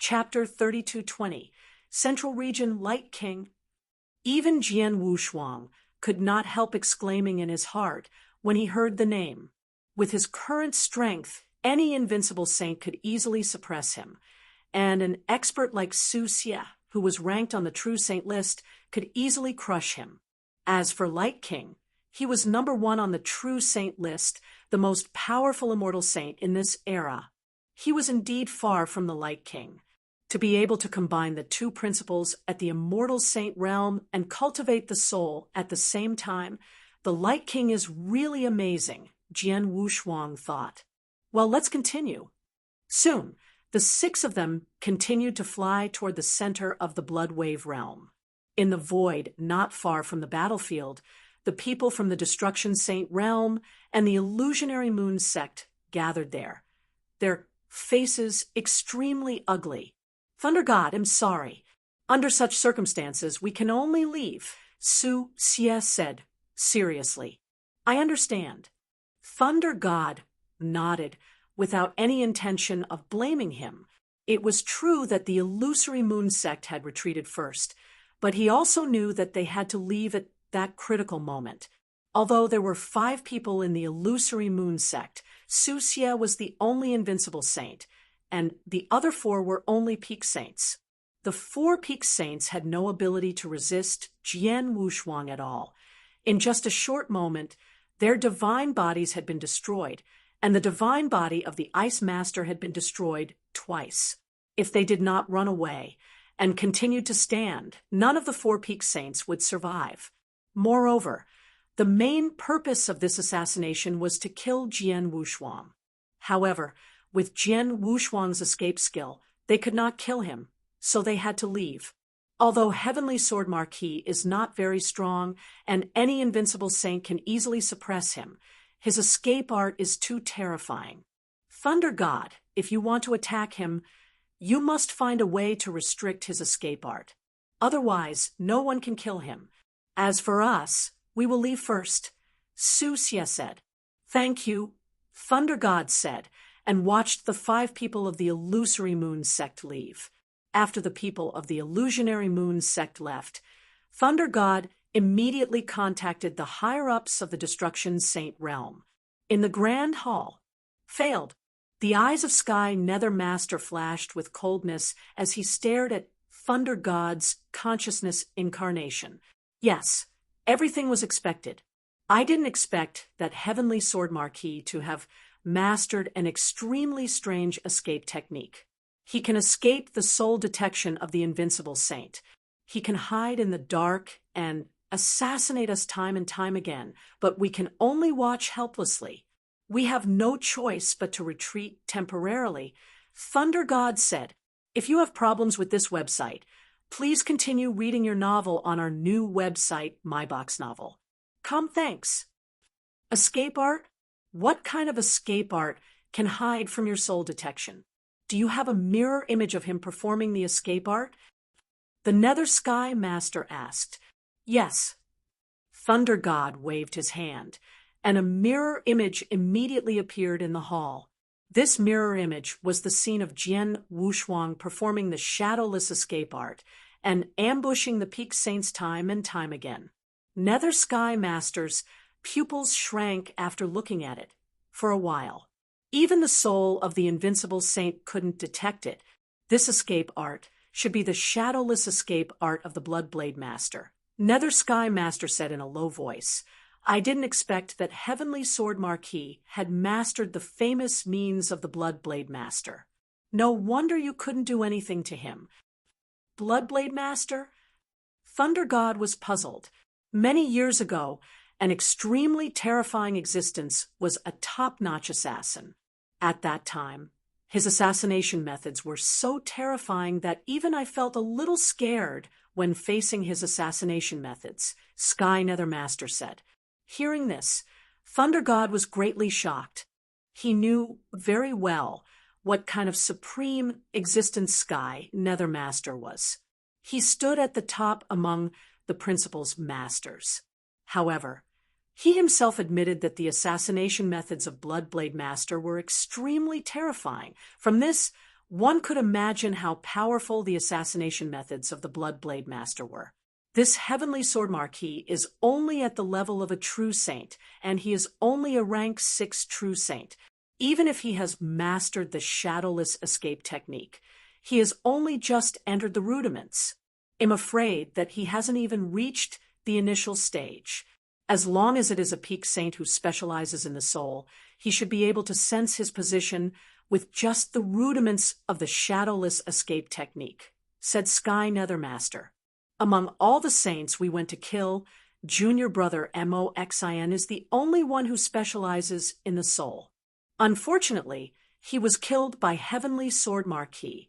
Chapter 3220, Central Region Light King. Even Jian Wushuang could not help exclaiming in his heart when he heard the name. With his current strength, any invincible saint could easily suppress him, and an expert like Su Xie, who was ranked on the true saint list, could easily crush him. As for Light King, he was number 1 on the true saint list, the most powerful immortal saint in this era. He was indeed far from the Light King. To be able to combine the two principles at the immortal saint realm and cultivate the soul at the same time, the Light King is really amazing, Jian Wushuang thought. Well, let's continue. Soon, the 6 of them continued to fly toward the center of the Blood Wave realm. In the void not far from the battlefield, the people from the Destruction Saint realm and the Illusionary Moon sect gathered there, their faces extremely ugly. Thunder God, I'm sorry. Under such circumstances, we can only leave, Su Xie said, seriously. I understand. Thunder God nodded, without any intention of blaming him. It was true that the Illusory Moon sect had retreated first, but he also knew that they had to leave at that critical moment. Although there were 5 people in the Illusory Moon sect, Su Xie was the only invincible saint, and the other 4 were only peak saints. The 4 peak saints had no ability to resist Jian Wushuang at all. In just a short moment, their divine bodies had been destroyed, and the divine body of the Ice Master had been destroyed twice. If they did not run away and continued to stand, none of the 4 peak saints would survive. Moreover, the main purpose of this assassination was to kill Jian Wushuang. However, with Jian Wushuang's escape skill, they could not kill him, so they had to leave. Although Heavenly Sword Marquis is not very strong and any invincible saint can easily suppress him, his escape art is too terrifying. Thunder God, if you want to attack him, you must find a way to restrict his escape art. Otherwise, no one can kill him. As for us, we will leave first, Su Xie said. Thank you, Thunder God said, and watched the 5 people of the Illusory Moon sect leave. After the people of the Illusionary Moon sect left, Thunder God immediately contacted the higher-ups of the Destruction Saint realm. In the Grand Hall, failed. The eyes of Sky Nether Master flashed with coldness as he stared at Thunder God's consciousness incarnation. Yes, everything was expected. I didn't expect that Heavenly Sword Marquis to have mastered an extremely strange escape technique. He can escape the soul detection of the invincible saint. He can hide in the dark and assassinate us time and time again, but we can only watch helplessly. We have no choice but to retreat temporarily. Thunder God said, if you have problems with this website, please continue reading your novel on our new website, MyBox Novel. Thanks. Escape art? What kind of escape art can hide from your soul detection? Do you have a mirror image of him performing the escape art? The Nether Sky Master asked. Yes. Thunder God waved his hand, and a mirror image immediately appeared in the hall. This mirror image was the scene of Jian Wushuang performing the shadowless escape art and ambushing the peak saints time and time again. Nether Sky Master's pupils shrank after looking at it. For a while, even the soul of the invincible saint couldn't detect it. This escape art should be the shadowless escape art of the Bloodblade Master. Nether Sky Master said in a low voice, I didn't expect that Heavenly Sword Marquis had mastered the famous means of the Bloodblade Master. No wonder you couldn't do anything to him. Bloodblade Master? Thunder God was puzzled. Many years ago, an extremely terrifying existence was a top-notch assassin. At that time, his assassination methods were so terrifying that even I felt a little scared when facing his assassination methods, Sky Nether Master said. Hearing this, Thunder God was greatly shocked. He knew very well what kind of supreme existence Sky Nether Master was. He stood at the top among the principal's masters. However, he himself admitted that the assassination methods of Bloodblade Master were extremely terrifying. From this, One could imagine how powerful the assassination methods of the Bloodblade Master were. This heavenly sword Marquis is only at the level of a true saint, and he is only a rank 6 true saint. Even if he has mastered the shadowless escape technique, he has only just entered the rudiments. I'm afraid that he hasn't even reached the initial stage. As long as it is a peak saint who specializes in the soul, he should be able to sense his position with just the rudiments of the shadowless escape technique, said Sky Nethermaster. Among all the saints we went to kill, Junior Brother Moxin is the only one who specializes in the soul. Unfortunately, he was killed by Heavenly Sword Marquis,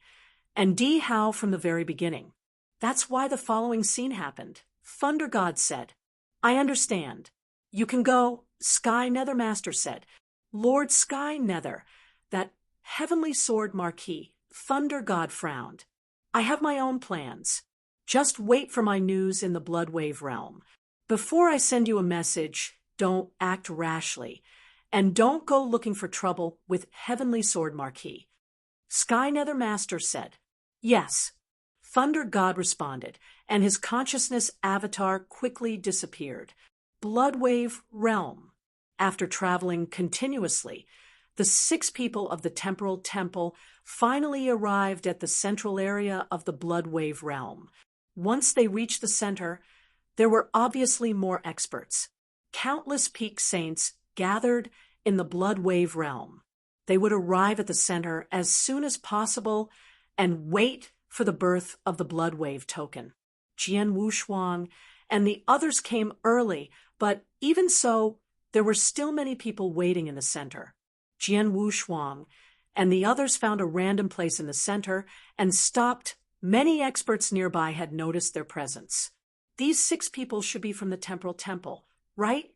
and Di Hao from the very beginning. That's why the following scene happened. Thunder God said, "I understand. You can go," Sky Nethermaster said. "Lord Sky Nether, that Heavenly Sword Marquis," Thunder God frowned. "I have my own plans. Just wait for my news in the Bloodwave realm. Before I send you a message, don't act rashly, and don't go looking for trouble with Heavenly Sword Marquis." Sky Nethermaster said, "Yes." Thunder God responded, and his consciousness avatar quickly disappeared. Bloodwave realm. After traveling continuously, the 6 people of the Temporal Temple finally arrived at the central area of the Bloodwave realm. Once they reached the center, there were obviously more experts. Countless peak saints gathered in the Bloodwave realm. They would arrive at the center as soon as possible and wait for the birth of the Bloodwave token. Jian Wushuang and the others came early, but even so, there were still many people waiting in the center. Jian Wushuang and the others found a random place in the center and stopped. Many experts nearby had noticed their presence. These 6 people should be from the Temporal Temple, right?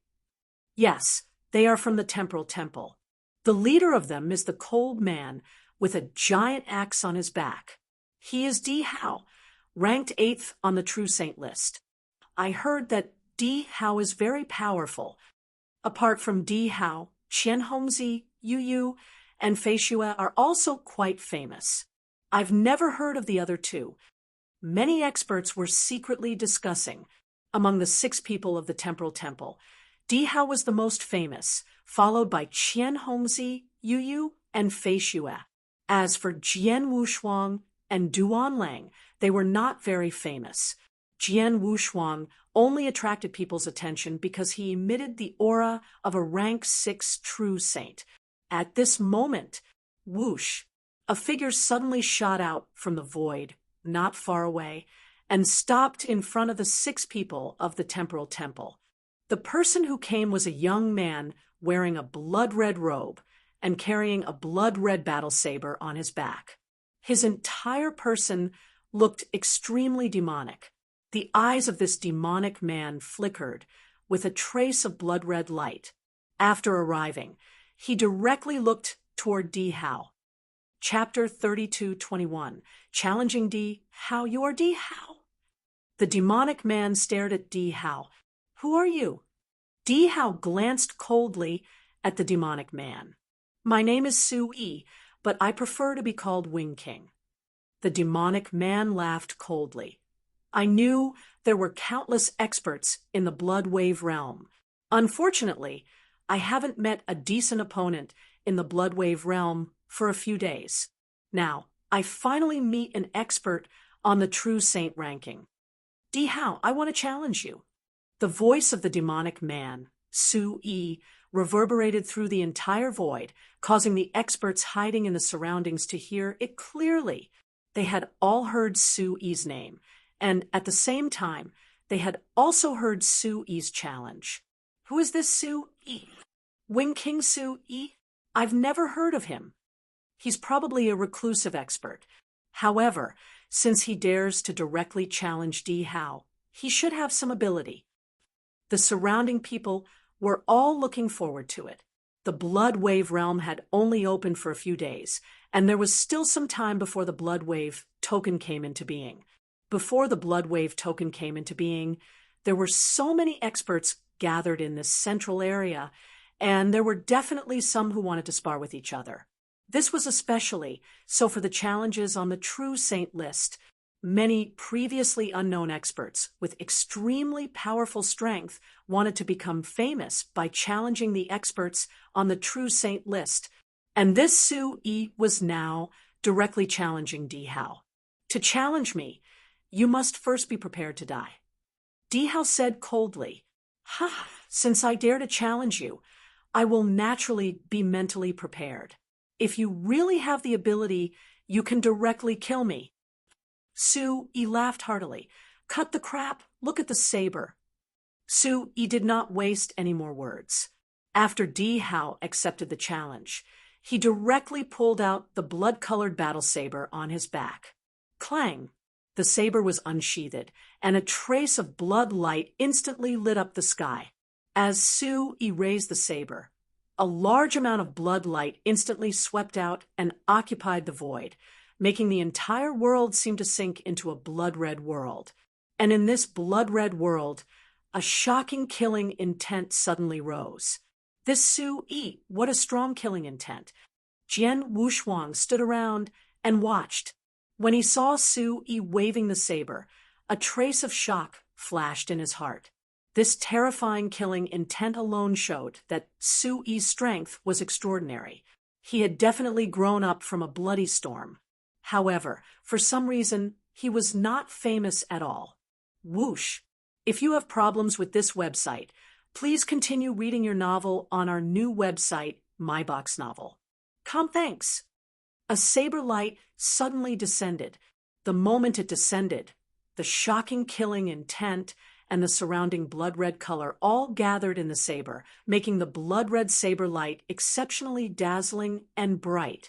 Yes, they are from the Temporal Temple. The leader of them is the cold man with a giant axe on his back. He is Di Hao, ranked 8th on the True Saint list. I heard that Di Hao is very powerful. Apart from Di Hao, Qian Hongzi, Yu Yu, and Fei Xue are also quite famous. I've never heard of the other 2. Many experts were secretly discussing. Among the 6 people of the Temporal Temple, Di Hao was the most famous, followed by Qian Hongzi, Yu Yu, and Fei Xue. As for Jian Wushuang and Duan Lang, they were not very famous. Jian Wushuang only attracted people's attention because he emitted the aura of a rank 6 true saint. At this moment, whoosh, a figure suddenly shot out from the void, not far away, and stopped in front of the 6 people of the Temporal Temple. The person who came was a young man wearing a blood-red robe and carrying a blood-red battle saber on his back. His entire person looked extremely demonic. The eyes of this demonic man flickered with a trace of blood-red light. After arriving, he directly looked toward Di Hao. Chapter 32:21. Challenging Di Hao. "You are Di Hao?" The demonic man stared at Di Hao. "Who are you?" Di Hao glanced coldly at the demonic man. "My name is Su Yi, but I prefer to be called Wing King." The demonic man laughed coldly. "I knew there were countless experts in the Bloodwave realm. Unfortunately, I haven't met a decent opponent in the Bloodwave realm for a few days. Now, I finally meet an expert on the True Saint ranking. Di Hao, I want to challenge you." The voice of the demonic man, Su Yi, reverberated through the entire void, causing the experts hiding in the surroundings to hear it clearly. They had all heard Su Yi's name, and at the same time, they had also heard Su Yi's challenge. "Who is this Su Yi?" "Wing King Su Yi? I've never heard of him." He's probably a reclusive expert. However, since he dares to directly challenge Di Hao, he should have some ability. The surrounding people were all looking forward to it. The Bloodwave realm had only opened for a few days, and there was still some time before the Bloodwave token came into being. Before the Bloodwave token came into being, there were so many experts gathered in this central area, and there were definitely some who wanted to spar with each other. This was especially so for the challenges on the True Saint list. Many previously unknown experts with extremely powerful strength wanted to become famous by challenging the experts on the True Saint list, and this Su-yi was now directly challenging Di-hao. To challenge me, you must first be prepared to die. Di-hao said coldly, since I dare to challenge you, I will naturally be mentally prepared. If you really have the ability, you can directly kill me. Su-yi laughed heartily. Cut the crap, look at the saber. Su-yi did not waste any more words. After Di-hao accepted the challenge, he directly pulled out the blood-colored battle saber on his back. Clang! The saber was unsheathed, and a trace of blood light instantly lit up the sky. As Su-yi raised the saber, a large amount of blood light instantly swept out and occupied the void, making the entire world seem to sink into a blood-red world. And in this blood-red world, a shocking killing intent suddenly rose. This Su-yi, what a strong killing intent. Jian Wushuang stood around and watched. When he saw Su-yi waving the saber, a trace of shock flashed in his heart. This terrifying killing intent alone showed that Su-yi's strength was extraordinary. He had definitely grown up from a bloody storm. However, for some reason, he was not famous at all. Whoosh! If you have problems with this website, please continue reading your novel on our new website, MyBox Novel. Thanks. A saber light suddenly descended. The moment it descended, the shocking killing intent and the surrounding blood-red color all gathered in the saber, making the blood-red saber light exceptionally dazzling and bright.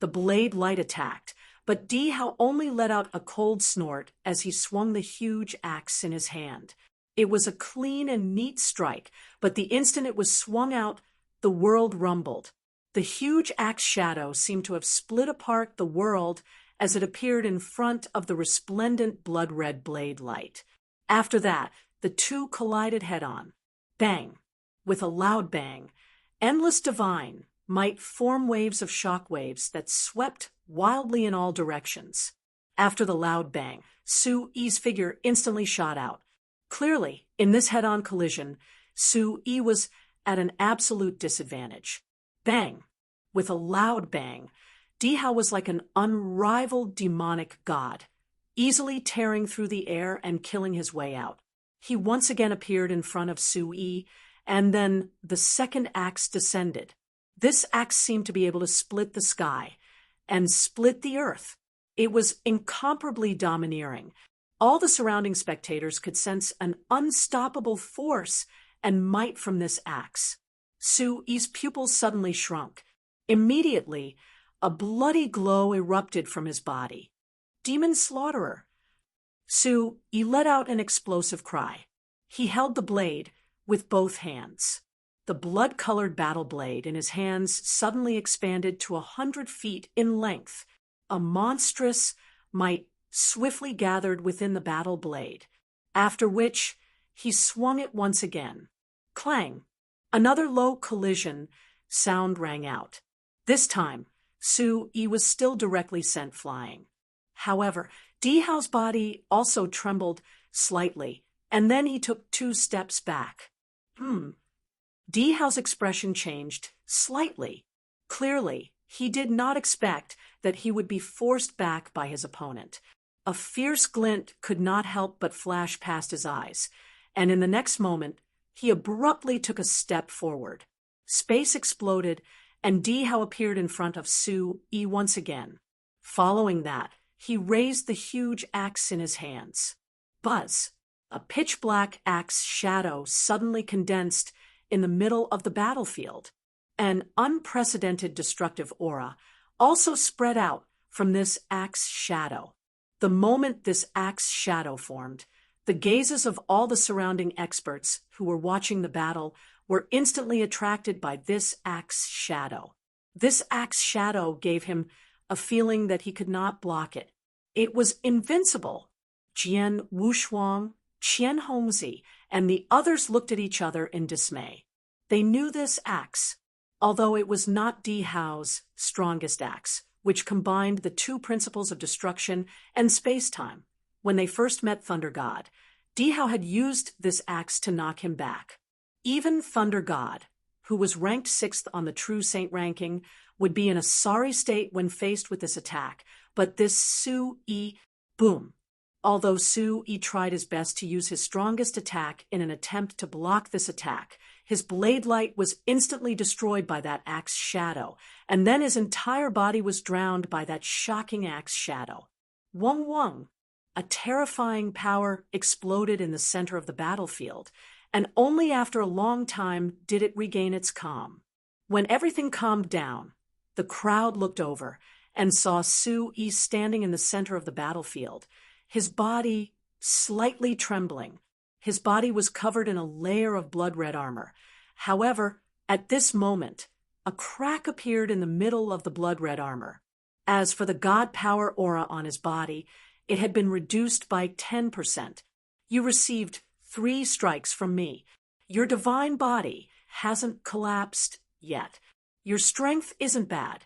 The blade light attacked, but Di-hao only let out a cold snort as he swung the huge axe in his hand. It was a clean and neat strike, but the instant it was swung out, the world rumbled. The huge axe shadow seemed to have split apart the world as it appeared in front of the resplendent blood-red blade light. After that, the two collided head-on. Bang! With a loud bang, endless divine might form waves of shock waves that swept wildly in all directions. After the loud bang, Su-yi's figure instantly shot out. Clearly, in this head-on collision, Su-yi was at an absolute disadvantage. Bang! With a loud bang, Di-hao was like an unrivaled demonic god, easily tearing through the air and killing his way out. He once again appeared in front of Su-yi, and then the second axe descended. This axe seemed to be able to split the sky and split the earth. It was incomparably domineering. All the surrounding spectators could sense an unstoppable force and might from this axe. Su-yi's pupils suddenly shrunk. Immediately, a bloody glow erupted from his body. Demon Slaughterer! Su-yi let out an explosive cry. He held the blade with both hands. The blood-colored battle blade in his hands suddenly expanded to 100 feet in length. A monstrous might swiftly gathered within the battle blade, after which he swung it once again. Clang! Another low collision sound rang out. This time, Su-yi was still directly sent flying. However, Di-hao's body also trembled slightly, and then he took 2 steps back. Di-hao's expression changed slightly. Clearly, he did not expect that he would be forced back by his opponent. A fierce glint could not help but flash past his eyes, and in the next moment, he abruptly took a step forward. Space exploded, and Di-hao appeared in front of Su-yi once again. Following that, he raised the huge axe in his hands. Buzz! A pitch-black axe shadow suddenly condensed in the middle of the battlefield. An unprecedented destructive aura also spread out from this axe shadow. The moment this axe shadow formed, the gazes of all the surrounding experts who were watching the battle were instantly attracted by this axe shadow. This axe shadow gave him a feeling that he could not block it. It was invincible. Jian Wushuang, Qian Hongzi, and the others looked at each other in dismay. They knew this axe. although it was not Di Hao's strongest axe, which combined the two principles of destruction and space-time. When they first met Thunder God, Di Hao had used this axe to knock him back. Even Thunder God, who was ranked 6th on the True Saint ranking, would be in a sorry state when faced with this attack, but this Su-Yi, boom. Although Su-Yi tried his best to use his strongest attack in an attempt to block this attack, his blade light was instantly destroyed by that axe shadow, and then his entire body was drowned by that shocking axe shadow. Wong Wong, a terrifying power, exploded in the center of the battlefield, and only after a long time did it regain its calm. When everything calmed down, the crowd looked over and saw Su-Yi standing in the center of the battlefield, his body slightly trembling. His body was covered in a layer of blood-red armor. However, at this moment, a crack appeared in the middle of the blood-red armor. As for the god power aura on his body, it had been reduced by 10%. You received 3 strikes from me. Your divine body hasn't collapsed yet. Your strength isn't bad.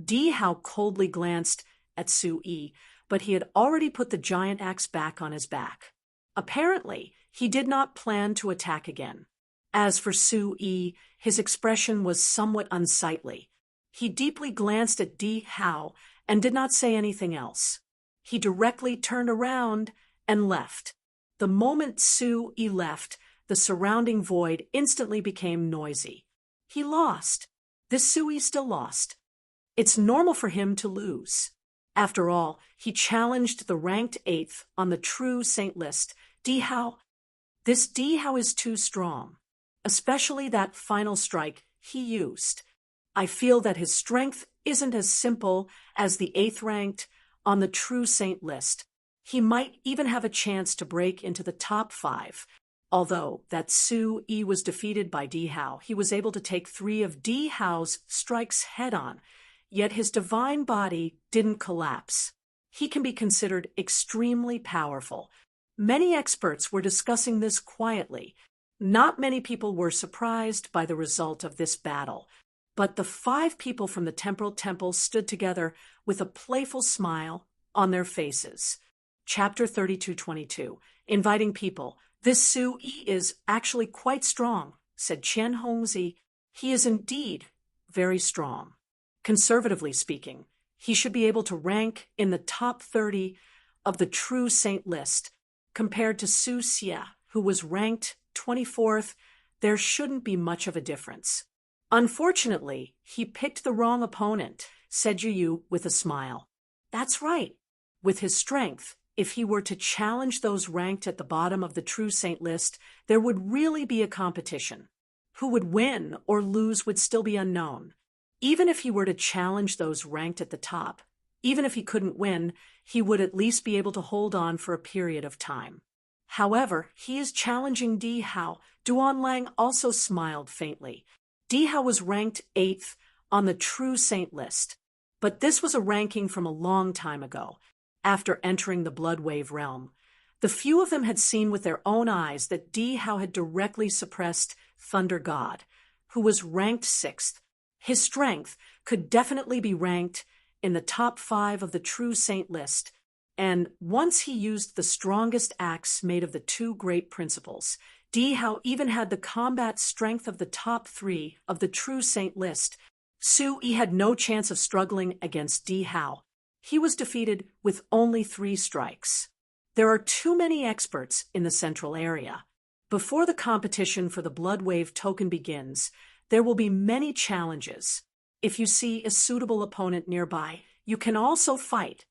Di Hao coldly glanced at Su-Yi, but he had already put the giant axe back on his back. Apparently, he did not plan to attack again. As for Su-Yi, his expression was somewhat unsightly. He deeply glanced at Di Hao and did not say anything else. He directly turned around and left. The moment Su-Yi left, the surrounding void instantly became noisy. He lost. This Su-Yi still lost. It's normal for him to lose. After all, he challenged the ranked 8th on the True Saint list. Di Hao. This Di Hao is too strong, especially that final strike he used. I feel that his strength isn't as simple as the 8th ranked on the True Saint list. He might even have a chance to break into the top 5. Although that Su-Yi was defeated by Di Hao, he was able to take 3 of Di Hao's strikes head-on, yet his divine body didn't collapse. He can be considered extremely powerful. Many experts were discussing this quietly. Not many people were surprised by the result of this battle, but the 5 people from the Temporal Temple stood together with a playful smile on their faces. Chapter 32:22. Inviting people. This Su-Yi is actually quite strong, said Qian Hongzi. He is indeed very strong. Conservatively speaking, he should be able to rank in the top 30 of the True Saint list. Compared to Su Xia, who was ranked 24th, there shouldn't be much of a difference. Unfortunately, he picked the wrong opponent, said Yu with a smile. That's right. With his strength, if he were to challenge those ranked at the bottom of the True Saint list, there would really be a competition. Who would win or lose would still be unknown. Even if he were to challenge those ranked at the top, even if he couldn't win, he would at least be able to hold on for a period of time. However, he is challenging Di Hao. Duan Lang also smiled faintly. Di Hao was ranked 8th on the True Saint list, but this was a ranking from a long time ago, after entering the Bloodwave realm. The few of them had seen with their own eyes that Di Hao had directly suppressed Thunder God, who was ranked 6th. His strength could definitely be ranked in the top 5 of the True Saint list, and once he used the strongest axe made of the 2 great principles, Di Hao even had the combat strength of the top 3 of the True Saint list. Su-Yi had no chance of struggling against Di Hao. He was defeated with only 3 strikes. There are too many experts in the central area. Before the competition for the Bloodwave token begins, there will be many challenges. If you see a suitable opponent nearby, you can also fight.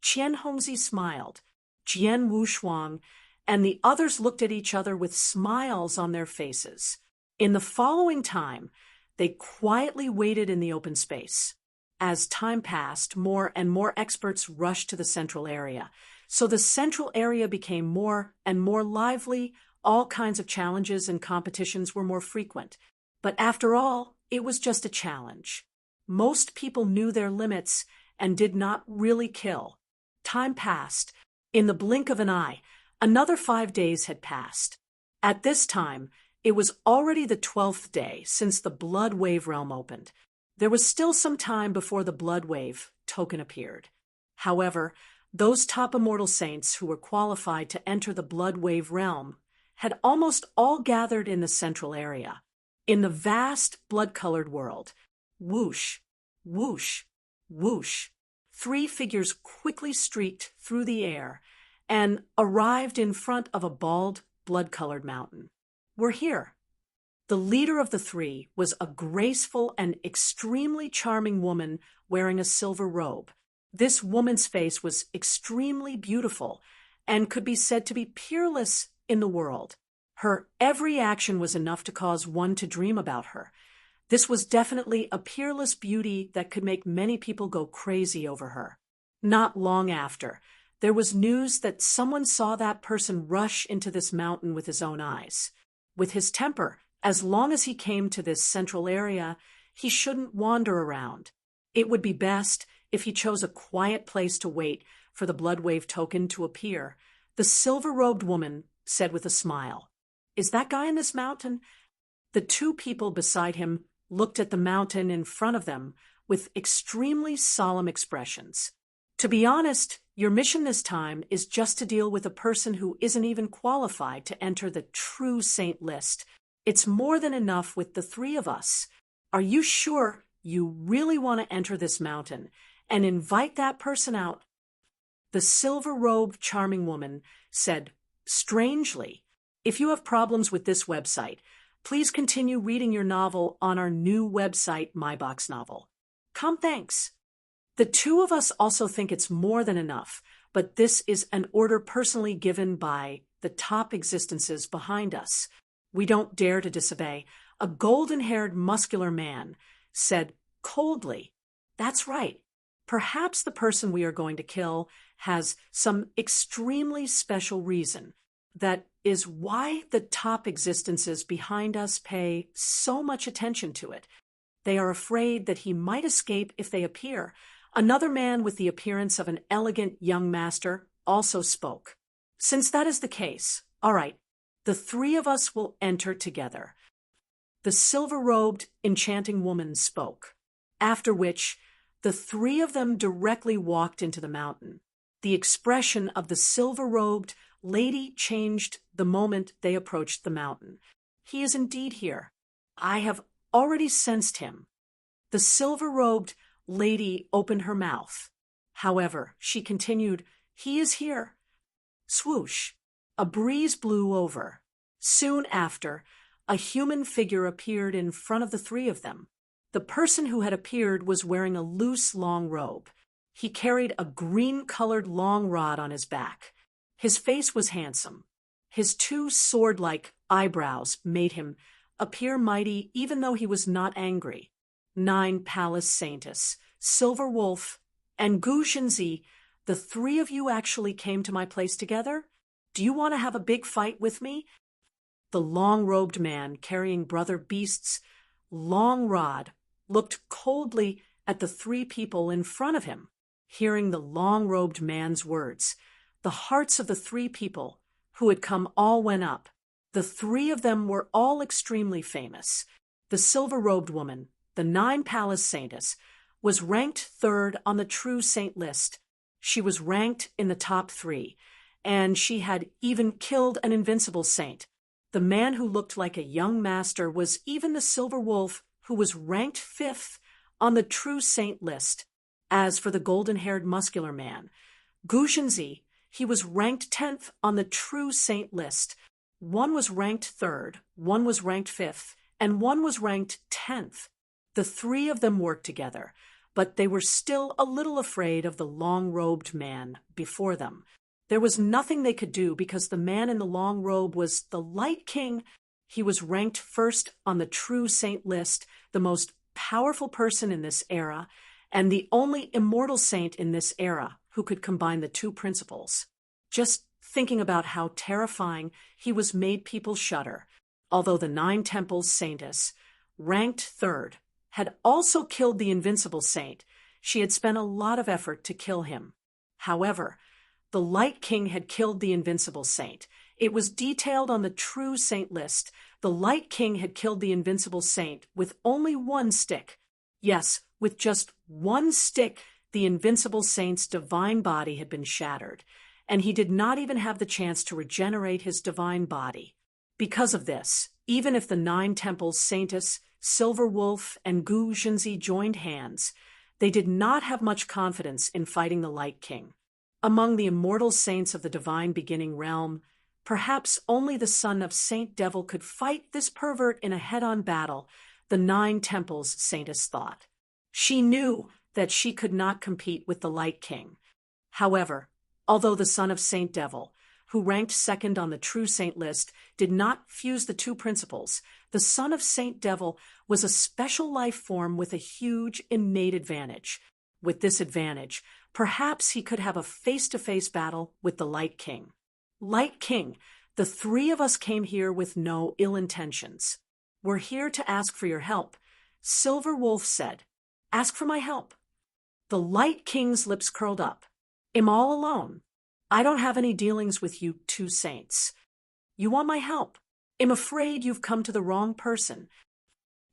Qian Hongzi smiled. Jian Wushuang and the others looked at each other with smiles on their faces. In the following time, they quietly waited in the open space. As time passed, more and more experts rushed to the central area. So the central area became more and more lively. All kinds of challenges and competitions were more frequent. But after all, it was just a challenge. Most people knew their limits and did not really kill. Time passed. In the blink of an eye, another 5 days had passed. At this time, It was already the 12th day since the Blood Wave realm opened. There was still some time before the Blood Wave token appeared. However, those top immortal saints who were qualified to enter the Blood Wave realm had almost all gathered in the central area. In the vast blood-colored world, whoosh, whoosh, whoosh, 3 figures quickly streaked through the air and arrived in front of a bald, blood-colored mountain. "We're here." The leader of the 3 was a graceful and extremely charming woman wearing a silver robe. This woman's face was extremely beautiful and could be said to be peerless in the world. Her every action was enough to cause one to dream about her. This was definitely a peerless beauty that could make many people go crazy over her. Not long after, there was news that someone saw that person rush into this mountain with his own eyes. With his temper, as long as he came to this central area, he shouldn't wander around. It would be best if he chose a quiet place to wait for the Blood Wave token to appear. The silver-robed woman said with a smile, "Is that guy in this mountain?" The 2 people beside him looked at the mountain in front of them with extremely solemn expressions. "To be honest, your mission this time is just to deal with a person who isn't even qualified to enter the true saint list. It's more than enough with the 3 of us. Are you sure you really want to enter this mountain and invite that person out?" The silver-robed charming woman said, "Strangely, if you have problems with this website, please continue reading your novel on our new website, MyBox Novel. Come, thanks." The 2 of us also think it's more than enough, but this is an order personally given by the top existences behind us. We don't dare to disobey. A golden-haired, muscular man said coldly, "That's right. Perhaps the person we are going to kill has some extremely special reason. That is why the top existences behind us pay so much attention to it. They are afraid that he might escape if they appear." Another man with the appearance of an elegant young master also spoke. "Since that is the case, all right, the 3 of us will enter together." The silver-robed, enchanting woman spoke, after which the 3 of them directly walked into the mountain. The expression of the silver-robed lady changed the moment they approached the mountain. "He is indeed here. I have already sensed him." The silver-robed lady opened her mouth. However, she continued, "He is here." Swoosh! A breeze blew over. Soon after, a human figure appeared in front of the 3 of them. The person who had appeared was wearing a loose, long robe. He carried a green-colored long rod on his back. His face was handsome. His 2 sword-like eyebrows made him appear mighty even though he was not angry. 9 Palace Saintess, Silver Wolf, and Gu Shenzi, the 3 of you actually came to my place together? Do you want to have a big fight with me?" The long-robed man carrying Brother Beast's long rod looked coldly at the 3 people in front of him. Hearing the long-robed man's words, the hearts of the 3 people who had come all went up. The 3 of them were all extremely famous. The silver-robed woman, the 9 Palace Saintess, was ranked 3rd on the true saint list. She was ranked in the top 3, and she had even killed an invincible saint. The man who looked like a young master was even the silver wolf, who was ranked 5th on the true saint list. As for the golden-haired muscular man, Gu Shenzi, he was ranked 10th on the true saint list. One was ranked 3rd, one was ranked 5th, and one was ranked 10th. The 3 of them worked together, but they were still a little afraid of the long-robed man before them. There was nothing they could do because the man in the long robe was the Light King. He was ranked 1st on the true saint list, the most powerful person in this era, and the only immortal saint in this era who could combine the 2 principles. Just thinking about how terrifying he was made people shudder. Although the 9 Temples Saintess, ranked 3rd, had also killed the invincible saint, she had spent a lot of effort to kill him. However, the Light King had killed the invincible saint. It was detailed on the true saint list. The Light King had killed the invincible saint with only one stick. Yes, with just one stick, the invincible saint's divine body had been shattered, and he did not even have the chance to regenerate his divine body. Because of this, even if the 9 temples Saintus, Silver Wolf, and Gu Xinzi joined hands, they did not have much confidence in fighting the Light King. Among the immortal saints of the divine beginning realm, perhaps only the son of Saint Devil could fight this pervert in a head-on battle, the 9 temples Saintess thought. She knew that she could not compete with the Light King. However, although the son of Saint Devil, who ranked second on the true saint list, did not fuse the two principles, the son of Saint Devil was a special life form with a huge innate advantage. With this advantage, perhaps he could have a face-to-face battle with the Light King. Light King, the 3 of us came here with no ill intentions. We're here to ask for your help. Silver Wolf said, "Ask for my help." The Light King's lips curled up. "I'm all alone. I don't have any dealings with you 2 saints. You want my help? I'm afraid you've come to the wrong person."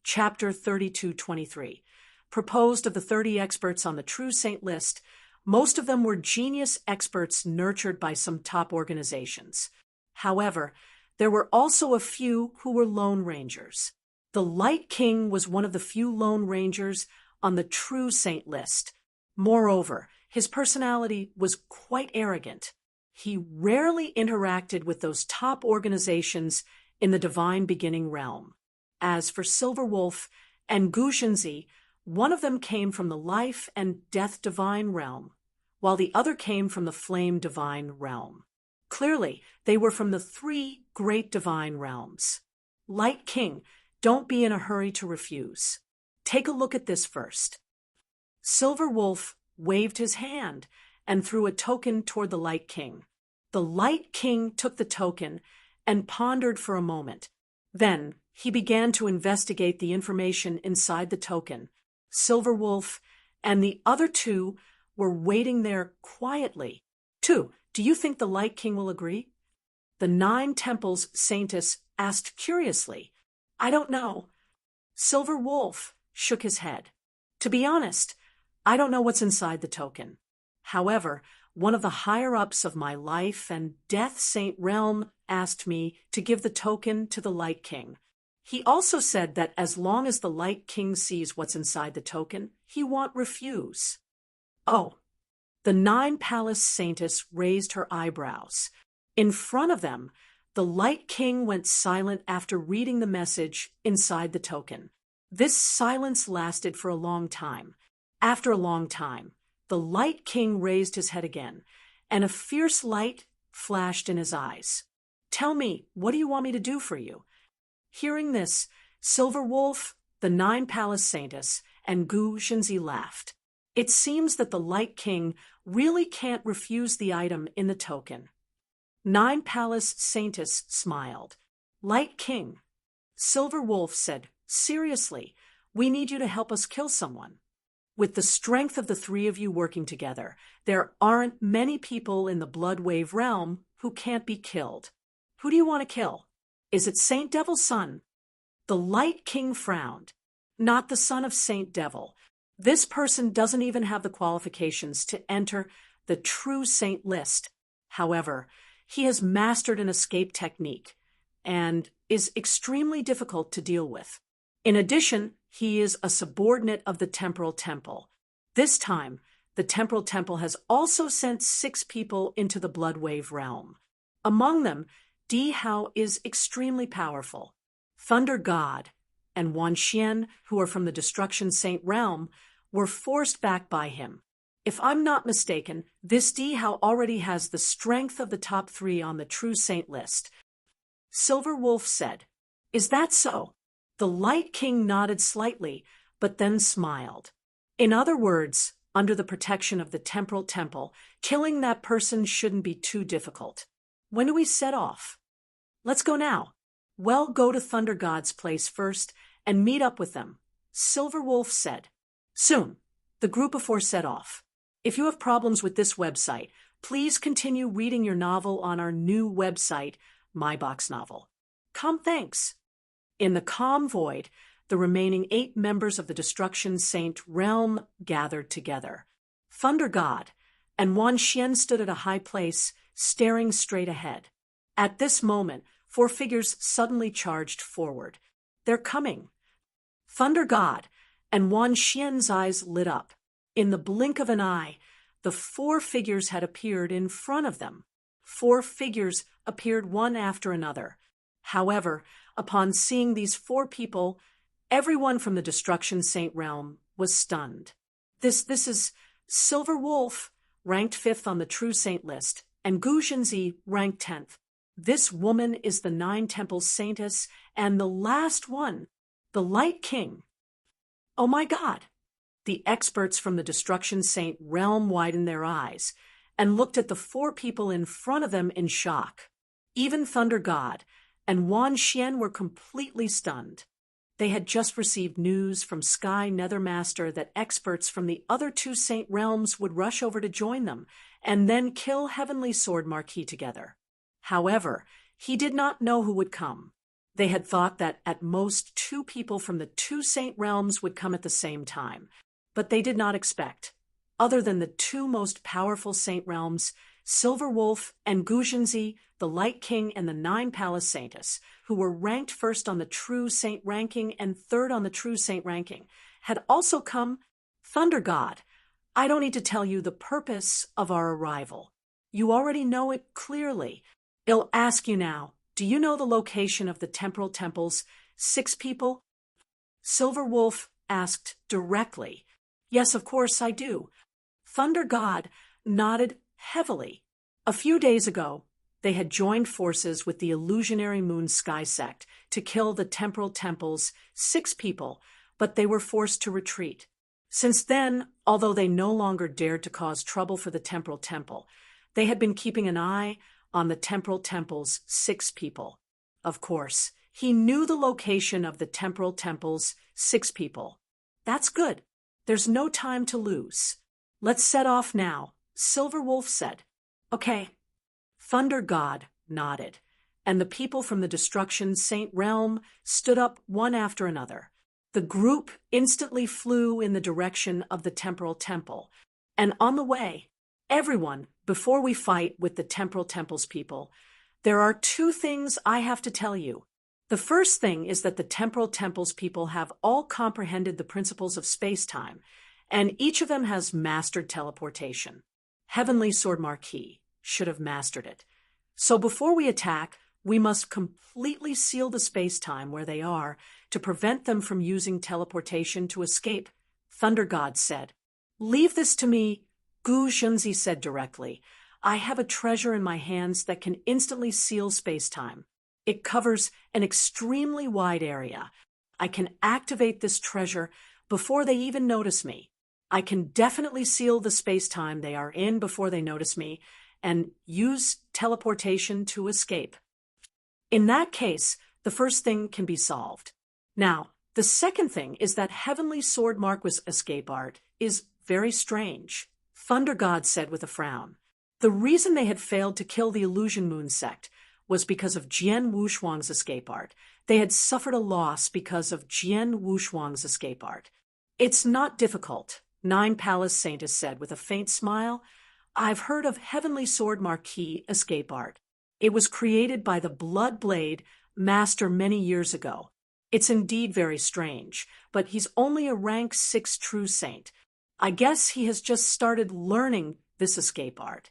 Chapter 32:23. Proposed of the 30 experts on the true saint list, most of them were genius experts nurtured by some top organizations. However, there were also a few who were Lone Rangers. The Light King was one of the few Lone Rangers on the true saint list. Moreover, his personality was quite arrogant. He rarely interacted with those top organizations in the divine beginning realm. As for Silver Wolf and Gu Xinzi, one of them came from the life and death divine realm, while the other came from the flame divine realm. Clearly, they were from the 3 great divine realms. Light King, don't be in a hurry to refuse. Take a look at this first. Silver Wolf waved his hand and threw a token toward the Light King. The Light King took the token and pondered for a moment. Then he began to investigate the information inside the token. Silver Wolf and the other 2 were waiting there quietly. "2, do you think the Light King will agree?" The 9 temples Saintess asked curiously. "I don't know." Silver Wolf shook his head. "To be honest, I don't know what's inside the token. However, one of the higher-ups of my life and death saint realm asked me to give the token to the Light King. He also said that as long as the Light King sees what's inside the token, he won't refuse." "Oh." The 9 palace Saintess raised her eyebrows. In front of them, the Light King went silent after reading the message inside the token. This silence lasted for a long time. After a long time, the Light King raised his head again, and a fierce light flashed in his eyes. "Tell me, what do you want me to do for you?" Hearing this, Silver Wolf, the 9 palace Saintess, and Gu Xinzi laughed. It seems that the Light King really can't refuse the item in the token. 9 palace Saintess smiled. "Light King." Silver Wolf said, "Seriously, we need you to help us kill someone. With the strength of the 3 of you working together, there aren't many people in the Blood Wave realm who can't be killed. Who do you want to kill? Is it Saint Devil's son?" The Light King frowned. "Not the son of Saint Devil. This person doesn't even have the qualifications to enter the true saint list. However, he has mastered an escape technique and is extremely difficult to deal with. In addition, he is a subordinate of the Temporal Temple. This time, the Temporal Temple has also sent 6 people into the Blood Wave realm. Among them, Di Hao is extremely powerful. Thunder God and Wan Xian, who are from the Destruction Saint realm, were forced back by him. If I'm not mistaken, this Di Hao already has the strength of the top 3 on the true saint list." Silver Wolf said, "Is that so?" The Light King nodded slightly, but then smiled. "In other words, under the protection of the Temporal Temple, killing that person shouldn't be too difficult. When do we set off?" "Let's go now." "Well, go to Thunder God's place first and meet up with them," Silver Wolf said. Soon, the group of 4 set off. If you have problems with this website, please continue reading your novel on our new website, My Box Novel. Thanks. In the calm void, the remaining 8 members of the Destruction Saint realm gathered together. Thunder God and Wan Xian stood at a high place, staring straight ahead. At this moment, 4 figures suddenly charged forward. They're coming. Thunder God and Wan Xian's eyes lit up. In the blink of an eye, the 4 figures had appeared in front of them. 4 figures appeared one after another. However, upon seeing these 4 people, everyone from the Destruction Saint realm was stunned. This is Silver Wolf, ranked 5th on the True Saint list, and Gu Zhenzi, ranked 10th. This woman is the 9 Temples Saintess, and the last one, the Light King. Oh my God! The experts from the Destruction Saint realm widened their eyes and looked at the 4 people in front of them in shock. Even Thunder God and Wan Xian were completely stunned. They had just received news from Sky Nethermaster that experts from the other 2 Saint realms would rush over to join them and then kill Heavenly Sword Marquis together. However, he did not know who would come. They had thought that at most 2 people from the 2 Saint realms would come at the same time, but they did not expect, other than the 2 most powerful Saint realms, Silver Wolf and Gu Zhenzi, the Light King and the 9 Palace Saintess, who were ranked 1st on the True Saint ranking and 3rd on the True Saint ranking, had also come. Thunder God, I don't need to tell you the purpose of our arrival. You already know it clearly. I'll ask you now, do you know the location of the temporal temples, 6 people? Silver Wolf asked directly. Yes, of course I do. Thunder God nodded heavily. A few days ago, they had joined forces with the illusionary Moon Sky sect to kill the temporal temples, 6 people, but they were forced to retreat. Since then, although they no longer dared to cause trouble for the temporal temple, they had been keeping an eye on the temporal temple's 6 people. Of course, he knew the location of the temporal temple's 6 people. That's good. There's no time to lose. Let's set off now, Silver Wolf said. Okay. Thunder God nodded, and the people from the Destruction Saint realm stood up one after another. The group instantly flew in the direction of the temporal temple, and on the way, everyone, before we fight with the temporal temple's people, there are 2 things I have to tell you. The first thing is that the temporal temple's people have all comprehended the principles of space-time, and each of them has mastered teleportation. Heavenly Sword Marquis should have mastered it. So before we attack, we must completely seal the space-time where they are to prevent them from using teleportation to escape, Thunder God said. Leave this to me, Gu Zhenzi said directly. I have a treasure in my hands that can instantly seal space-time. It covers an extremely wide area. I can activate this treasure before they even notice me. I can definitely seal the space-time they are in before they notice me and use teleportation to escape. In that case, the first thing can be solved. Now, the second thing is that Heavenly Sword Marquis' escape art is very strange, Thunder God said with a frown. The reason they had failed to kill the Illusion Moon sect was because of Jian Wushuang's escape art. They had suffered a loss because of Jian Wushuang's escape art. It's not difficult, 9 Palace Saintess said with a faint smile. I've heard of Heavenly Sword Marquis escape art. It was created by the Blood Blade master many years ago. It's indeed very strange, but he's only a rank 6 true saint. I guess he has just started learning this escape art.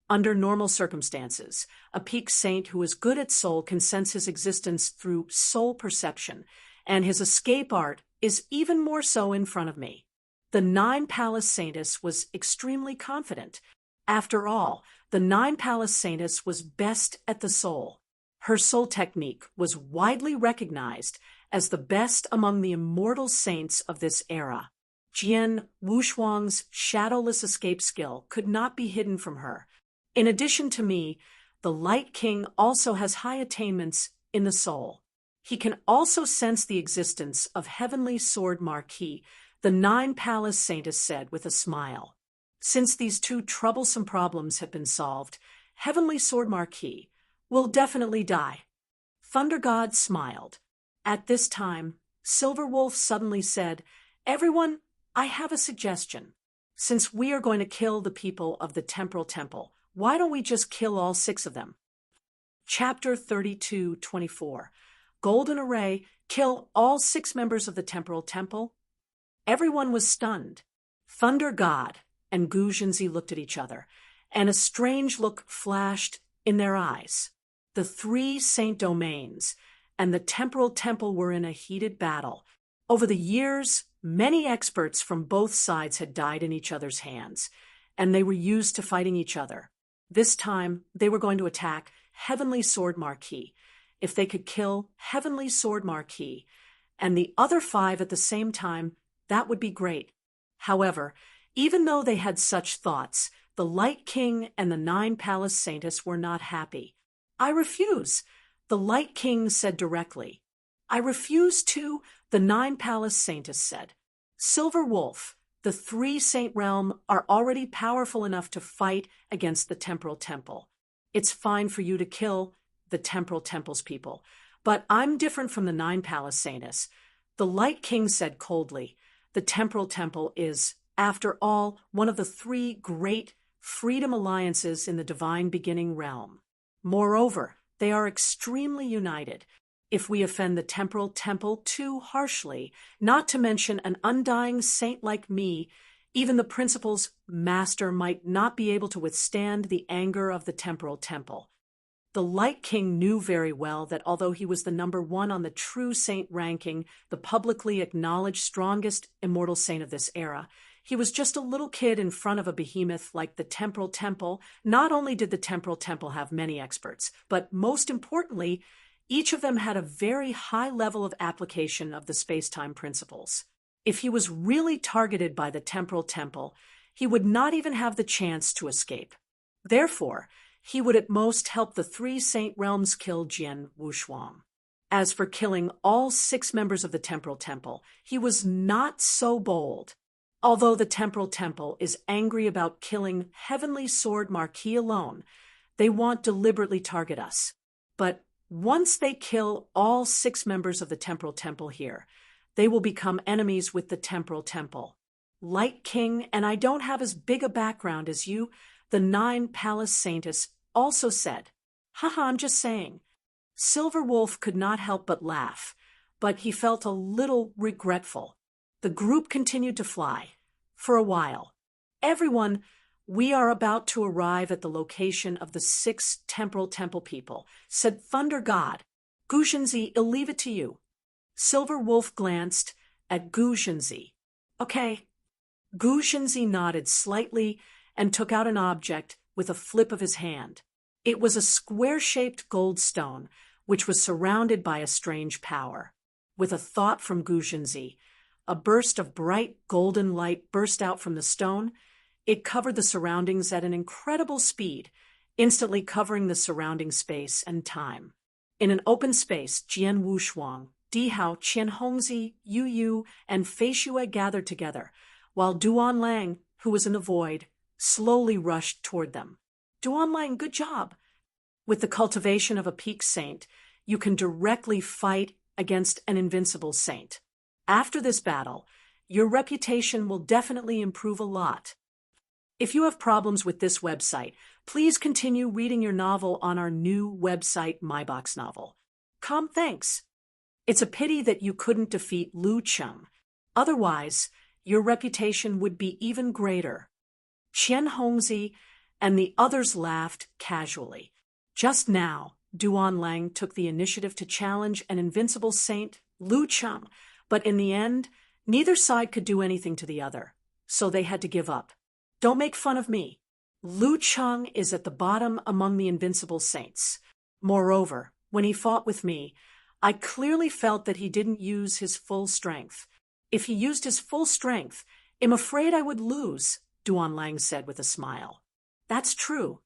Under normal circumstances, a peak saint who is good at soul can sense his existence through soul perception, and his escape art is even more so in front of me. The 9 Palace Saintess was extremely confident. After all, the 9 Palace Saintess was best at the soul. Her soul technique was widely recognized as the best among the immortal saints of this era. Jian Wushuang's shadowless escape skill could not be hidden from her. In addition to me, the Light King also has high attainments in the soul. He can also sense the existence of Heavenly Sword Marquis, the 9 Palace Saintess said with a smile. Since these 2 troublesome problems have been solved, Heavenly Sword Marquis will definitely die. Thunder God smiled. At this time, Silverwolf suddenly said, "Everyone, I have a suggestion. Since we are going to kill the people of the Temporal Temple, why don't we just kill all 6 of them?" Chapter 32:24. Golden Array, kill all 6 members of the Temporal Temple? Everyone was stunned. Thunder God and Gu Zhenzi looked at each other, and a strange look flashed in their eyes. The 3 Saint Domains and the Temporal Temple were in a heated battle. Over the years, many experts from both sides had died in each other's hands, and they were used to fighting each other. This time, they were going to attack Heavenly Sword Marquis. If they could kill Heavenly Sword Marquis and the other 5 at the same time, that would be great. However, even though they had such thoughts, the Light King and the 9 Palace Saintess were not happy. "I refuse," the Light King said directly. "I refuse too," the 9 Palace Saintess said. "Silver Wolf, the 3 Saint Realm are already powerful enough to fight against the Temporal Temple. It's fine for you to kill the Temporal Temple's people, but I'm different from the 9 Palace Saintess." The Light King said coldly, "The Temporal Temple is, after all, one of the 3 great freedom alliances in the Divine Beginning realm. Moreover, they are extremely united. If we offend the Temporal Temple too harshly, not to mention an undying saint like me, even the Principal's master might not be able to withstand the anger of the Temporal Temple." The Light King knew very well that although he was the number 1 on the true saint ranking, the publicly acknowledged strongest immortal saint of this era, he was just a little kid in front of a behemoth like the Temporal Temple. Not only did the Temporal Temple have many experts, but most importantly, each of them had a very high level of application of the space-time principles. If he was really targeted by the Temporal Temple, he would not even have the chance to escape. Therefore, he would at most help the 3 Saint Realms kill Jian Wushuang. As for killing all 6 members of the Temporal Temple, he was not so bold. Although the Temporal Temple is angry about killing Heavenly Sword Marquis alone, they won't deliberately target us. But once they kill all 6 members of the Temporal Temple here, they will become enemies with the Temporal Temple. Light King, and I don't have as big a background as you, the 9 Palace Saintess also said. "Haha, I'm just saying." Silver Wolf could not help but laugh, but he felt a little regretful. The group continued to fly. For a while. "Everyone, we are about to arrive at the location of the 6 Temporal Temple people," said Thunder God. "Gu Zhenzi, I'll leave it to you." Silver Wolf glanced at Gu Zhenzi. "Okay." Gu Zhenzi nodded slightly and took out an object with a flip of his hand. It was a square-shaped gold stone, which was surrounded by a strange power. With a thought from Gu Zhenzi, a burst of bright golden light burst out from the stone. It covered the surroundings at an incredible speed, instantly covering the surrounding space and time. In an open space, Jian Wushuang, Dihao, Qianhongzi, Yu Yu, and Fei Xue gathered together, while Duan Lang, who was in the void, slowly rushed toward them. "Duan Lang, good job! With the cultivation of a peak saint, you can directly fight against an invincible saint. After this battle, your reputation will definitely improve a lot. If you have problems with this website, please continue reading your novel on our new website, MyBox Novel. Thanks. It's a pity that you couldn't defeat Lu Cheng. Otherwise, your reputation would be even greater." Qian Hongzi and the others laughed casually. Just now, Duan Lang took the initiative to challenge an invincible saint, Lu Cheng, but in the end, neither side could do anything to the other, so they had to give up. "Don't make fun of me. Lu Cheng is at the bottom among the invincible saints. Moreover, when he fought with me, I clearly felt that he didn't use his full strength. If he used his full strength, I'm afraid I would lose," Duan Lang said with a smile. "That's true.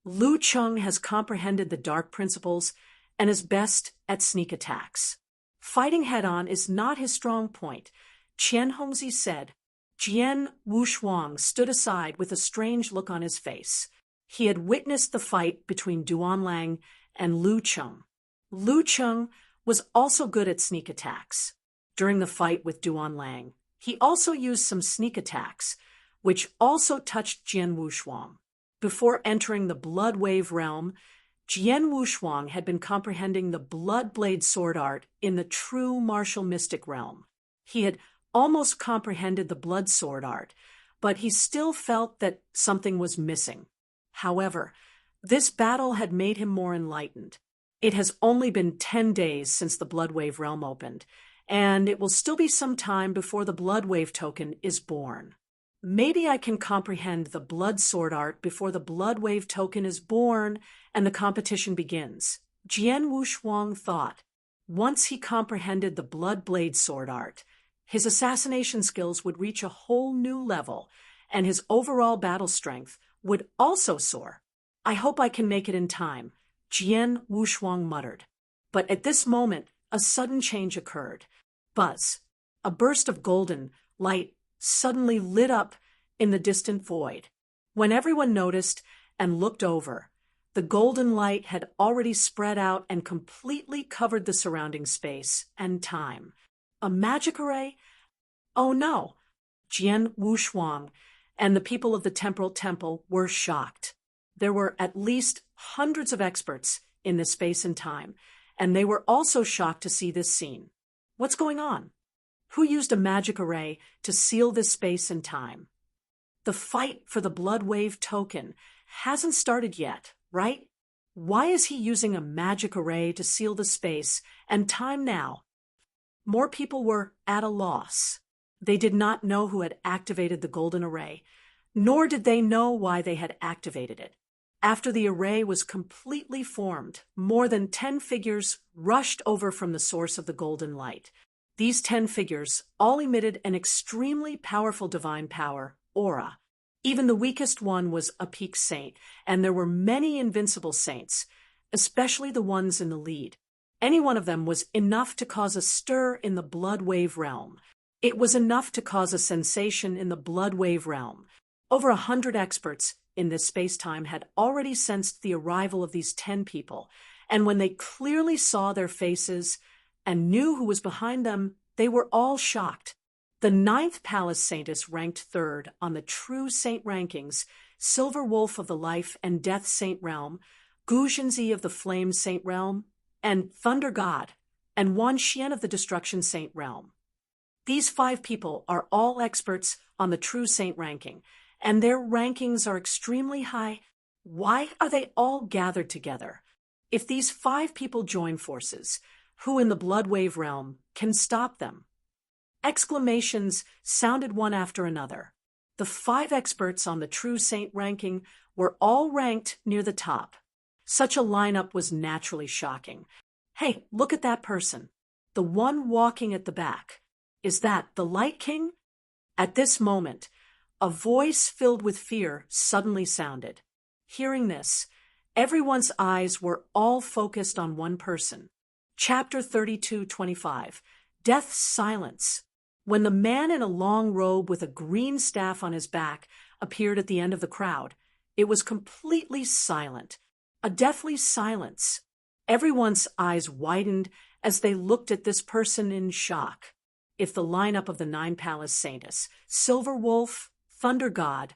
Lu Cheng has comprehended the dark principles and is best at sneak attacks. Fighting head-on is not his strong point," Qian Hongzi said. Jian Wushuang stood aside with a strange look on his face. He had witnessed the fight between Duan Lang and Lu Cheng. Lu Cheng was also good at sneak attacks. During the fight with Duan Lang, he also used some sneak attacks, which also touched Jian Wushuang. Before entering the Blood Wave realm, Jian Wushuang had been comprehending the Blood Blade sword art in the true martial mystic realm. He had almost comprehended the blood sword art, but he still felt that something was missing. However, this battle had made him more enlightened. It has only been 10 days since the Blood Wave realm opened, and it will still be some time before the Blood Wave token is born. Maybe I can comprehend the blood sword art before the Blood Wave token is born and the competition begins. Jian Wushuang thought. Once he comprehended the Blood Blade sword art, his assassination skills would reach a whole new level, and his overall battle strength would also soar. I hope I can make it in time, Jian Wushuang muttered. But at this moment, a sudden change occurred. Buzz. A burst of golden light suddenly lit up in the distant void. When everyone noticed and looked over, the golden light had already spread out and completely covered the surrounding space and time. A magic array? Oh no! Jian Wushuang and the people of the Temporal Temple were shocked. There were at least hundreds of experts in this space and time, and they were also shocked to see this scene. What's going on? Who used a magic array to seal this space and time? The fight for the Blood Wave token hasn't started yet, right? Why is he using a magic array to seal the space and time now? More people were at a loss. They did not know who had activated the golden array, nor did they know why they had activated it. After the array was completely formed, more than 10 figures rushed over from the source of the golden light. These 10 figures all emitted an extremely powerful divine power, aura. Even the weakest one was a peak saint, and there were many invincible saints, especially the ones in the lead. Any one of them was enough to cause a stir in the Blood Wave realm. It was enough to cause a sensation in the Blood Wave realm. Over 100 experts in this space-time had already sensed the arrival of these 10 people, and when they clearly saw their faces and knew who was behind them, they were all shocked. The 9th Palace Saintess ranked 3rd on the True Saint rankings, Silver Wolf of the Life and Death Saint realm, Gu Zhenzi of the Flame Saint realm, and Thunder God, and Wan Xian of the Destruction Saint realm. These 5 people are all experts on the True Saint ranking, and their rankings are extremely high. Why are they all gathered together? If these 5 people join forces, who in the Blood Wave realm can stop them? Exclamations sounded one after another. The 5 experts on the True Saint ranking were all ranked near the top. Such a lineup was naturally shocking. Hey, look at that person. The one walking at the back. Is that the Light King? At this moment, a voice filled with fear suddenly sounded. Hearing this, everyone's eyes were all focused on one person. Chapter 32:25, Death's Silence. When the man in a long robe with a green staff on his back appeared at the end of the crowd, it was completely silent, a deathly silence. Everyone's eyes widened as they looked at this person in shock. If the lineup of the 9 Palace Saintess, Silver Wolf, Thunder God,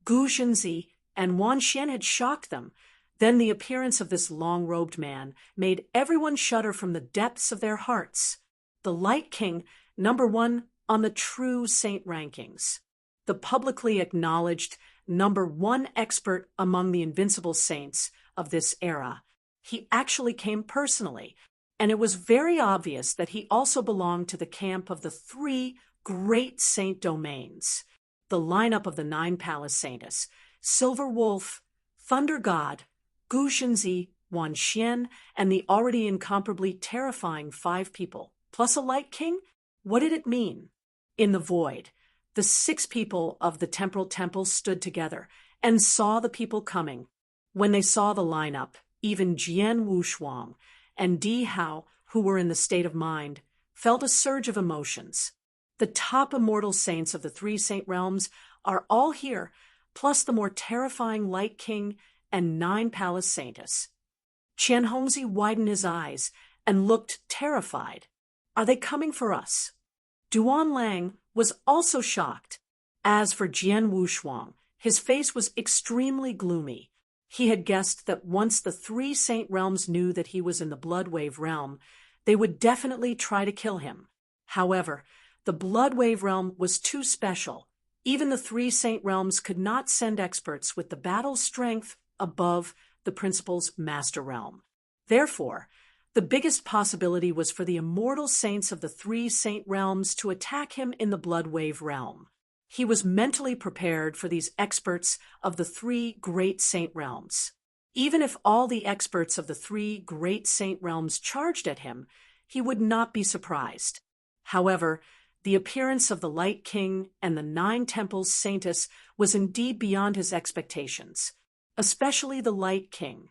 Gu Zhenzi, and Wan Xian had shocked them, then the appearance of this long-robed man made everyone shudder from the depths of their hearts. The Light King, number 1 on the True Saint rankings. The publicly acknowledged number 1 expert among the invincible saints of this era. He actually came personally, and it was very obvious that he also belonged to the camp of the 3 great saint domains. The lineup of the 9 Palace Saintess, Silver Wolf, Thunder God, Gu Zhenzi, Wan Xian, and the already incomparably terrifying 5 people, plus a Light King? What did it mean? In the void, the 6 people of the Temporal Temple stood together and saw the people coming. When they saw the lineup, even Jian Wushuang and Di Hao, who were in the state of mind, felt a surge of emotions. The top immortal saints of the 3 saint realms are all here, plus the more terrifying Light King and 9 Palace Saintess. Qian Hongzi widened his eyes and looked terrified. Are they coming for us? Duan Lang was also shocked. As for Jian Wushuang, his face was extremely gloomy. He had guessed that once the three Saint Realms knew that he was in the Bloodwave realm, they would definitely try to kill him. However, the Bloodwave realm was too special. Even the three Saint Realms could not send experts with the battle strength above the Principal's Master Realm. Therefore, the biggest possibility was for the immortal saints of the three Saint Realms to attack him in the Bloodwave realm. He was mentally prepared for these experts of the three Great Saint Realms. Even if all the experts of the three Great Saint Realms charged at him, he would not be surprised. However, the appearance of the Light King and the Nine Temples Saintess was indeed beyond his expectations, especially the Light King.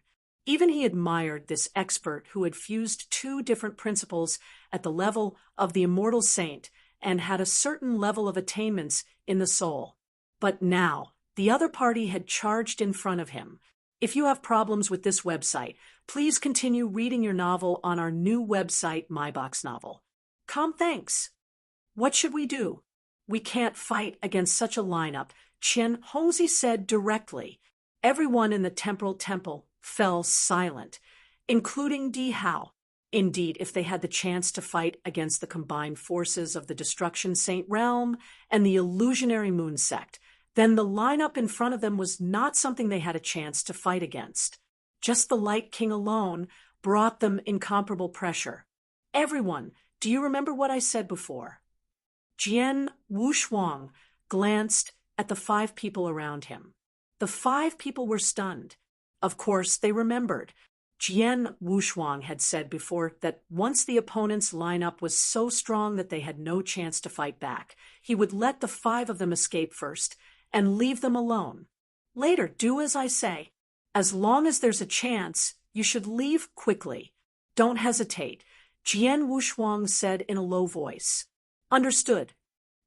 Even he admired this expert who had fused two different principles at the level of the immortal saint and had a certain level of attainments in the soul. But now, the other party had charged in front of him. If you have problems with this website, please continue reading your novel on our new website, MyBox Novel. Thanks. What should we do? We can't fight against such a lineup, Chen Hongzi said directly. Everyone in the Temporal Temple fell silent, including Di Hao. Indeed, if they had the chance to fight against the combined forces of the Destruction Saint Realm and the Illusionary Moon Sect, then the lineup in front of them was not something they had a chance to fight against. Just the Light King alone brought them incomparable pressure. Everyone, do you remember what I said before? Jian Wushuang glanced at the 5 people around him. The 5 people were stunned. Of course, they remembered. Jian Wushuang had said before that once the opponent's lineup was so strong that they had no chance to fight back, he would let the 5 of them escape first and leave them alone. Later, do as I say. As long as there's a chance, you should leave quickly. Don't hesitate, Jian Wushuang said in a low voice. Understood.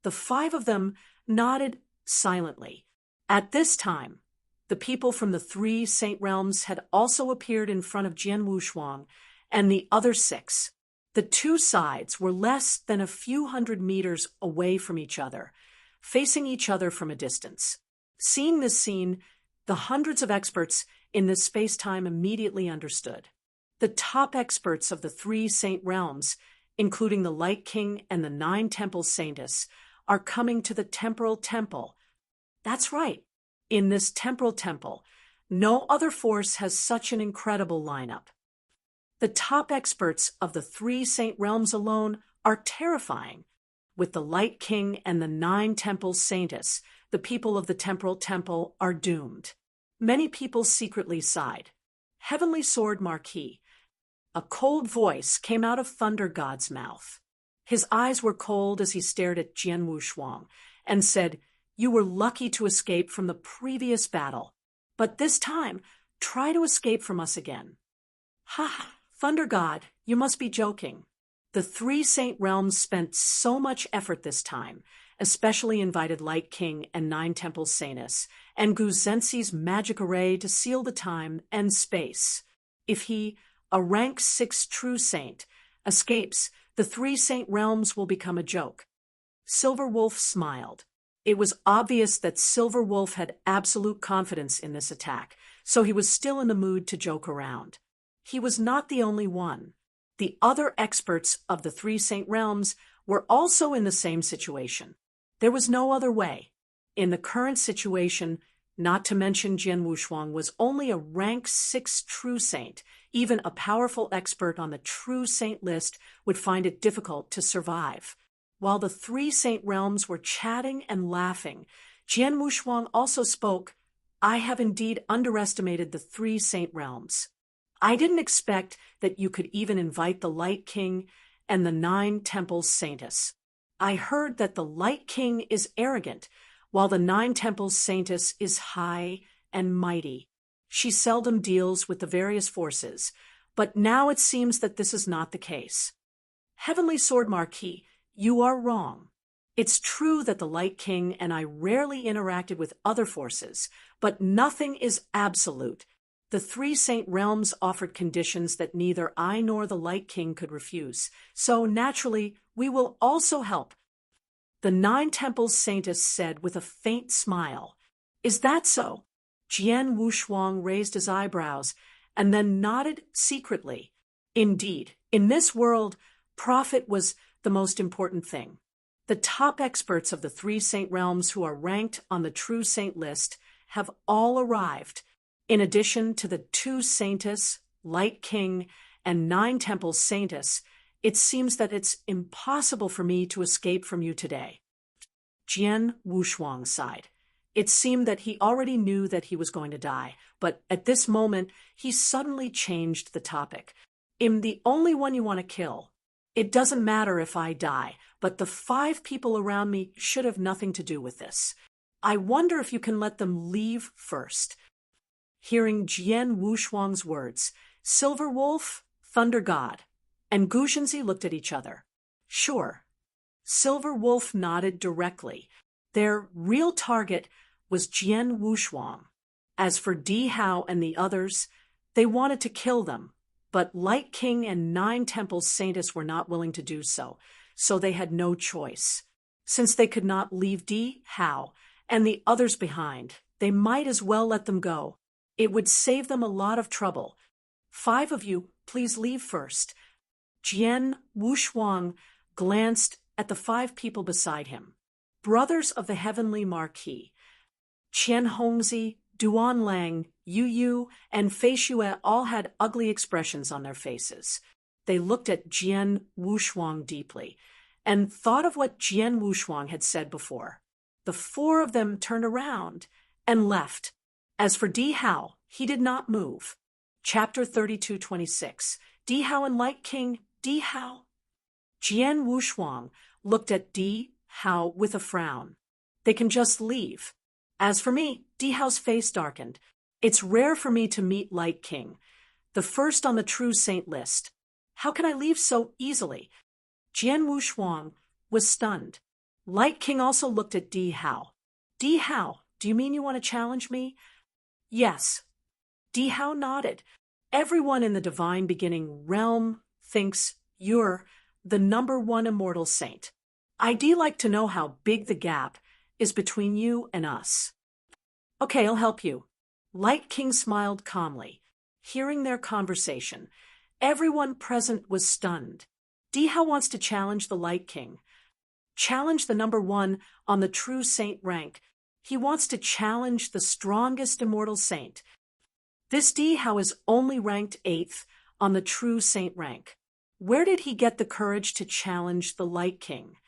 The 5 of them nodded silently. At this time, the people from the 3 Saint Realms had also appeared in front of Jian Wushuang and the other 6. The 2 sides were less than a few hundred meters away from each other, facing each other from a distance. Seeing this scene, the hundreds of experts in this space-time immediately understood. The top experts of the 3 Saint Realms, including the Light King and the 9 Temple Saintess, are coming to the Temporal Temple. That's right. In this Temporal Temple, no other force has such an incredible lineup. The top experts of the 3 Saint Realms alone are terrifying. With the Light King and the 9 Temple Saintess, the people of the Temporal Temple are doomed. Many people secretly sighed. Heavenly Sword Marquis. A cold voice came out of Thunder God's mouth. His eyes were cold as he stared at Jian Wushuang and said, "You were lucky to escape from the previous battle, but this time, try to escape from us again." Ha! Thunder God, you must be joking. The 3 Saint Realms spent so much effort this time, especially invited Light King and 9 Temple Saintess, and Gu Zhenxi's magic array to seal the time and space. If he, a rank 6 true saint, escapes, the 3 Saint Realms will become a joke. Silver Wolf smiled. It was obvious that Silver Wolf had absolute confidence in this attack, so he was still in the mood to joke around. He was not the only one. The other experts of the 3 Saint Realms were also in the same situation. There was no other way. In the current situation, not to mention Jian Wushuang was only a rank 6 true saint. Even a powerful expert on the true saint list would find it difficult to survive. While the 3 Saint Realms were chatting and laughing, Jian Wushuang also spoke, "I have indeed underestimated the 3 Saint Realms. I didn't expect that you could even invite the Light King and the 9 Temple Saintess. I heard that the Light King is arrogant, while the 9 Temple Saintess is high and mighty. She seldom deals with the various forces, but now it seems that this is not the case. Heavenly Sword Marquis, you are wrong. It's true that the Light King and I rarely interacted with other forces, but nothing is absolute. The three Saint Realms offered conditions that neither I nor the Light King could refuse, so naturally we will also help. The Nine Temples Saintess said with a faint smile. Is that so? Jian Wushuang raised his eyebrows and then nodded secretly. Indeed, in this world, profit was the most important thing. The top experts of the three Saint Realms who are ranked on the True Saint list have all arrived. In addition to the two Saintess, Light King, and Nine Temples Saintess, it seems that it's impossible for me to escape from you today. Jian Wushuang sighed. It seemed that he already knew that he was going to die, but at this moment, he suddenly changed the topic. I'm the only one you want to kill. It doesn't matter if I die, but the 5 people around me should have nothing to do with this. I wonder if you can let them leave first. Hearing Jian Wushuang's words, Silver Wolf, Thunder God, and Gu Zhenzi looked at each other. Sure. Silver Wolf nodded directly. Their real target was Jian Wushuang. As for Di Hao and the others, they wanted to kill them, but Light King and Nine Temples Saintess were not willing to do so, so they had no choice. Since they could not leave Di Hao and the others behind, they might as well let them go. It would save them a lot of trouble. 5 of you, please leave first. Jian Wushuang glanced at the 5 people beside him. Brothers of the Heavenly Marquis. Qian Hongzi, Duan Lang, Yu Yu, and Fei Xue all had ugly expressions on their faces. They looked at Jian Wushuang deeply and thought of what Jian Wushuang had said before. The 4 of them turned around and left. As for Di Hao, he did not move. Chapter 32:26. Di Hao and Light King, Di Hao. Jian Wushuang looked at Di Hao with a frown. They can just leave. As for me, Di Hao's face darkened. It's rare for me to meet Light King, the first on the True Saint list. How can I leave so easily? Jian Wushuang was stunned. Light King also looked at Di Hao. Di Hao, do you mean you want to challenge me? Yes. Di Hao nodded. Everyone in the Divine Beginning realm thinks you're the #1 immortal saint. I'd like to know how big the gap is between you and us. Okay, I'll help you. Light King smiled calmly. Hearing their conversation, everyone present was stunned. Di Hao wants to challenge the Light King. Challenge the #1 on the True Saint rank. He wants to challenge the strongest immortal saint. This Di Hao is only ranked 8th on the True Saint rank. Where did he get the courage to challenge the Light King?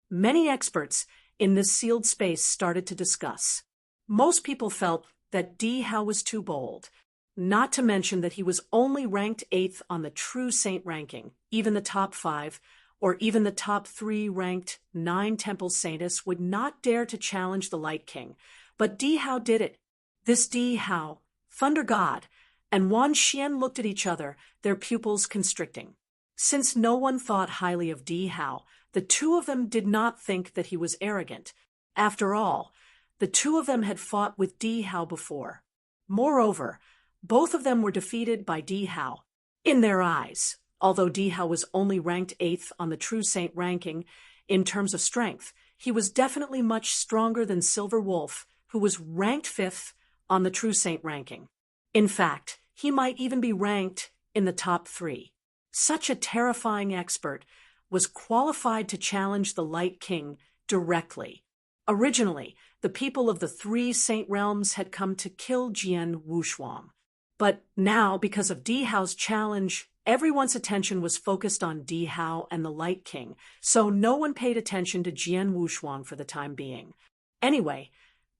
Many experts in this sealed space started to discuss. Most people felt that Di Hao was too bold, not to mention that he was only ranked 8th on the True Saint ranking. Even the top 5, or even the top 3 ranked Nine Temples Saintess would not dare to challenge the Light King. But Di Hao did it. This Di Hao, Thunder God, and Wan Xian looked at each other, their pupils constricting. Since no one thought highly of Di Hao, the 2 of them did not think that he was arrogant. After all, the 2 of them had fought with Di Hao before. Moreover, both of them were defeated by Di Hao. In their eyes, although Di Hao was only ranked 8th on the True Saint ranking, in terms of strength, he was definitely much stronger than Silver Wolf, who was ranked 5th on the True Saint ranking. In fact, he might even be ranked in the top 3. Such a terrifying expert was qualified to challenge the Light King directly. Originally, the people of the 3 Saint Realms had come to kill Jian Wushuang. But now, because of Di Hao's challenge, everyone's attention was focused on Di Hao and the Light King, so no one paid attention to Jian Wushuang for the time being. Anyway,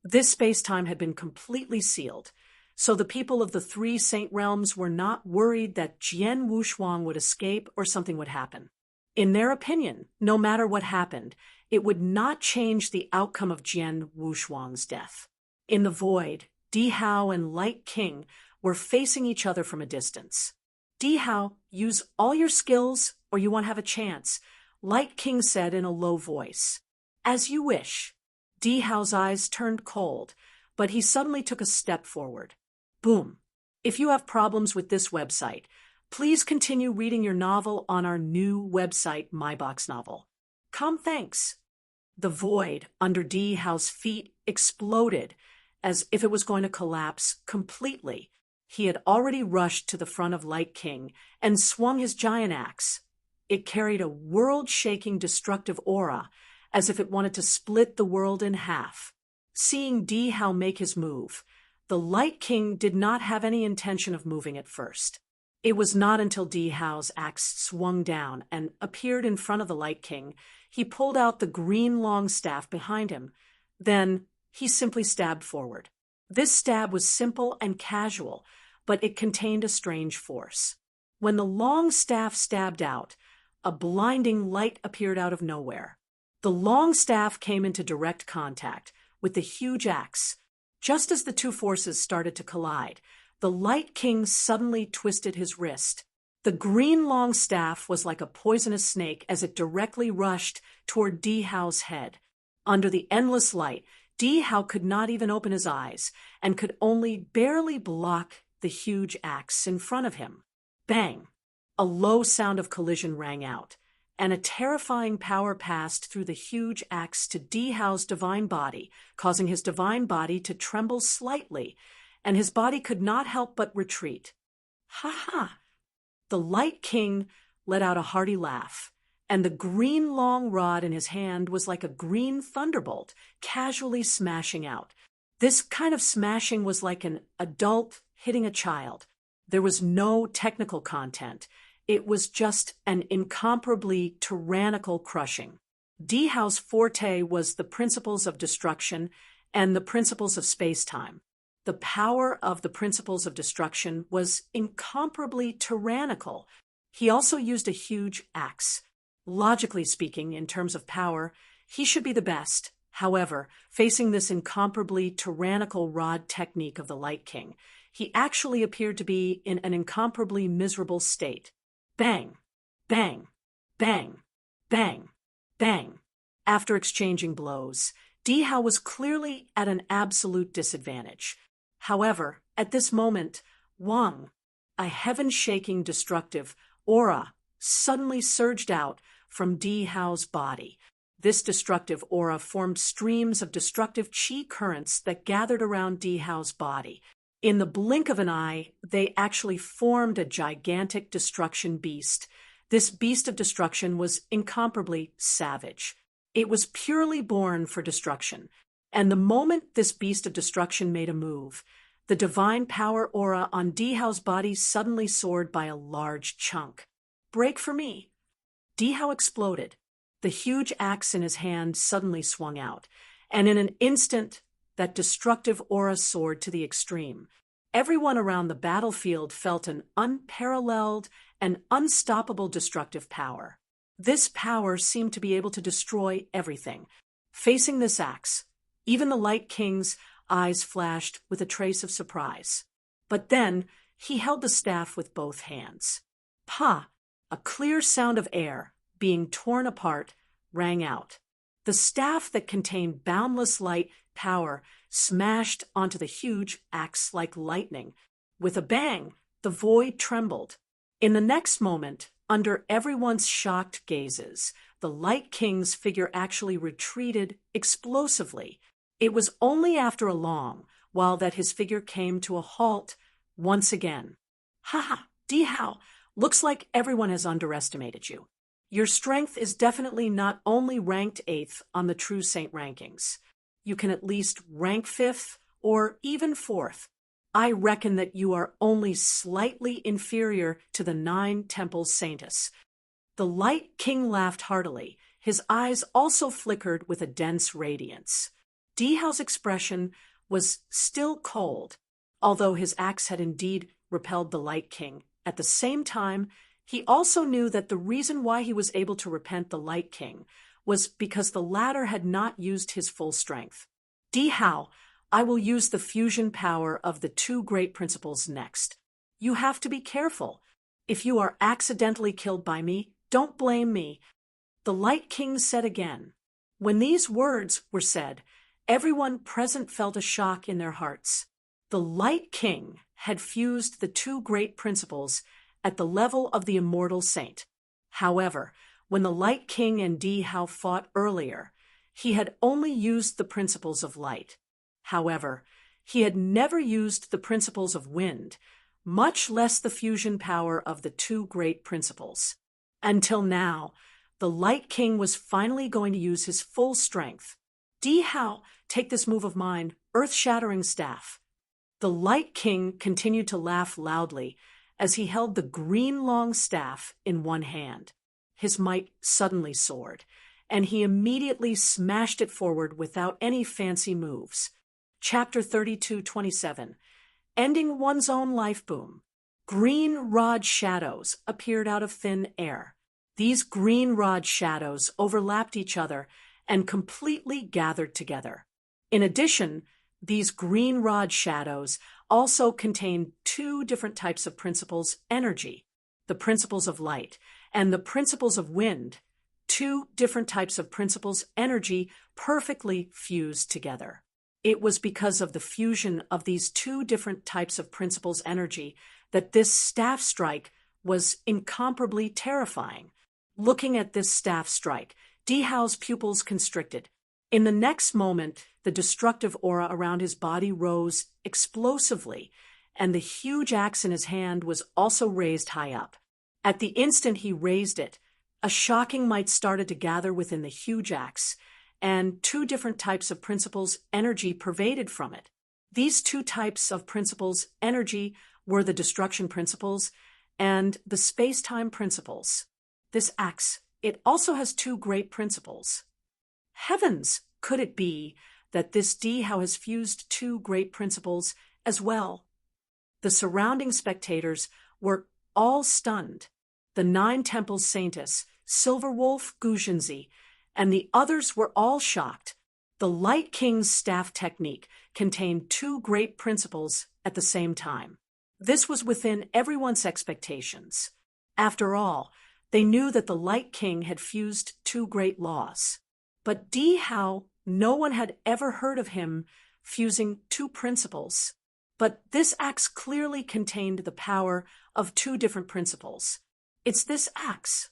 this space-time had been completely sealed, so the people of the 3 Saint Realms were not worried that Jian Wushuang would escape or something would happen. In their opinion, no matter what happened, it would not change the outcome of Jian Wushuang's death. In the void, Di Hao and Light King were facing each other from a distance. Di Hao, use all your skills or you won't have a chance, Light King said in a low voice. As you wish. Di Hao's eyes turned cold, but he suddenly took a step forward. Boom! If you have problems with this website, please continue reading your novel on our new website, MyBox Novel. Thanks. The void under D. Howe's feet exploded as if it was going to collapse completely. He had already rushed to the front of Light King and swung his giant axe. It carried a world-shaking destructive aura, as if it wanted to split the world in half. Seeing D. Howe make his move, the Light King did not have any intention of moving at first. It was not until D. Howe's axe swung down and appeared in front of the Light King, he pulled out the green long staff behind him. Then he simply stabbed forward. This stab was simple and casual, but it contained a strange force. When the long staff stabbed out, a blinding light appeared out of nowhere. The long staff came into direct contact with the huge axe. Just as the two forces started to collide, the Light King suddenly twisted his wrist. The green long staff was like a poisonous snake as it directly rushed toward D. Howe's head. Under the endless light, D. Howe could not even open his eyes and could only barely block the huge axe in front of him. Bang! A low sound of collision rang out, and a terrifying power passed through the huge axe to D. Howe's divine body, causing his divine body to tremble slightly, and his body could not help but retreat. Ha ha! The Light King let out a hearty laugh, and the green long rod in his hand was like a green thunderbolt, casually smashing out. This kind of smashing was like an adult hitting a child. There was no technical content. It was just an incomparably tyrannical crushing. D. Howe's forte was the principles of destruction and the principles of space-time. The power of the principles of destruction was incomparably tyrannical. He also used a huge axe. Logically speaking, in terms of power, he should be the best. However, facing this incomparably tyrannical rod technique of the Light King, he actually appeared to be in an incomparably miserable state. Bang, bang, bang, bang, bang. After exchanging blows, D. Howe was clearly at an absolute disadvantage. However, at this moment, Wang, a heaven-shaking destructive aura, suddenly surged out from D. Howe's body. This destructive aura formed streams of destructive chi currents that gathered around D. Howe's body. In the blink of an eye, they actually formed a gigantic destruction beast. This beast of destruction was incomparably savage. It was purely born for destruction. And the moment this beast of destruction made a move, the divine power aura on D. Howe's body suddenly soared by a large chunk. Break for me. D. Howe exploded. The huge axe in his hand suddenly swung out, and in an instant, that destructive aura soared to the extreme. Everyone around the battlefield felt an unparalleled and unstoppable destructive power. This power seemed to be able to destroy everything. Facing this axe, even the Light King's eyes flashed with a trace of surprise. But then he held the staff with both hands. Pa! A clear sound of air, being torn apart, rang out. The staff that contained boundless light power smashed onto the huge axe like lightning. With a bang, the void trembled. In the next moment, under everyone's shocked gazes, the Light King's figure actually retreated explosively. It was only after a long while that his figure came to a halt once again. Ha ha, D. Howe, looks like everyone has underestimated you. Your strength is definitely not only ranked 8th on the True Saint rankings. You can at least rank 5th or even 4th. I reckon that you are only slightly inferior to the 9 Temple Saintess. The Light King laughed heartily. His eyes also flickered with a dense radiance. D. Howe's expression was still cold, although his axe had indeed repelled the Light King. At the same time, he also knew that the reason why he was able to repent the Light King was because the latter had not used his full strength. D. Howe, I will use the fusion power of the 2 great principles next. You have to be careful. If you are accidentally killed by me, don't blame me. The Light King said again. When these words were said, everyone present felt a shock in their hearts. The Light King had fused the two great principles at the level of the immortal saint. However, when the Light King and Di Hao fought earlier, he had only used the principles of light. However, he had never used the principles of wind, much less the fusion power of the two great principles. Until now, the Light King was finally going to use his full strength. Di Hao, take this move of mine, earth-shattering staff. The Light King continued to laugh loudly as he held the green long staff in one hand. His might suddenly soared, and he immediately smashed it forward without any fancy moves. Chapter 32:27. Ending one's own life boom. Green rod shadows appeared out of thin air. These green rod shadows overlapped each other and completely gathered together. In addition, these green rod shadows also contain two different types of principles: energy, the principles of light, and the principles of wind, two different types of principles, energy, perfectly fused together. It was because of the fusion of these two different types of principles, energy, that this staff strike was incomparably terrifying. Looking at this staff strike, Di Hao's pupils constricted. In the next moment, the destructive aura around his body rose explosively, and the huge axe in his hand was also raised high up. At the instant he raised it, a shocking might started to gather within the huge axe, and two different types of principles, energy, pervaded from it. These two types of principles, energy, were the destruction principles and the space-time principles. This axe, it also has two great principles. Heavens, could it be that this Di Hao has fused two great principles as well? The surrounding spectators were all stunned. The 9 Temples Saintess, Silverwolf, Guzhenzi, and the others were all shocked. The Light King's staff technique contained two great principles at the same time. This was within everyone's expectations. After all, they knew that the Light King had fused two great laws. But Di Hao, no one had ever heard of him fusing two principles. But this axe clearly contained the power of two different principles. It's this axe.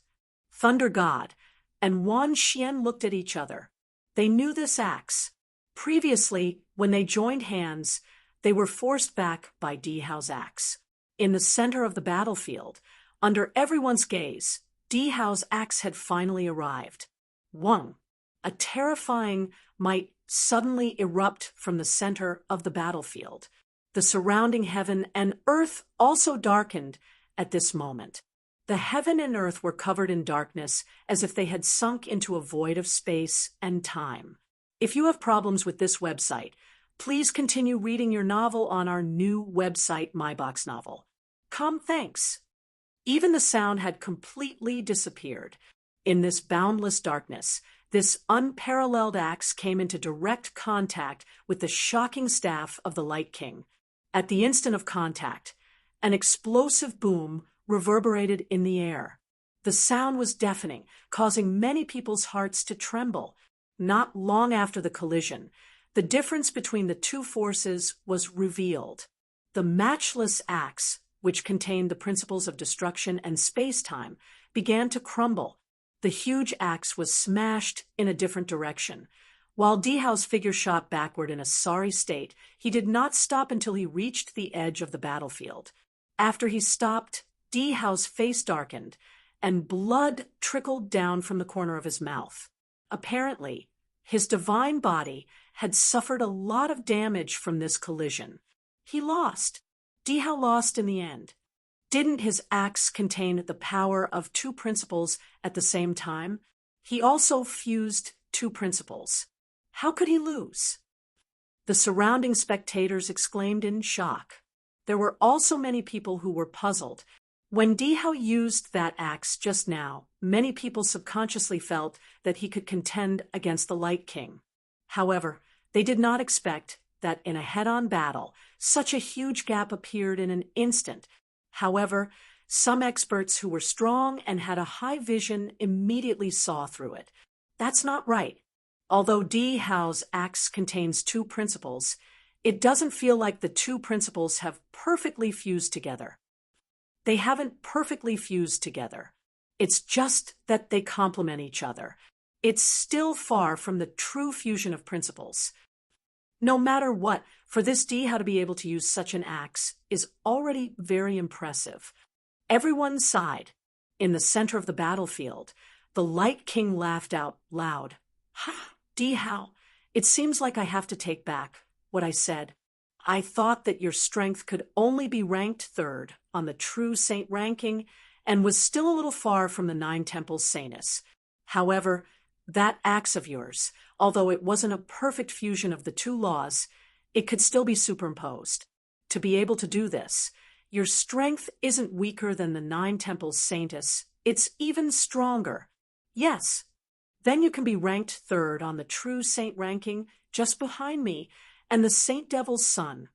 Thunder God and Wan Xian looked at each other. They knew this axe. Previously, when they joined hands, they were forced back by Di Hao's axe. In the center of the battlefield, under everyone's gaze, Di Hao's axe had finally arrived. One, a terrifying might suddenly erupt from the center of the battlefield. The surrounding heaven and earth also darkened at this moment. The heaven and earth were covered in darkness as if they had sunk into a void of space and time. If you have problems with this website, please continue reading your novel on our new website, MyBox Novel. Thanks. Even the sound had completely disappeared. In this boundless darkness, this unparalleled axe came into direct contact with the shocking staff of the Light King. At the instant of contact, an explosive boom reverberated in the air. The sound was deafening, causing many people's hearts to tremble. Not long after the collision, the difference between the two forces was revealed. The matchless axe, which contained the principles of destruction and space-time, began to crumble. The huge axe was smashed in a different direction. While Di Hao's figure shot backward in a sorry state, he did not stop until he reached the edge of the battlefield. After he stopped, Di Hao's face darkened, and blood trickled down from the corner of his mouth. Apparently, his divine body had suffered a lot of damage from this collision. He lost. Di Hao lost in the end. Didn't his axe contain the power of two principles at the same time? He also fused two principles. How could he lose? The surrounding spectators exclaimed in shock. There were also many people who were puzzled. When Di Hao used that axe just now, many people subconsciously felt that he could contend against the Light King. However, they did not expect that in a head-on battle, such a huge gap appeared in an instant. However, some experts who were strong and had a high vision immediately saw through it. That's not right. Although Di Hao's axe contains two principles, It doesn't feel like the two principles have perfectly fused together. They haven't perfectly fused together. It's just that they complement each other. It's still far from the true fusion of principles. No matter what, for this D how to be able to use such an axe is already very impressive. Everyone sighed. In the center of the battlefield, the Light King laughed out loud. Ha! D how? It seems like I have to take back what I said. I thought that your strength could only be ranked third on the true saint ranking and was still a little far from the 9 temples saintess. However, that axe of yours, although it wasn't a perfect fusion of the two laws, it could still be superimposed. To be able to do this, your strength isn't weaker than the 9 temples saintess, it's even stronger. Yes, then you can be ranked third on the true saint ranking just behind me and the Saint Devil's son.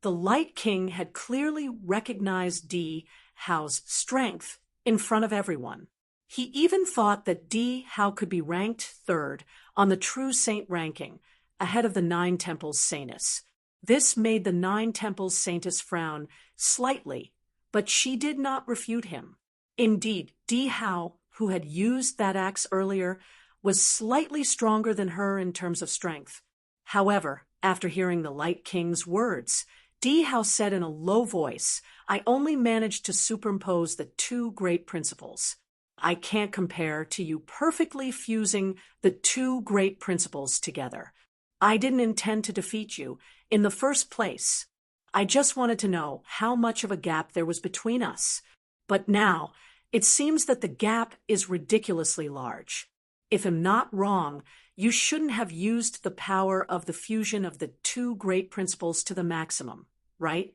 The Light King had clearly recognized D. Hao's strength in front of everyone. He even thought that D. Hao could be ranked third on the true saint ranking, ahead of the 9 temples saintess. This made the 9 temples saintess frown slightly, but she did not refute him. Indeed, D. Hao, who had used that axe earlier, was slightly stronger than her in terms of strength. However, after hearing the Light King's words, D. Hao said in a low voice, I only managed to superimpose the 2 great principles. I can't compare to you perfectly fusing the 2 great principles together. I didn't intend to defeat you in the first place. I just wanted to know how much of a gap there was between us. But now, it seems that the gap is ridiculously large. If I'm not wrong, you shouldn't have used the power of the fusion of the 2 great principles to the maximum, right?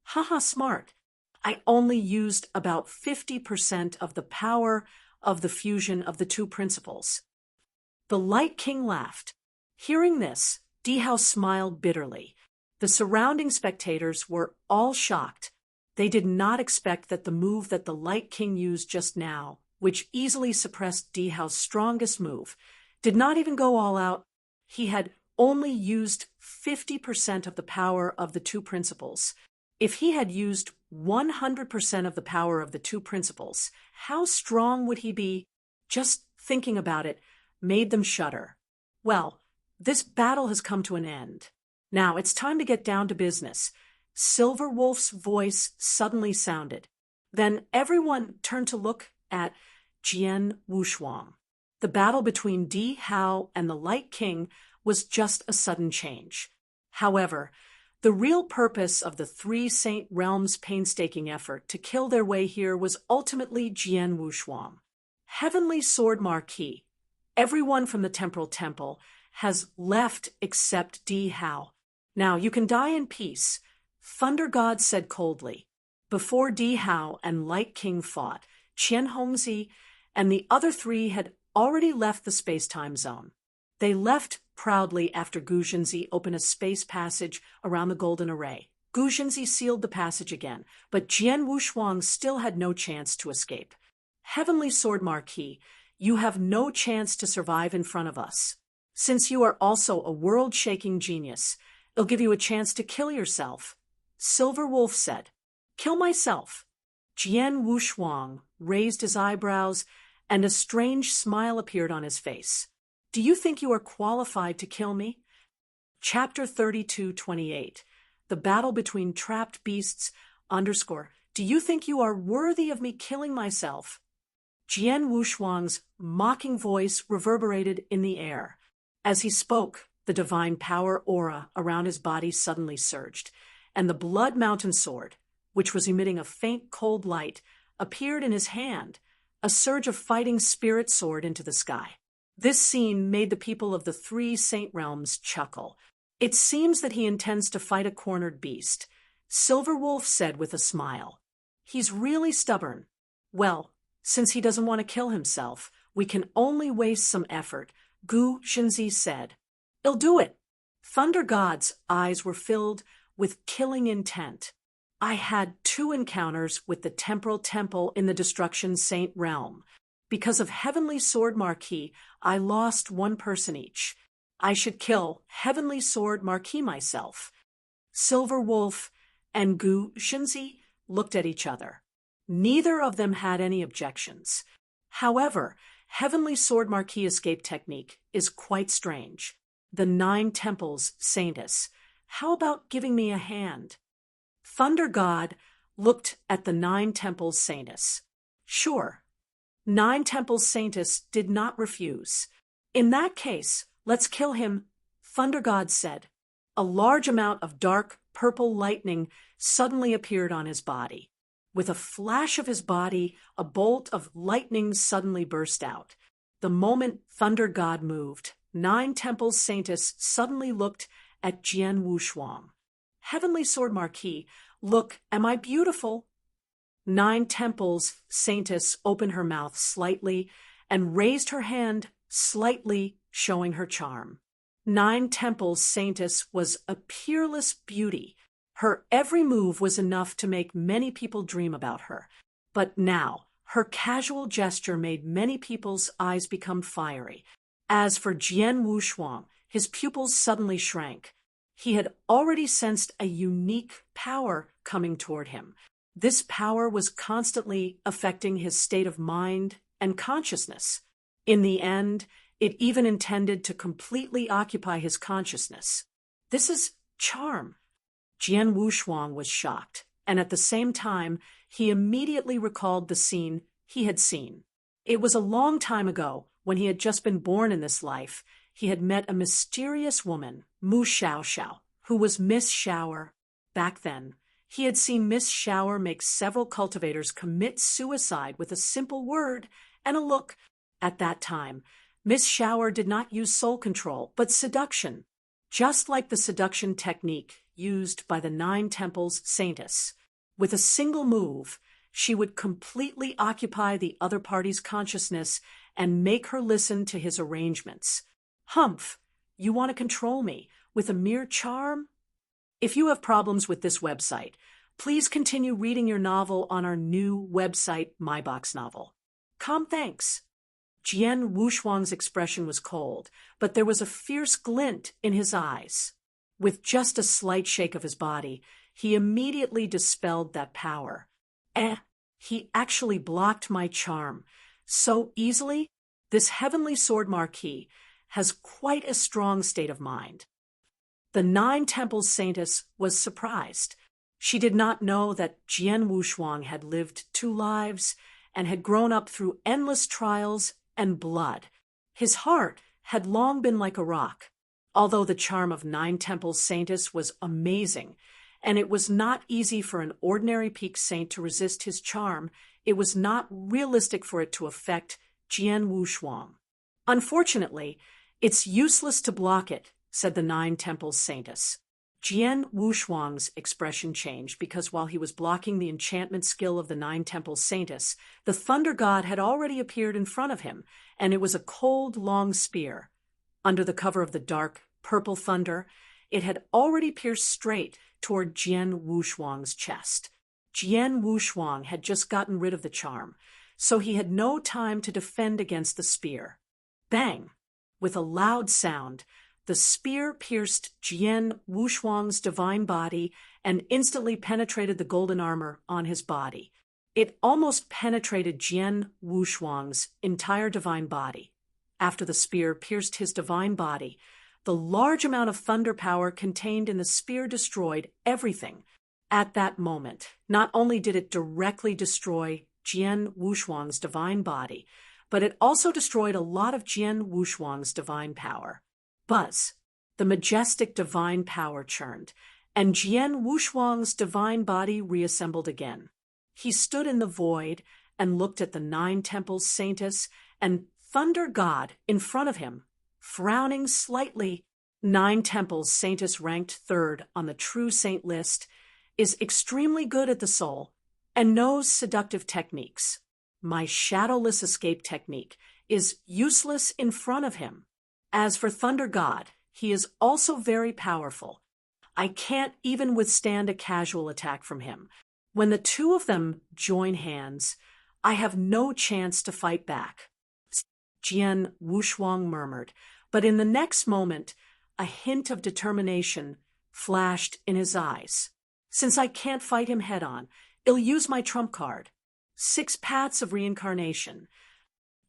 Haha, smart. I only used about 50% of the power of the fusion of the 2 principles. The Light King laughed. Hearing this, D. Hao smiled bitterly. The surrounding spectators were all shocked. They did not expect that the move that the Light King used just now, which easily suppressed D. Hao's strongest move, did not even go all out. He had only used 50% of the power of the 2 principles. If he had used 100% of the power of the 2 principles, how strong would he be? Just thinking about it made them shudder. Well, this battle has come to an end. Now it's time to get down to business. Silver Wolf's voice suddenly sounded. Then everyone turned to look at Jian Wushuang. The battle between D. Hao and the Light King was just a sudden change. However, the real purpose of the 3 Saint Realms' painstaking effort to kill their way here was ultimately Jian Wushuang. Heavenly Sword Marquis, everyone from the Temporal Temple, has left except D. Hao. Now you can die in peace, Thunder God said coldly. Before D. Hao and Light King fought, Qian Hongzi and the other 3 had already left the space-time zone. They left proudly after Gu Zhenzi opened a space passage around the Golden Array. Gu Zhenzi sealed the passage again, but Jian Wushuang still had no chance to escape. Heavenly Sword Marquis, you have no chance to survive in front of us. Since you are also a world-shaking genius, it'll give you a chance to kill yourself. Silver Wolf said, Kill myself. Jian Wushuang raised his eyebrows, and a strange smile appeared on his face. Do you think you are qualified to kill me? Chapter 32:28. The battle between trapped beasts, _ Do you think you are worthy of me killing myself? Jian Wushuang's mocking voice reverberated in the air. As he spoke, the divine power aura around his body suddenly surged, and the Blood Mountain sword, which was emitting a faint cold light, appeared in his hand, a surge of fighting spirit soared into the sky. This scene made the people of the 3 Saint Realms chuckle. It seems that he intends to fight a cornered beast, Silver Wolf said with a smile. He's really stubborn. Well, since he doesn't want to kill himself, we can only waste some effort, Gu Zhenzi said. He'll do it. Thunder God's eyes were filled with killing intent. I had 2 encounters with the Temporal Temple in the Destruction Saint Realm. Because of Heavenly Sword Marquis, I lost 1 person each. I should kill Heavenly Sword Marquis myself. Silver Wolf and Gu Shinzi looked at each other. Neither of them had any objections. However, Heavenly Sword Marquis escape technique is quite strange. The Nine Temples Saintess. How about giving me a hand? Thunder God looked at the Nine Temples Saintess. Sure. Nine Temples Saintess did not refuse. In that case, let's kill him, Thunder God said. A large amount of dark purple lightning suddenly appeared on his body. With a flash of his body, a bolt of lightning suddenly burst out. The moment Thunder God moved, Nine Temples Saintess suddenly looked at Jian Wushuang. Heavenly Sword Marquis, look, am I beautiful? Nine Temples Saintess opened her mouth slightly and raised her hand slightly, showing her charm. Nine Temples Saintess was a peerless beauty. Her every move was enough to make many people dream about her. But now, her casual gesture made many people's eyes become fiery. As for Jian Wushuang, his pupils suddenly shrank. He had already sensed a unique power coming toward him. This power was constantly affecting his state of mind and consciousness. In the end, it even intended to completely occupy his consciousness. This is charm. Jian Wushuang was shocked, and at the same time, he immediately recalled the scene he had seen. It was a long time ago, when he had just been born in this life. He had met a mysterious woman, Mu Xiaoxiao, who was Miss Shower. Back then, he had seen Miss Shower make several cultivators commit suicide with a simple word and a look. At that time, Miss Shower did not use soul control, but seduction, just like the seduction technique used by the Nine Temples Saintess. With a single move, she would completely occupy the other party's consciousness and make her listen to his arrangements. Humph, you want to control me with a mere charm? If you have problems with this website, please continue reading your novel on our new website, MyBox Novel. Thanks. Jian Wushuang's expression was cold, but there was a fierce glint in his eyes. With just a slight shake of his body, he immediately dispelled that power. He actually blocked my charm. So easily, this Heavenly Sword Marquis has quite a strong state of mind. The Nine Temples Saintess was surprised. She did not know that Jian Wushuang had lived 2 lives and had grown up through endless trials and blood. His heart had long been like a rock. Although the charm of Nine Temples Saintess was amazing, and it was not easy for an ordinary peak saint to resist his charm, it was not realistic for it to affect Jian Wushuang. Unfortunately, it's useless to block it, said the Nine Temples Saintess. Jian Wushuang's expression changed because while he was blocking the enchantment skill of the Nine Temples Saintess, the Thunder God had already appeared in front of him, and it was a cold, long spear. Under the cover of the dark, purple thunder, it had already pierced straight toward Jian Wushuang's chest. Jian Wushuang had just gotten rid of the charm, so he had no time to defend against the spear. Bang! With a loud sound, the spear pierced Jian Wushuang's divine body and instantly penetrated the golden armor on his body. It almost penetrated Jian Wushuang's entire divine body. After the spear pierced his divine body, the large amount of thunder power contained in the spear destroyed everything. At that moment, not only did it directly destroy Jian Wushuang's divine body, but it also destroyed a lot of Jian Wushuang's divine power. Buzz, the majestic divine power churned, and Jian Wushuang's divine body reassembled again. He stood in the void and looked at the Nine Temples Saintess and Thunder God in front of him, frowning slightly. Nine Temples Saintess, ranked 3rd on the True Saint list, is extremely good at the soul and knows seductive techniques. My shadowless escape technique is useless in front of him. As for Thunder God, he is also very powerful. I can't even withstand a casual attack from him. When the two of them join hands, I have no chance to fight back. Jian Wushuang murmured, but in the next moment, a hint of determination flashed in his eyes. Since I can't fight him head-on, I'll use my trump card. 6 paths of reincarnation.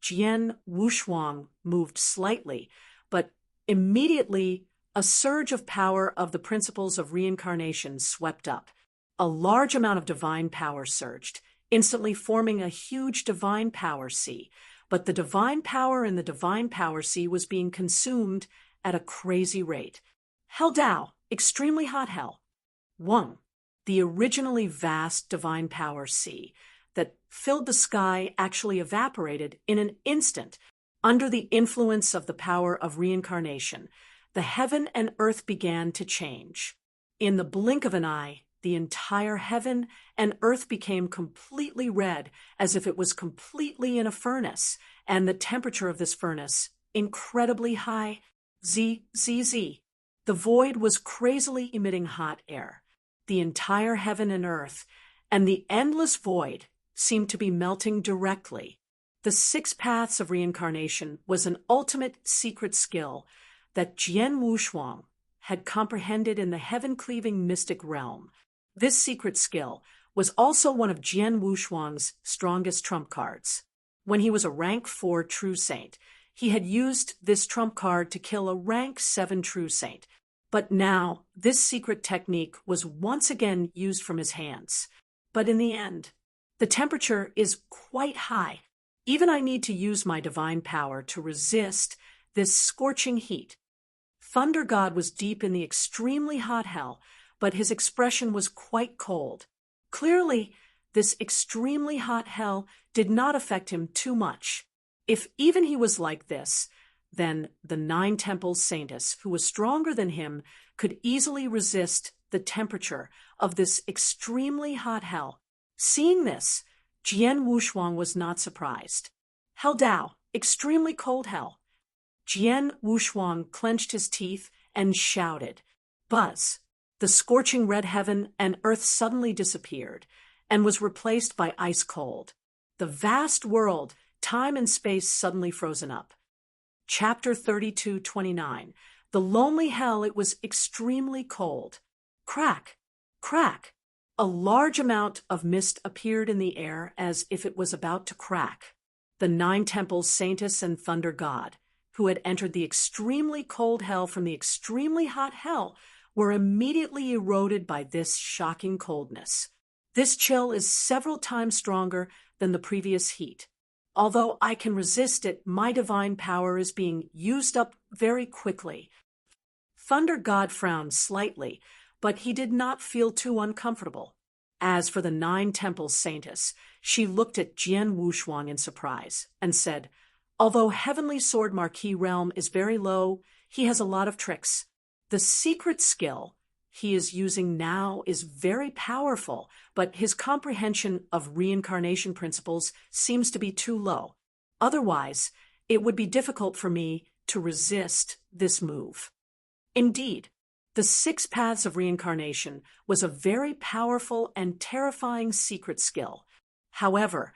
Jian Wushuang moved slightly, but immediately a surge of power of the principles of reincarnation swept up. A large amount of divine power surged, instantly forming a huge divine power sea. But the divine power in the divine power sea was being consumed at a crazy rate. Hell Dao, extremely hot hell. 1. The originally vast divine power sea that filled the sky actually evaporated in an instant under the influence of the power of reincarnation. The heaven and earth began to change. In the blink of an eye, the entire heaven and earth became completely red, as if it was completely in a furnace, and the temperature of this furnace incredibly high. ZZZ. The void was crazily emitting hot air. The entire heaven and earth, and the endless void, seemed to be melting directly. The 6 paths of reincarnation was an ultimate secret skill that Jian Wushuang had comprehended in the heaven-cleaving mystic realm. This secret skill was also one of Jian Wushuang's strongest trump cards. When he was a rank 4 true saint, he had used this trump card to kill a rank 7 true saint. But now, this secret technique was once again used from his hands. But in the end, the temperature is quite high. Even I need to use my divine power to resist this scorching heat. Thunder God was deep in the extremely hot hell, but his expression was quite cold. Clearly, this extremely hot hell did not affect him too much. If even he was like this, then the 9 Temples Saintess, who was stronger than him, could easily resist the temperature of this extremely hot hell. Seeing this, Jian Wushuang was not surprised. Hell Dao, extremely cold hell. Jian Wushuang clenched his teeth and shouted. Buzz! The scorching red heaven and earth suddenly disappeared and was replaced by ice cold. The vast world, time and space suddenly frozen up. Chapter 32:29. The lonely hell, it was extremely cold. Crack! Crack! A large amount of mist appeared in the air as if it was about to crack. The 9 Temples Saintess and Thunder God, who had entered the extremely cold hell from the extremely hot hell, were immediately eroded by this shocking coldness. This chill is several times stronger than the previous heat. Although I can resist it, my divine power is being used up very quickly. Thunder God frowned slightly, but he did not feel too uncomfortable. As for the 9 Temples Saintess, she looked at Jian Wushuang in surprise and said, although Heavenly Sword Marquis realm is very low, he has a lot of tricks. The secret skill he is using now is very powerful, but his comprehension of reincarnation principles seems to be too low. Otherwise, it would be difficult for me to resist this move. Indeed, the 6 paths of reincarnation was a very powerful and terrifying secret skill. However,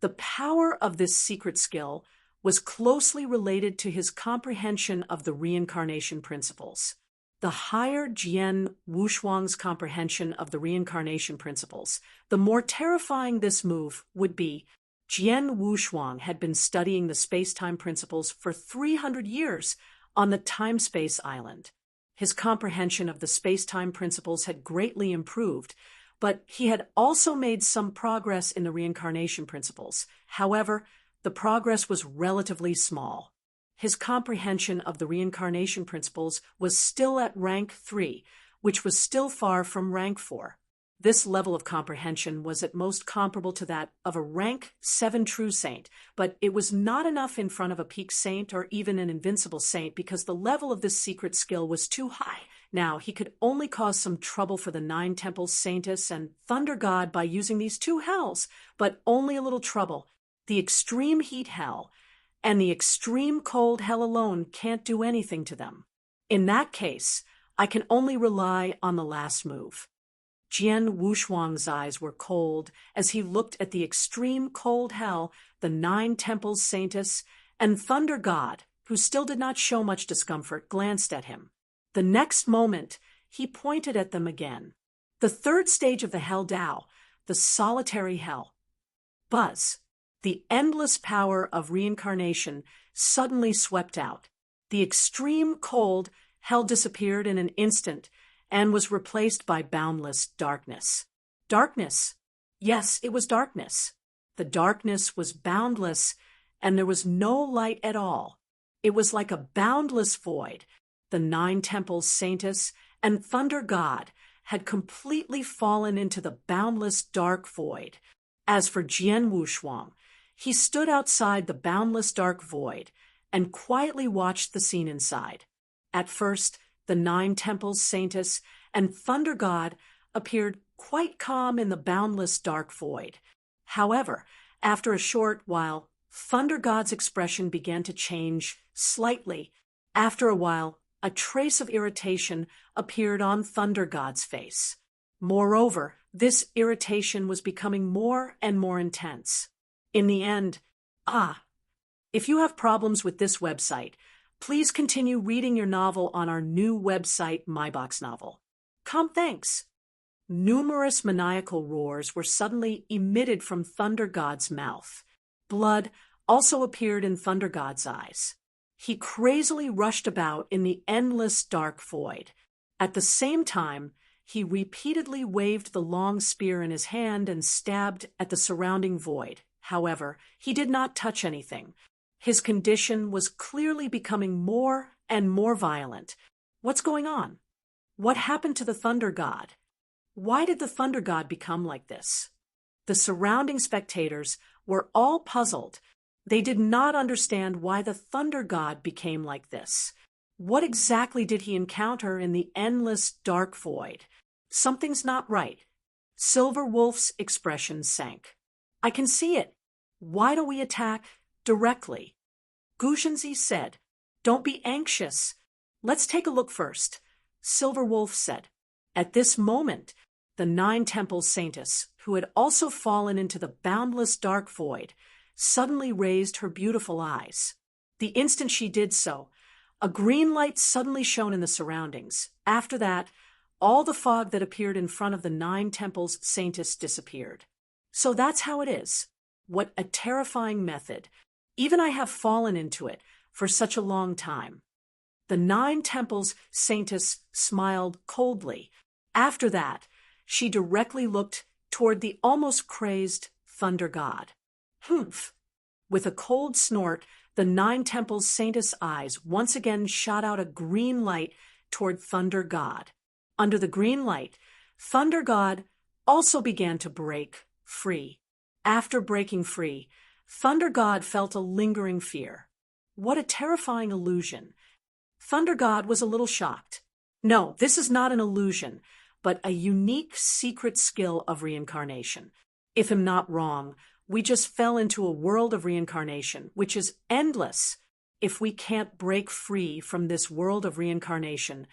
the power of this secret skill was closely related to his comprehension of the reincarnation principles. The higher Jian Wushuang's comprehension of the reincarnation principles, the more terrifying this move would be. Jian Wushuang had been studying the space-time principles for 300 years on the time-space island. His comprehension of the space-time principles had greatly improved, but he had also made some progress in the reincarnation principles. However, the progress was relatively small. His comprehension of the reincarnation principles was still at rank 3, which was still far from rank 4. This level of comprehension was at most comparable to that of a rank 7 true saint, but it was not enough in front of a peak saint or even an invincible saint because the level of this secret skill was too high. Now, he could only cause some trouble for the 9 Temples Saintess and Thunder God by using these 2 hells, but only a little trouble. The extreme heat hell and the extreme cold hell alone can't do anything to them. In that case, I can only rely on the last move. Jian Wushuang's eyes were cold as he looked at the extreme cold hell, the 9 Temples Saintess, and Thunder God, who still did not show much discomfort, glanced at him. The next moment, he pointed at them again. The third stage of the Hell Tao, the solitary hell. Buzz. The endless power of reincarnation suddenly swept out. The extreme cold hell disappeared in an instant and was replaced by boundless darkness. Darkness. Yes, it was darkness. The darkness was boundless, and there was no light at all. It was like a boundless void. The 9 temples Saintess and Thunder God had completely fallen into the boundless dark void. As for Jian Wushuang, he stood outside the boundless dark void and quietly watched the scene inside. At first, the 9 temples Saintess and Thunder God appeared quite calm in the boundless dark void. However, after a short while, Thunder God's expression began to change slightly. After a while, a trace of irritation appeared on Thunder God's face. Moreover, this irritation was becoming more and more intense. In the end, if you have problems with this website, please continue reading your novel on our new website, MyBox Novel. Thanks. Numerous maniacal roars were suddenly emitted from Thunder God's mouth. Blood also appeared in Thunder God's eyes. He crazily rushed about in the endless dark void. At the same time, he repeatedly waved the long spear in his hand and stabbed at the surrounding void. However, he did not touch anything. His condition was clearly becoming more and more violent. What's going on? What happened to the Thunder God? Why did the Thunder God become like this? The surrounding spectators were all puzzled. They did not understand why the Thunder God became like this. What exactly did he encounter in the endless dark void? Something's not right. Silver Wolf's expression sank. I can see it. Why don't we attack directly? Guzhenzi said, Don't be anxious. Let's take a look first. Silver Wolf said. At this moment, the 9 temples Saintess, who had also fallen into the boundless dark void, suddenly raised her beautiful eyes. The instant she did so, a green light suddenly shone in the surroundings. After that, all the fog that appeared in front of the 9 temples Saintess disappeared. So that's how it is. What a terrifying method. Even I have fallen into it for such a long time. The 9 temples Saintess smiled coldly. After that, she directly looked toward the almost crazed Thunder God. Humph! With a cold snort, the 9 temples Saintess' eyes once again shot out a green light toward Thunder God. Under the green light, Thunder God also began to break free. After breaking free, Thunder God felt a lingering fear. What a terrifying illusion. Thunder God was a little shocked. No, this is not an illusion, but a unique secret skill of reincarnation. If I'm not wrong, we just fell into a world of reincarnation, which is endless. If we can't break free from this world of reincarnation,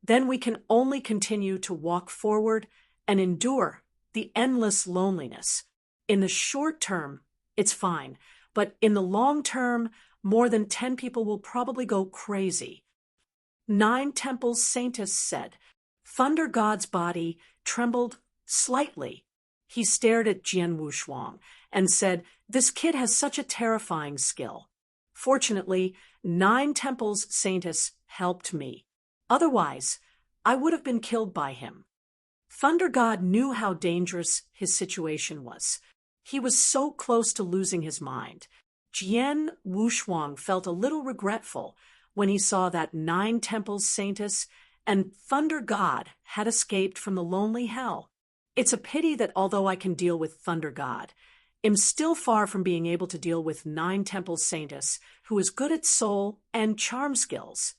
then we can only continue to walk forward and endure the endless loneliness. In the short term, it's fine, but in the long term, more than 10 people will probably go crazy. 9 temples Saintess said. Thunder God's body trembled slightly. He stared at Jian Wushuang and said, This kid has such a terrifying skill. Fortunately, 9 temples Saintess helped me. Otherwise, I would have been killed by him. Thunder God knew how dangerous his situation was. He was so close to losing his mind. Jian Wushuang felt a little regretful when he saw that 9 temples Saintess and Thunder God had escaped from the lonely hell. It's a pity that although I can deal with Thunder God, I'm still far from being able to deal with 9 temples Saintess, who is good at soul and charm skills.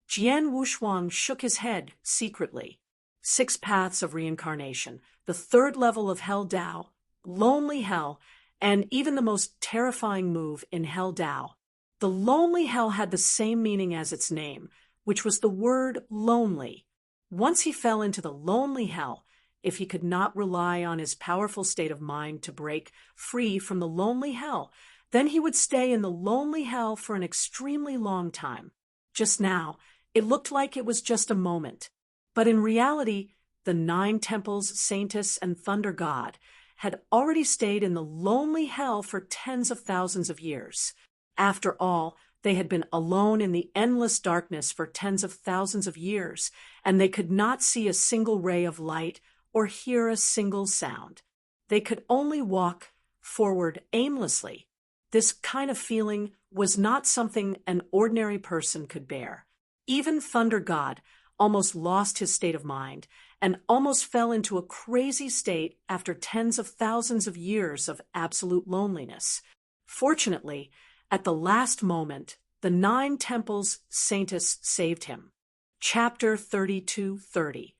Jian Wushuang shook his head secretly. 6 paths of reincarnation, the 3rd level of Hell Tao, lonely hell, and even the most terrifying move in Hell Tao. The lonely hell had the same meaning as its name, which was the word lonely. Once he fell into the lonely hell, if he could not rely on his powerful state of mind to break free from the lonely hell, then he would stay in the lonely hell for an extremely long time. Just now, it looked like it was just a moment. But in reality, the 9 temples, Saintess, and Thunder God had already stayed in the lonely hell for tens of thousands of years. After all, they had been alone in the endless darkness for tens of thousands of years, and they could not see a single ray of light or hear a single sound. They could only walk forward aimlessly. This kind of feeling was not something an ordinary person could bear. Even Thunder God almost lost his state of mind and almost fell into a crazy state after tens of thousands of years of absolute loneliness. Fortunately, at the last moment, the 9 temples Saintess saved him. Chapter 32:30.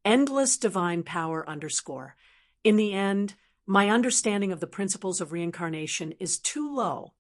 Endless Divine Power _ In the end, my understanding of the principles of reincarnation is too low.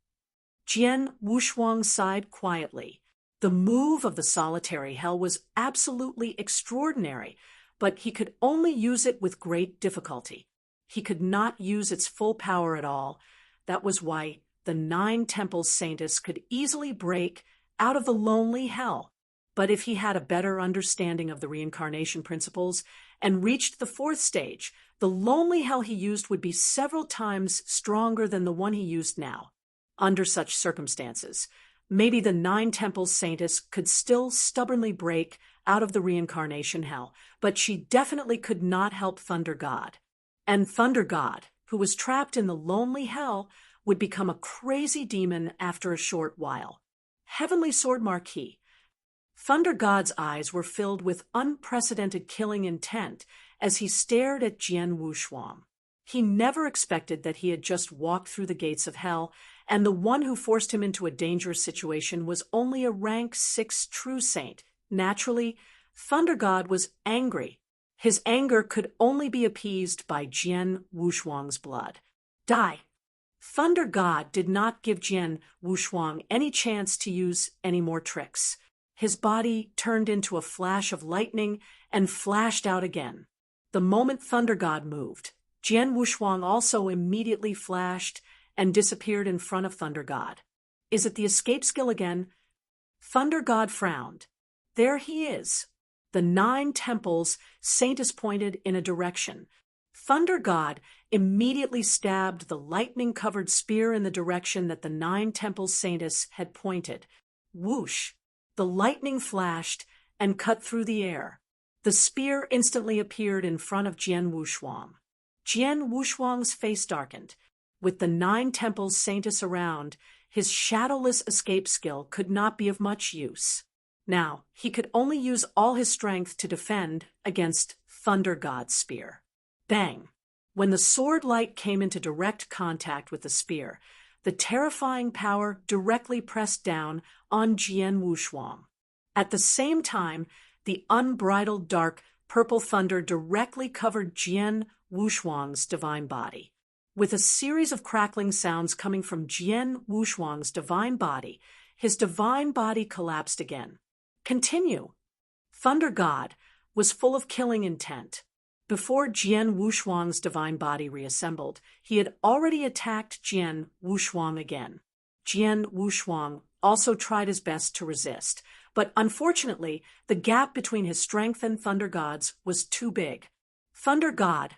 Jian Wushuang sighed quietly. The move of the solitary hell was absolutely extraordinary, but he could only use it with great difficulty. He could not use its full power at all. That was why the 9 temples Saintess could easily break out of the lonely hell. But if he had a better understanding of the reincarnation principles and reached the 4th stage, the lonely hell he used would be several times stronger than the one he used now. Under such circumstances, maybe the 9 temples Saintess could still stubbornly break out of the reincarnation hell, but she definitely could not help Thunder God. And Thunder God, who was trapped in the lonely hell, would become a crazy demon after a short while. Heavenly Sword Marquis. Thunder God's eyes were filled with unprecedented killing intent as he stared at Jian Wushuang. He never expected that he had just walked through the gates of hell, and the one who forced him into a dangerous situation was only a rank 6 true saint. Naturally, Thunder God was angry. His anger could only be appeased by Jian Wushuang's blood. Die! Thunder God did not give Jian Wushuang any chance to use any more tricks. His body turned into a flash of lightning and flashed out again. The moment Thunder God moved, Jian Wushuang also immediately flashed and disappeared in front of Thunder God. Is it the escape skill again? Thunder God frowned. There he is. The 9 temples Saintess pointed in a direction. Thunder God immediately stabbed the lightning-covered spear in the direction that the 9 temples Saintess had pointed. Whoosh! The lightning flashed and cut through the air. The spear instantly appeared in front of Jian Wushuang. Jian Wushuang's face darkened. With the 9 temples Saintess around, his shadowless escape skill could not be of much use. Now, he could only use all his strength to defend against Thunder God's spear. Bang! When the sword light came into direct contact with the spear, the terrifying power directly pressed down on Jian Wushuang. At the same time, the unbridled dark purple thunder directly covered Jian Wushuang's divine body. With a series of crackling sounds coming from Jian Wushuang's divine body, his divine body collapsed again. Continue. Thunder God was full of killing intent. Before Jian Wushuang's divine body reassembled, he had already attacked Jian Wushuang again. Jian Wushuang also tried his best to resist, but unfortunately, the gap between his strength and Thunder God's was too big. Thunder God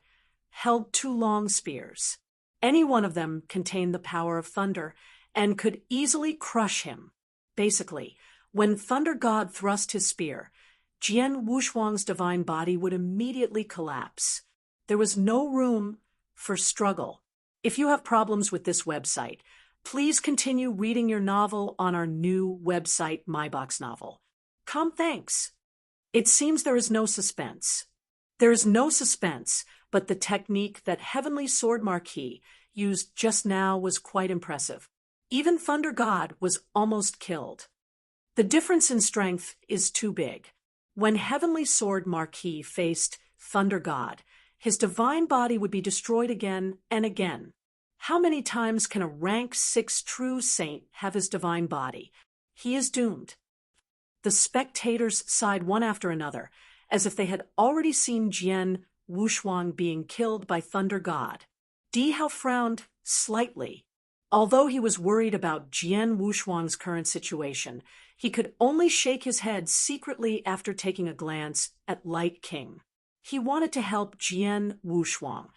held 2 long spears. Any one of them contained the power of thunder and could easily crush him. Basically, when Thunder God thrust his spear, Jian Wushuang's divine body would immediately collapse. There was no room for struggle. If you have problems with this website, please continue reading your novel on our new website, MyBox Novel. Thanks. It seems there is no suspense. There is no suspense, but the technique that Heavenly Sword Marquis used just now was quite impressive. Even Thunder God was almost killed. The difference in strength is too big. When Heavenly Sword Marquis faced Thunder God, his divine body would be destroyed again and again. How many times can a rank 6 true saint have his divine body? He is doomed. The spectators sighed one after another, as if they had already seen Jian Wushuang being killed by Thunder God. Di Hao frowned slightly. Although he was worried about Jian Wushuang's current situation, he could only shake his head secretly after taking a glance at Light King. He wanted to help Jian Wushuang,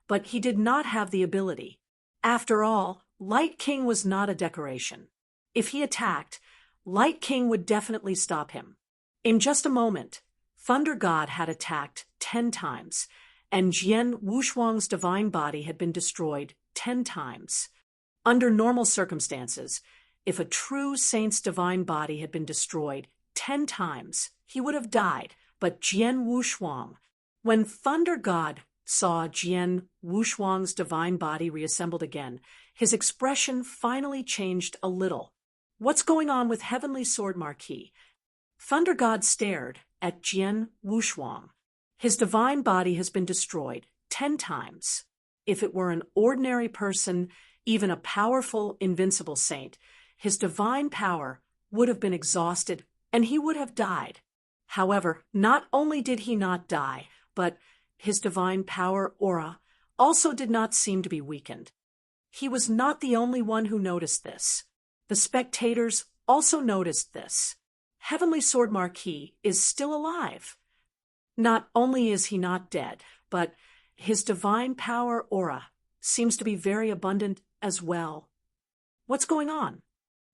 but he did not have the ability. After all, Light King was not a decoration. If he attacked, Light King would definitely stop him. In just a moment, Thunder God had attacked 10 times, and Jian Wushuang's divine body had been destroyed 10 times. Under normal circumstances, if a true saint's divine body had been destroyed 10 times, he would have died. But Jian Wushuang, when Thunder God saw Jian Wushuang's divine body reassembled again, his expression finally changed a little. "What's going on with Heavenly Sword Marquis?" Thunder God stared at Jian Wushuang. "His divine body has been destroyed 10 times. If it were an ordinary person, even a powerful, invincible saint, his divine power would have been exhausted and he would have died. However, not only did he not die, but his divine power aura also did not seem to be weakened. He was not the only one who noticed this. The spectators also noticed this. Heavenly Sword Marquis is still alive. Not only is he not dead, but his divine power aura seems to be very abundant as well. What's going on?"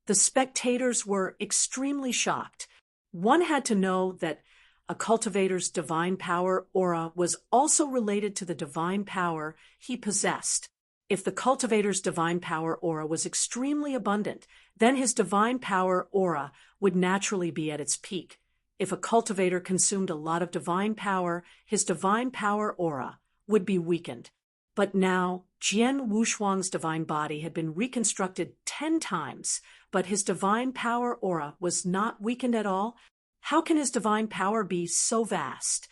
The spectators were extremely shocked. One had to know that a cultivator's divine power aura was also related to the divine power he possessed. If the cultivator's divine power aura was extremely abundant, then his divine power aura would naturally be at its peak. If a cultivator consumed a lot of divine power, his divine power aura would be weakened. But now, Jian Wushuang's divine body had been reconstructed 10 times, but his divine power aura was not weakened at all. How can his divine power be so vast?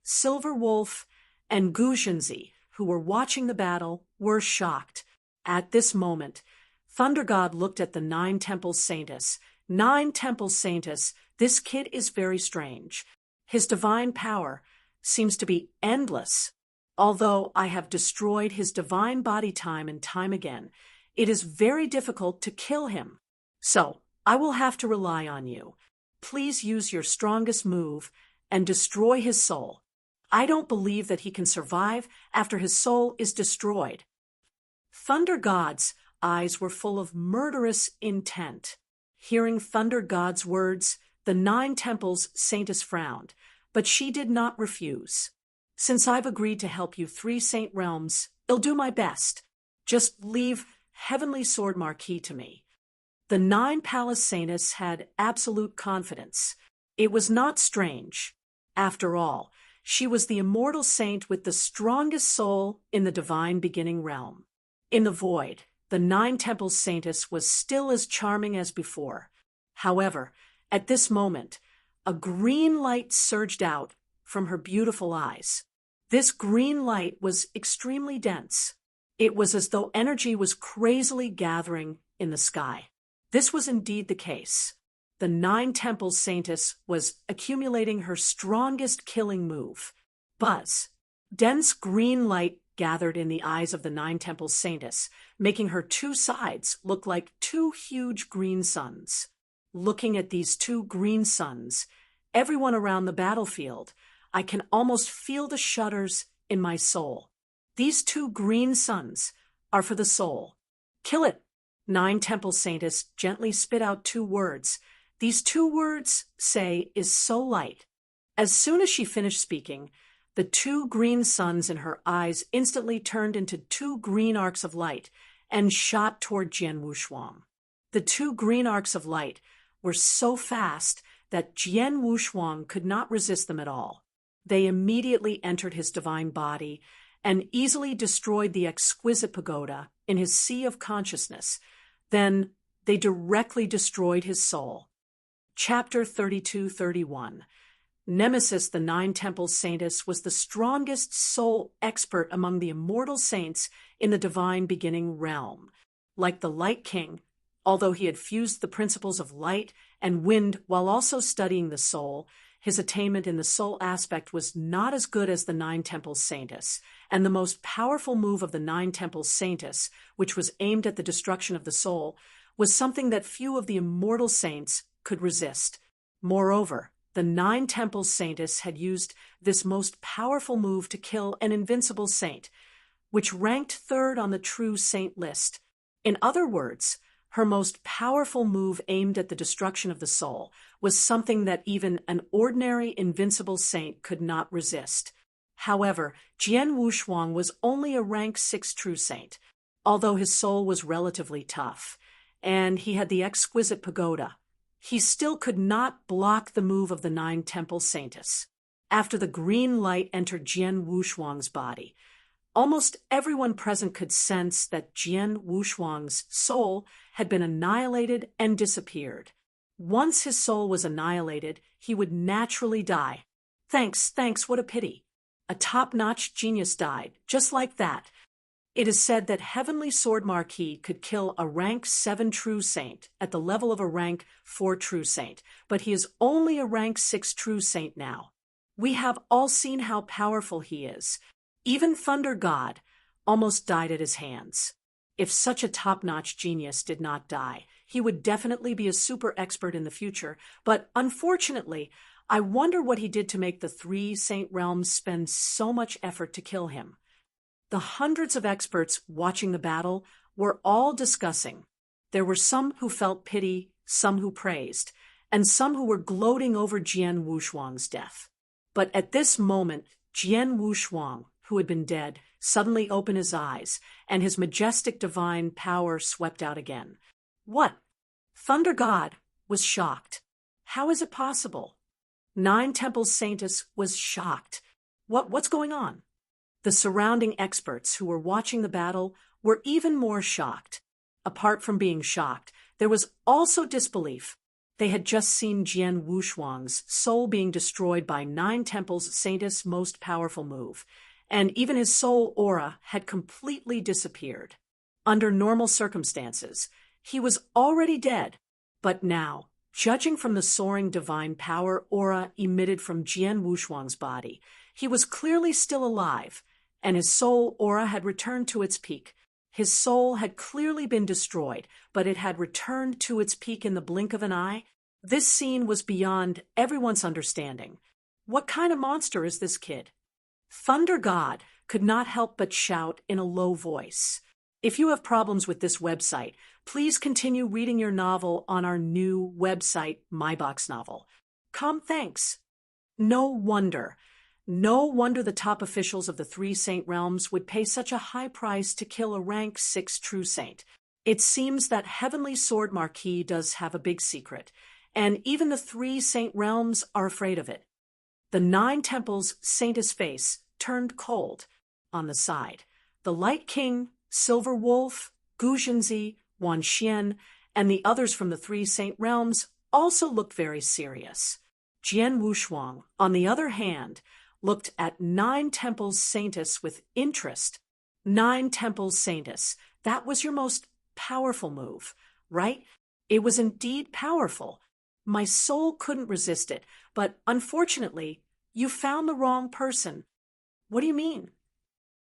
Silver Wolf and Gu Zhenzi, who were watching the battle, were shocked. At this moment, Thunder God looked at the 9 Temple Saintess. 9 Temple Saintess, this kid is very strange. His divine power seems to be endless. Although I have destroyed his divine body time and time again, it is very difficult to kill him. So, I will have to rely on you. Please use your strongest move and destroy his soul. I don't believe that he can survive after his soul is destroyed." Thunder God's eyes were full of murderous intent. Hearing Thunder God's words, the 9 Temples Saintess frowned, but she did not refuse. "Since I've agreed to help you 3 Saint Realms, I'll do my best. Just leave Heavenly Sword Marquis to me." The 9 Palace Saintess had absolute confidence. It was not strange. After all, she was the immortal saint with the strongest soul in the divine beginning realm. In the void, the 9 Temple Saintess was still as charming as before. However, at this moment, a green light surged out from her beautiful eyes. This green light was extremely dense. It was as though energy was crazily gathering in the sky. This was indeed the case. The 9 Temple Saintess was accumulating her strongest killing move. Buzz. Dense green light gathered in the eyes of the 9 Temple Saintess, making her 2 sides look like 2 huge green suns. Looking at these 2 green suns, everyone around the battlefield, I can almost feel the shudders in my soul. These 2 green suns are for the soul. "Kill it." 9 Temple Saintess gently spit out 2 words. These 2 words say is so light. As soon as she finished speaking, the 2 green suns in her eyes instantly turned into 2 green arcs of light and shot toward Jian Wushuang. The 2 green arcs of light were so fast that Jian Wushuang could not resist them at all. They immediately entered his divine body and easily destroyed the exquisite pagoda in his sea of consciousness. Then they directly destroyed his soul. Chapter 32-31. Nemesis, the 9 Temple Saintess, was the strongest soul expert among the immortal saints in the divine beginning realm. Like the Light King, although he had fused the principles of light and wind while also studying the soul, his attainment in the soul aspect was not as good as the Nine Temples Saintess, and the most powerful move of the Nine Temples Saintess, which was aimed at the destruction of the soul, was something that few of the immortal saints could resist. Moreover, the Nine Temples Saintess had used this most powerful move to kill an invincible saint, which ranked third on the true saint list. In other words, her most powerful move aimed at the destruction of the soul was something that even an ordinary invincible saint could not resist. However, Jian Wushuang was only a rank 6 true saint, although his soul was relatively tough, and he had the exquisite pagoda. He still could not block the move of the Nine Temple Saintess. After the green light entered Jian Wushuang's body, almost everyone present could sense that Jian Wushuang's soul had been annihilated and disappeared. Once his soul was annihilated, he would naturally die. Thanks, what a pity. A top-notch genius died, just like that. It is said that Heavenly Sword Marquis could kill a rank 7 true saint at the level of a rank 4 true saint, but he is only a rank 6 true saint now. We have all seen how powerful he is. Even Thunder God almost died at his hands. If such a top-notch genius did not die, he would definitely be a super expert in the future, but unfortunately, I wonder what he did to make the 3 Saint Realms spend so much effort to kill him. The hundreds of experts watching the battle were all discussing. There were some who felt pity, some who praised, and some who were gloating over Jian Wushuang's death. But at this moment, Jian Wushuang, who had been dead, suddenly opened his eyes, and his majestic divine power swept out again. What? Thunder God was shocked. How is it possible? Nine Temples Saintess was shocked. What's going on? The surrounding experts who were watching the battle were even more shocked. Apart from being shocked, there was also disbelief. They had just seen Jian Wushuang's soul being destroyed by Nine Temples Saintess' most powerful move, and even his soul aura had completely disappeared. Under normal circumstances, he was already dead, but now, judging from the soaring divine power aura emitted from Jian Wushuang's body, he was clearly still alive, and his soul aura had returned to its peak. His soul had clearly been destroyed, but it had returned to its peak in the blink of an eye. This scene was beyond everyone's understanding. What kind of monster is this kid? Thunder God could not help but shout in a low voice. If you have problems with this website, please continue reading your novel on our new website, MyBox Novel. Thanks. No wonder the top officials of the 3 Saint Realms would pay such a high price to kill a rank 6 true saint. It seems that Heavenly Sword Marquis does have a big secret, and even the 3 Saint Realms are afraid of it. The Nine Temples Saintess face turned cold. On the side, the Light King, Silver Wolf, Gu Zhenzi, Wan Xian, and the others from the 3 Saint Realms also looked very serious. Jian Wushuang, on the other hand, looked at Nine Temples Saintess with interest. Nine Temples Saintess, that was your most powerful move, right? It was indeed powerful. My soul couldn't resist it, but unfortunately, you found the wrong person. What do you mean?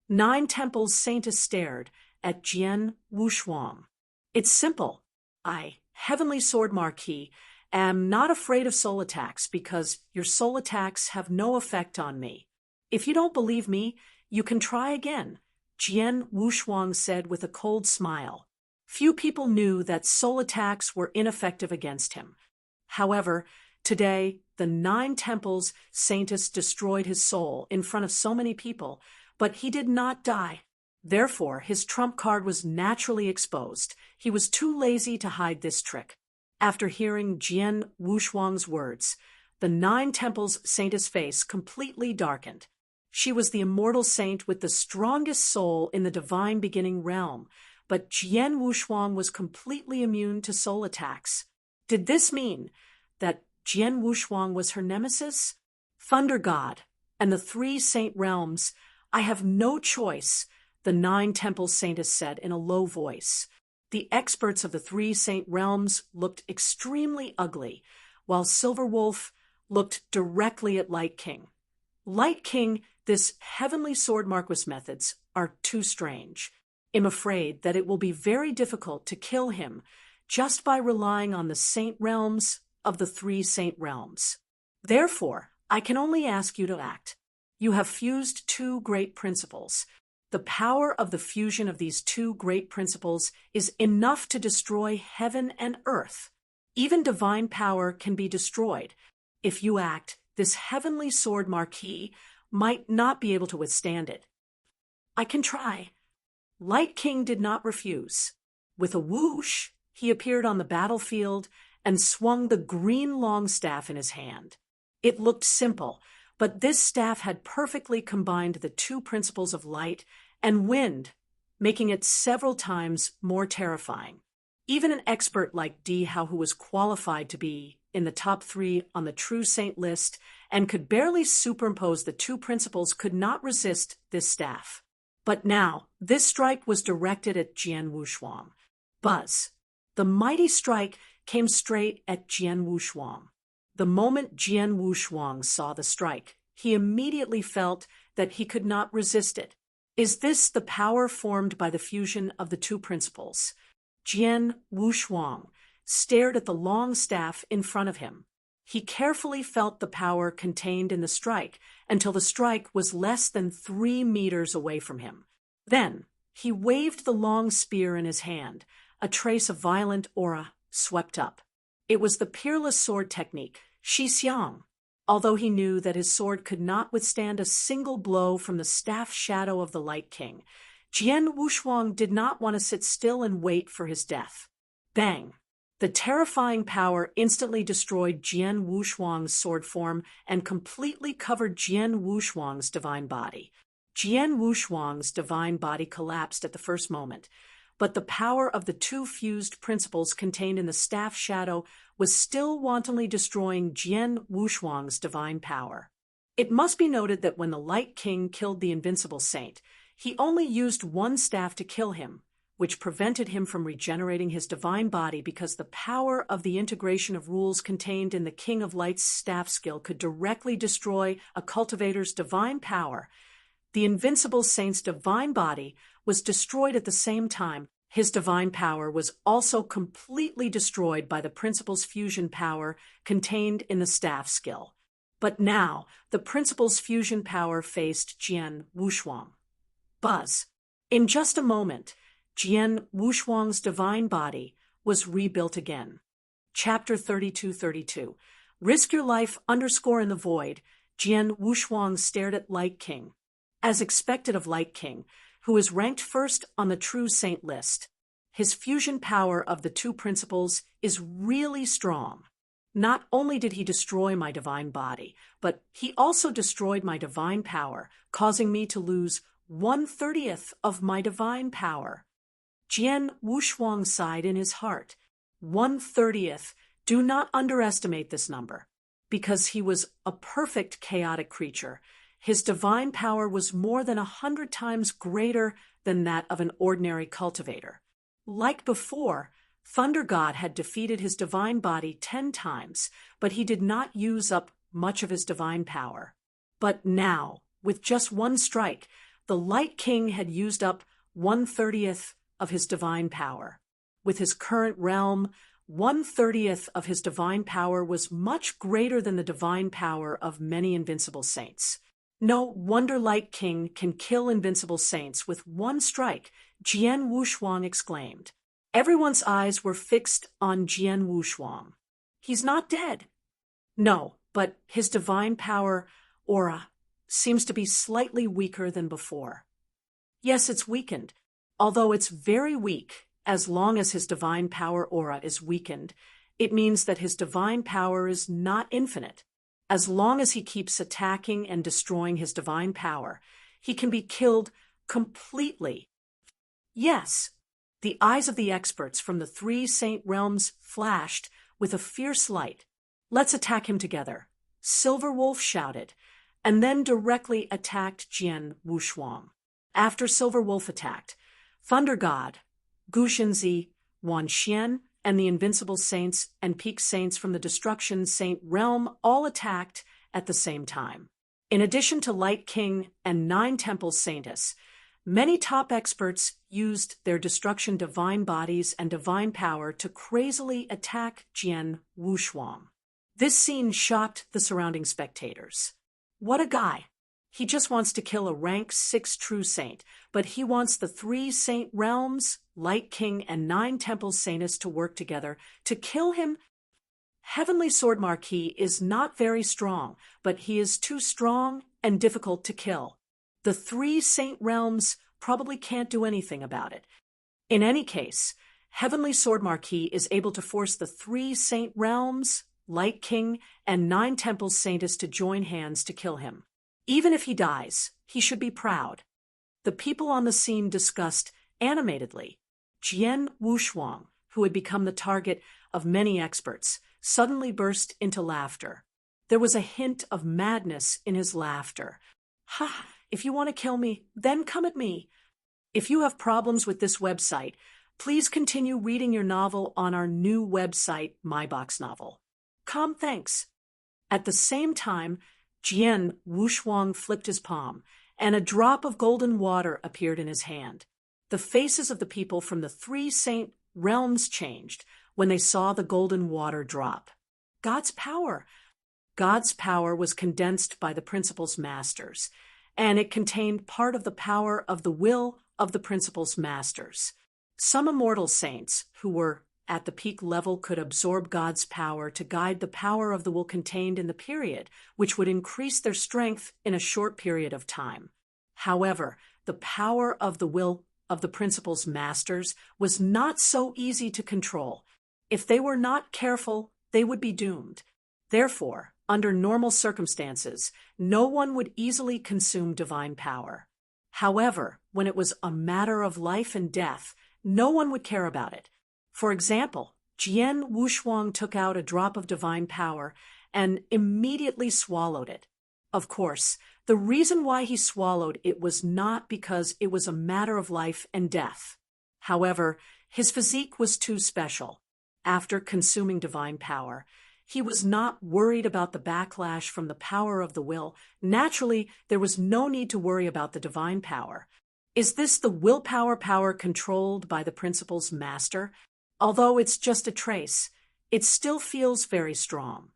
Nine Temples Saintess stared at Jian Wushuang. It's simple. I, Heavenly Sword Marquis, am not afraid of soul attacks because your soul attacks have no effect on me. If you don't believe me, you can try again, Jian Wushuang said with a cold smile. Few people knew that soul attacks were ineffective against him. However, today, the Nine Temples Saintess destroyed his soul in front of so many people, but he did not die. Therefore, his trump card was naturally exposed. He was too lazy to hide this trick. After hearing Jian Wushuang's words, the Nine Temples Saintess' face completely darkened. She was the immortal saint with the strongest soul in the divine beginning realm, but Jian Wushuang was completely immune to soul attacks. Did this mean that Jian Wushuang was her nemesis? Thunder God and the 3 Saint Realms, I have no choice, the Nine Temples Saintess said in a low voice. The experts of the 3 Saint Realms looked extremely ugly, while Silver Wolf, looked directly at Light King. Light King, this heavenly sword Marquis methods are too strange. I'm afraid that it will be very difficult to kill him just by relying on the saint realms of the three saint realms. Therefore, I can only ask you to act. You have fused two great principles. The power of the fusion of these two great principles is enough to destroy heaven and earth. Even divine power can be destroyed. If you act, this heavenly sword Marquis might not be able to withstand it. I can try. Light King did not refuse. With a whoosh, he appeared on the battlefield and swung the green long staff in his hand. It looked simple, but this staff had perfectly combined the two principles of light and wind, making it several times more terrifying. Even an expert like D. Howe, who was qualified to be in the top 3 on the True Saint list and could barely superimpose the two principles, could not resist this staff. But now, this strike was directed at Jian Wushuang. Buzz. The mighty strike came straight at Jian Wushuang. The moment Jian Wushuang saw the strike, he immediately felt that he could not resist it. Is this the power formed by the fusion of the two principles? Jian Wushuang stared at the long staff in front of him. He carefully felt the power contained in the strike until the strike was less than 3 meters away from him. Then, he waved the long spear in his hand. A trace of violent aura swept up. It was the peerless sword technique, Shi Xiang. Although he knew that his sword could not withstand a single blow from the staff shadow of the Light King, Jian Wushuang did not want to sit still and wait for his death. Bang! The terrifying power instantly destroyed Jian Wushuang's sword form and completely covered Jian Wushuang's divine body. Jian Wushuang's divine body collapsed at the first moment, but the power of the two fused principles contained in the staff shadow was still wantonly destroying Jian Wushuang's divine power. It must be noted that when the Light King killed the invincible saint, he only used one staff to kill him, which prevented him from regenerating his divine body because the power of the integration of rules contained in the King of Light's staff skill could directly destroy a cultivator's divine power. The invincible saint's divine body was destroyed at the same time. His divine power was also completely destroyed by the principle's fusion power contained in the staff skill. But now, the principle's fusion power faced Jian Wushuang. Buzz. In just a moment, Jian Wushuang's divine body was rebuilt again. Chapter 32:32. Risk your life _ in the void. Jian Wushuang stared at Light King. As expected of Light King, who is ranked first on the True Saint list, his fusion power of the two principles is really strong. Not only did he destroy my divine body, but he also destroyed my divine power, causing me to lose 1/30th of my divine power. Jian Wushuang sighed in his heart. 1/30th. Do not underestimate this number. Because he was a perfect chaotic creature, his divine power was more than 100 times greater than that of an ordinary cultivator. Like before, Thunder God had defeated his divine body 10 times, but he did not use up much of his divine power. But now, with just one strike, the Light King had used up 1/30th of his divine power. With his current realm, 1/30th of his divine power was much greater than the divine power of many invincible saints. No wonder Light King can kill invincible saints with one strike, Jian Wushuang exclaimed. Everyone's eyes were fixed on Jian Wushuang. He's not dead. No, but his divine power, aura, seems to be slightly weaker than before. Yes, it's weakened, although it's very weak. As long as his divine power aura is weakened, it means that his divine power is not infinite. As long as he keeps attacking and destroying his divine power, he can be killed completely. Yes, the eyes of the experts from the three saint realms flashed with a fierce light. Let's attack him together, Silver Wolf shouted, and then directly attacked Jian Wushuang. After Silver Wolf attacked, Thunder God, Gu Xinzi, Wan Xian, and the Invincible Saints and Peak Saints from the Destruction Saint realm all attacked at the same time. In addition to Light King and 9 Temple Saintess, many top experts used their Destruction divine bodies and divine power to crazily attack Jian Wushuang. This scene shocked the surrounding spectators. What a guy! He just wants to kill a rank 6 true saint, but he wants the 3 saint realms, Light King and 9 Temple Saintess to work together to kill him. Heavenly Sword Marquis is not very strong, but he is too strong and difficult to kill. The 3 saint realms probably can't do anything about it. In any case, Heavenly Sword Marquis is able to force the 3 saint realms, Light King, and 9 Temple Saintess to join hands to kill him. Even if he dies, he should be proud. The people on the scene discussed animatedly. Jian Wushuang, who had become the target of many experts, suddenly burst into laughter. There was a hint of madness in his laughter. Ha! If you want to kill me, then come at me. If you have problems with this website, please continue reading your novel on our new website, MyBox Novel. Thanks. At the same time, Jian Wushuang flipped his palm, and a drop of golden water appeared in his hand. The faces of the people from the 3 saint realms changed when they saw the golden water drop. God's power! God's power was condensed by the Principal's Masters, and it contained part of the power of the will of the Principal's Masters. Some immortal saints, who were at the peak level, could absorb God's power to guide the power of the will contained in the period, which would increase their strength in a short period of time. However, the power of the will of the Principal's Masters was not so easy to control. If they were not careful, they would be doomed. Therefore, under normal circumstances, no one would easily consume divine power. However, when it was a matter of life and death, no one would care about it. For example, Jian Wushuang took out a drop of divine power and immediately swallowed it. Of course, the reason why he swallowed it was not because it was a matter of life and death. However, his physique was too special. After consuming divine power, he was not worried about the backlash from the power of the will. Naturally, there was no need to worry about the divine power. Is this the willpower power controlled by the Principal's Master? Although it's just a trace, it still feels very strong.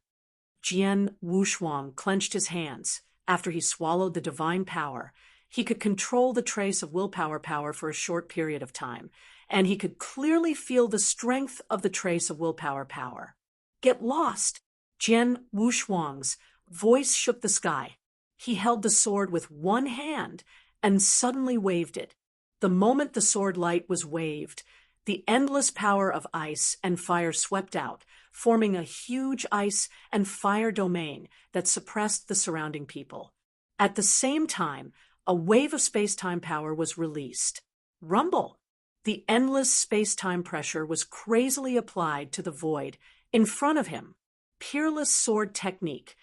Jian Wushuang clenched his hands. After he swallowed the divine power, he could control the trace of willpower power for a short period of time, and he could clearly feel the strength of the trace of willpower power. Get lost! Jian Wushuang's voice shook the sky. He held the sword with one hand and suddenly waved it. The moment the sword light was waved, the endless power of ice and fire swept out, forming a huge ice and fire domain that suppressed the surrounding people. At the same time, a wave of space-time power was released. Rumble! The endless space-time pressure was crazily applied to the void in front of him. Peerless sword technique,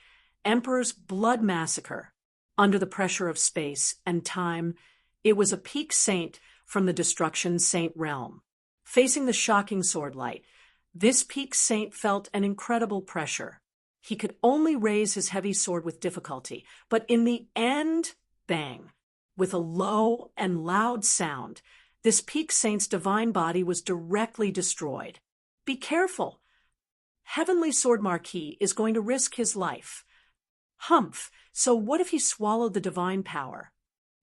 Emperor's blood massacre. Under the pressure of space and time, it was a peak saint from the Destruction Saint realm. Facing the shocking sword light, this peak saint felt an incredible pressure. He could only raise his heavy sword with difficulty, but in the end, bang! With a low and loud sound, this peak saint's divine body was directly destroyed. Be careful! Heavenly Sword Marquis is going to risk his life. Humph! So what if he swallowed the divine power?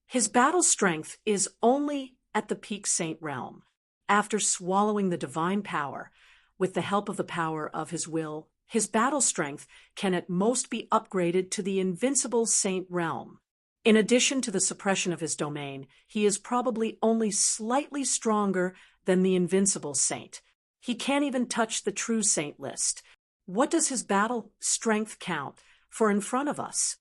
His battle strength is only at the peak saint realm. After swallowing the divine power, with the help of the power of his will, his battle strength can at most be upgraded to the invincible saint realm. In addition to the suppression of his domain, he is probably only slightly stronger than the invincible saint. He can't even touch the true saint list. What does his battle strength count for in front of us?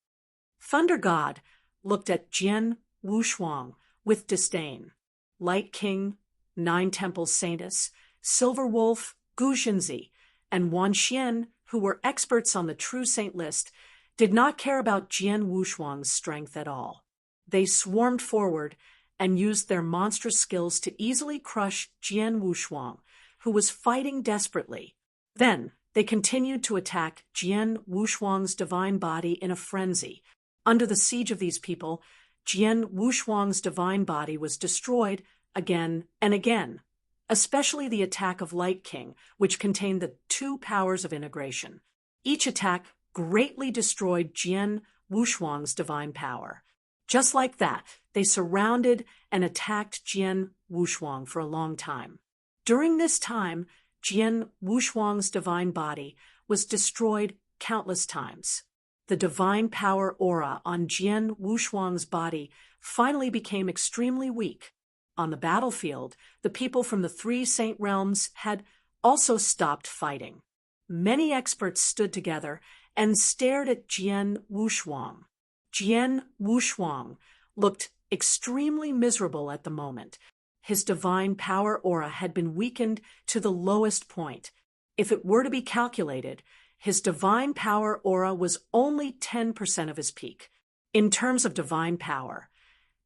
Thunder God looked at Jian Wushuang with disdain. Light King, 9 Temple Saintess, Silver Wolf, Gu Xinzi, and Wan Xian, who were experts on the true saint list, did not care about Jian Wushuang's strength at all. They swarmed forward and used their monstrous skills to easily crush Jian Wushuang, who was fighting desperately. Then, they continued to attack Jian Wushuang's divine body in a frenzy. Under the siege of these people, Jian Wushuang's divine body was destroyed again and again, especially the attack of Light King, which contained the two powers of integration. Each attack greatly destroyed Jian Wushuang's divine power. Just like that, they surrounded and attacked Jian Wushuang for a long time. During this time, Jian Wushuang's divine body was destroyed countless times. The divine power aura on Jian Wushuang's body finally became extremely weak. On the battlefield, the people from the three Saint Realms had also stopped fighting. Many experts stood together and stared at Jian Wushuang. Jian Wushuang looked extremely miserable at the moment. His divine power aura had been weakened to the lowest point. If it were to be calculated, his divine power aura was only 10% of his peak. In terms of divine power,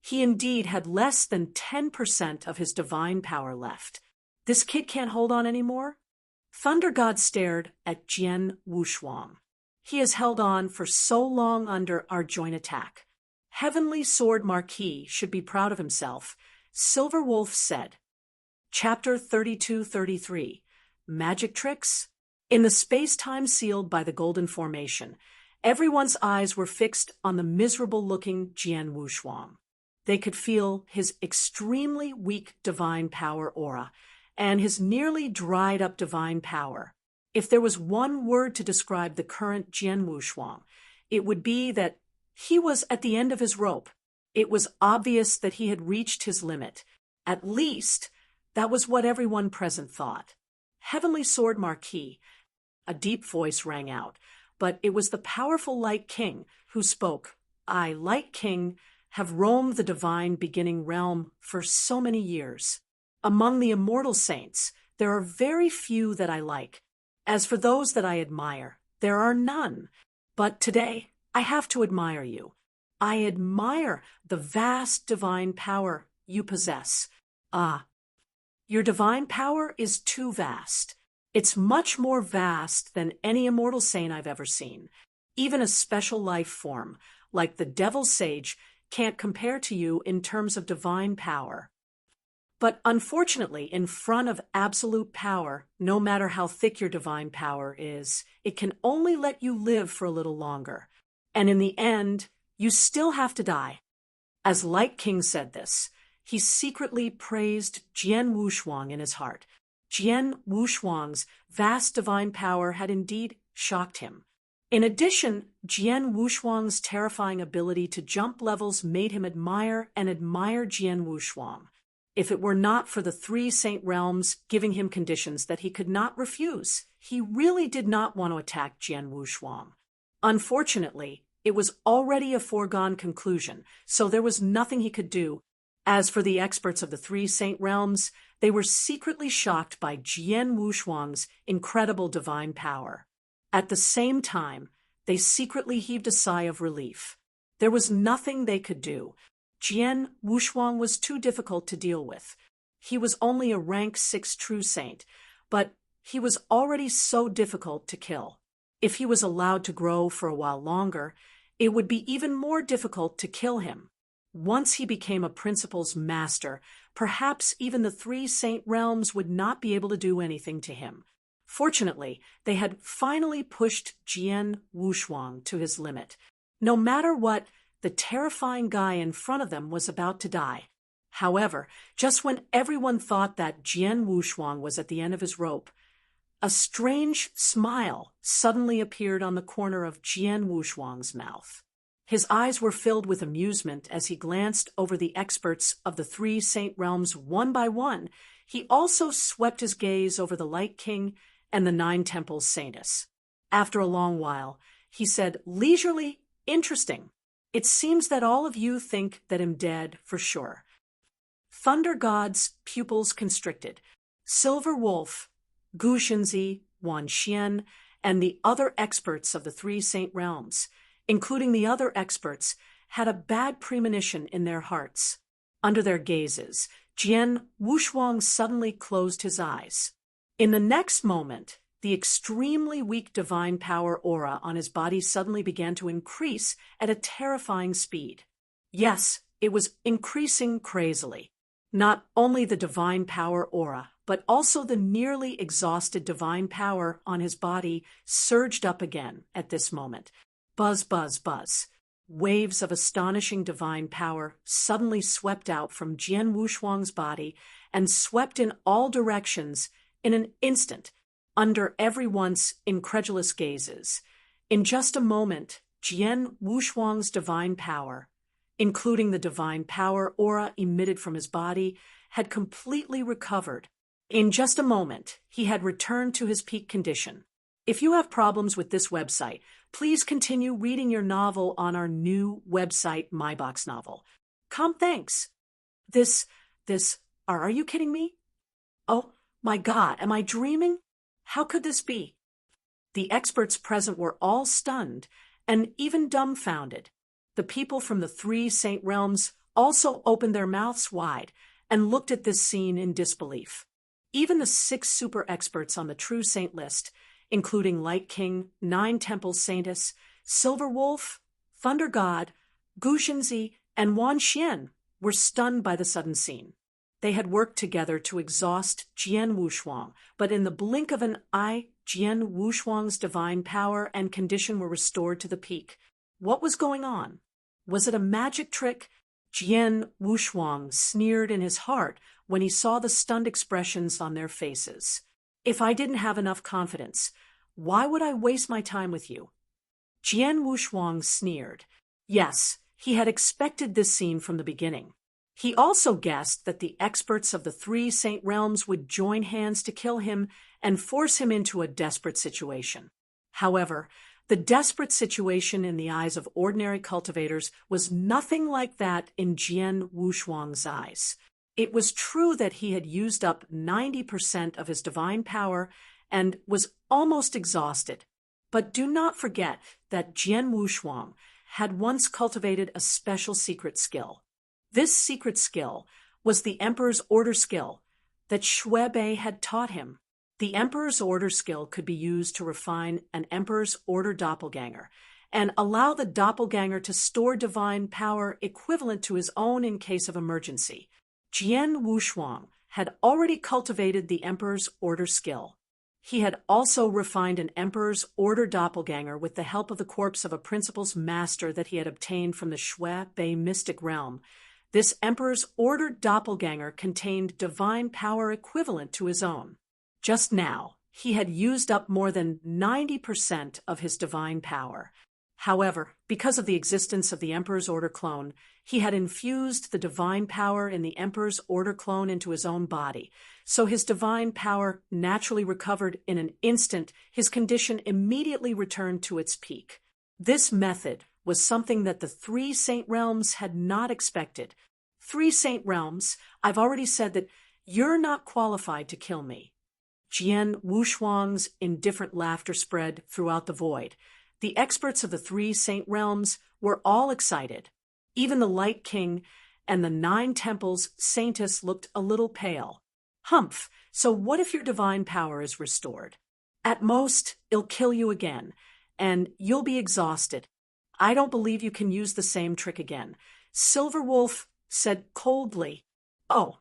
he indeed had less than 10% of his divine power left. This kid can't hold on anymore? Thunder God stared at Jian Wushuang. He has held on for so long under our joint attack. Heavenly Sword Marquis should be proud of himself, Silver Wolf said. Chapter 32-33, Magic Tricks? In the space-time sealed by the Golden Formation, everyone's eyes were fixed on the miserable-looking Jian Wushuang. They could feel his extremely weak divine power aura and his nearly dried-up divine power. If there was one word to describe the current Jian Wushuang, it would be that he was at the end of his rope. It was obvious that he had reached his limit. At least, that was what everyone present thought. Heavenly Sword Marquis, a deep voice rang out, but it was the powerful Light King who spoke. I, Light King, have roamed the divine beginning realm for so many years. Among the immortal saints, there are very few that I like. As for those that I admire, there are none. But today, I have to admire you. I admire the vast divine power you possess. Your divine power is too vast. It's much more vast than any immortal saint I've ever seen. Even a special life form, like the Devil Sage, can't compare to you in terms of divine power. But unfortunately, in front of absolute power, no matter how thick your divine power is, it can only let you live for a little longer. And in the end, you still have to die. As Light King said this, he secretly praised Jian Wushuang in his heart. Jian Wushuang's vast divine power had indeed shocked him. In addition, Jian Wushuang's terrifying ability to jump levels made him admire Jian Wushuang. If it were not for the three Saint Realms giving him conditions that he could not refuse, he really did not want to attack Jian Wushuang. Unfortunately, it was already a foregone conclusion, so there was nothing he could do. As for the experts of the three Saint Realms, they were secretly shocked by Jian Wushuang's incredible divine power. At the same time, they secretly heaved a sigh of relief. There was nothing they could do. Jian Wushuang was too difficult to deal with. He was only a rank 6 true saint, but he was already so difficult to kill. If he was allowed to grow for a while longer, it would be even more difficult to kill him. Once he became a principal's master, perhaps even the three Saint Realms would not be able to do anything to him. Fortunately, they had finally pushed Jian Wushuang to his limit. No matter what, the terrifying guy in front of them was about to die. However, just when everyone thought that Jian Wushuang was at the end of his rope, a strange smile suddenly appeared on the corner of Jian Wushuang's mouth. His eyes were filled with amusement as he glanced over the experts of the three Saint Realms one by one. He also swept his gaze over the Light King and the 9 Temples Saintess. After a long while, he said leisurely, "Interesting. It seems that all of you think that I'm dead for sure." Thunder God's pupils constricted. Silver Wolf, Gu Xinzi, Wan Xian, and the other experts of the three Saint Realms, including the other experts, had a bad premonition in their hearts. Under their gazes, Jian Wushuang suddenly closed his eyes. In the next moment, the extremely weak divine power aura on his body suddenly began to increase at a terrifying speed. Yes, it was increasing crazily. Not only the divine power aura, but also the nearly exhausted divine power on his body surged up again at this moment. Buzz, buzz, buzz. Waves of astonishing divine power suddenly swept out from Jian Wushuang's body and swept in all directions in an instant, under everyone's incredulous gazes. In just a moment, Jian Wushuang's divine power, including the divine power aura emitted from his body, had completely recovered. In just a moment, he had returned to his peak condition. If you have problems with this website, please continue reading your novel on our new website, MyBox Novel. Thanks. Are you kidding me? Oh my God, am I dreaming? How could this be? The experts present were all stunned and even dumbfounded. The people from the 3 Saint Realms also opened their mouths wide and looked at this scene in disbelief. Even the 6 super experts on the True Saint list, including Light King, 9 Temples Saintess, Silver Wolf, Thunder God, Gu Xinzi, and Wan Xian, were stunned by the sudden scene. They had worked together to exhaust Jian Wushuang, but in the blink of an eye, Jian Wushuang's divine power and condition were restored to the peak. What was going on? Was it a magic trick? Jian Wushuang sneered in his heart when he saw the stunned expressions on their faces. If I didn't have enough confidence, why would I waste my time with you? Jian Wushuang sneered. Yes, he had expected this scene from the beginning. He also guessed that the experts of the 3 Saint Realms would join hands to kill him and force him into a desperate situation. However, the desperate situation in the eyes of ordinary cultivators was nothing like that in Jian Wushuang's eyes. It was true that he had used up 90% of his divine power and was almost exhausted. But do not forget that Jian Wushuang had once cultivated a special secret skill. This secret skill was the Emperor's Order skill that Shui Bei had taught him. The Emperor's Order skill could be used to refine an Emperor's Order doppelganger and allow the doppelganger to store divine power equivalent to his own in case of emergency. Jian Wushuang had already cultivated the Emperor's Order skill. He had also refined an Emperor's Order doppelganger with the help of the corpse of a principal's master that he had obtained from the Shui Bei mystic realm. This Emperor's Order doppelganger contained divine power equivalent to his own. Just now, he had used up more than 90% of his divine power. However, because of the existence of the Emperor's Order clone, he had infused the divine power in the Emperor's Order clone into his own body, so his divine power naturally recovered in an instant. His condition immediately returned to its peak. This method was something that the 3 Saint Realms had not expected. 3 Saint Realms, I've already said that you're not qualified to kill me. Jian Wushuang's indifferent laughter spread throughout the void. The experts of the 3 Saint Realms were all excited. Even the Light King and the 9 Temples Saintess looked a little pale. Humph, so what if your divine power is restored? At most, it'll kill you again, and you'll be exhausted. I don't believe you can use the same trick again. Silver Wolf said coldly. Oh.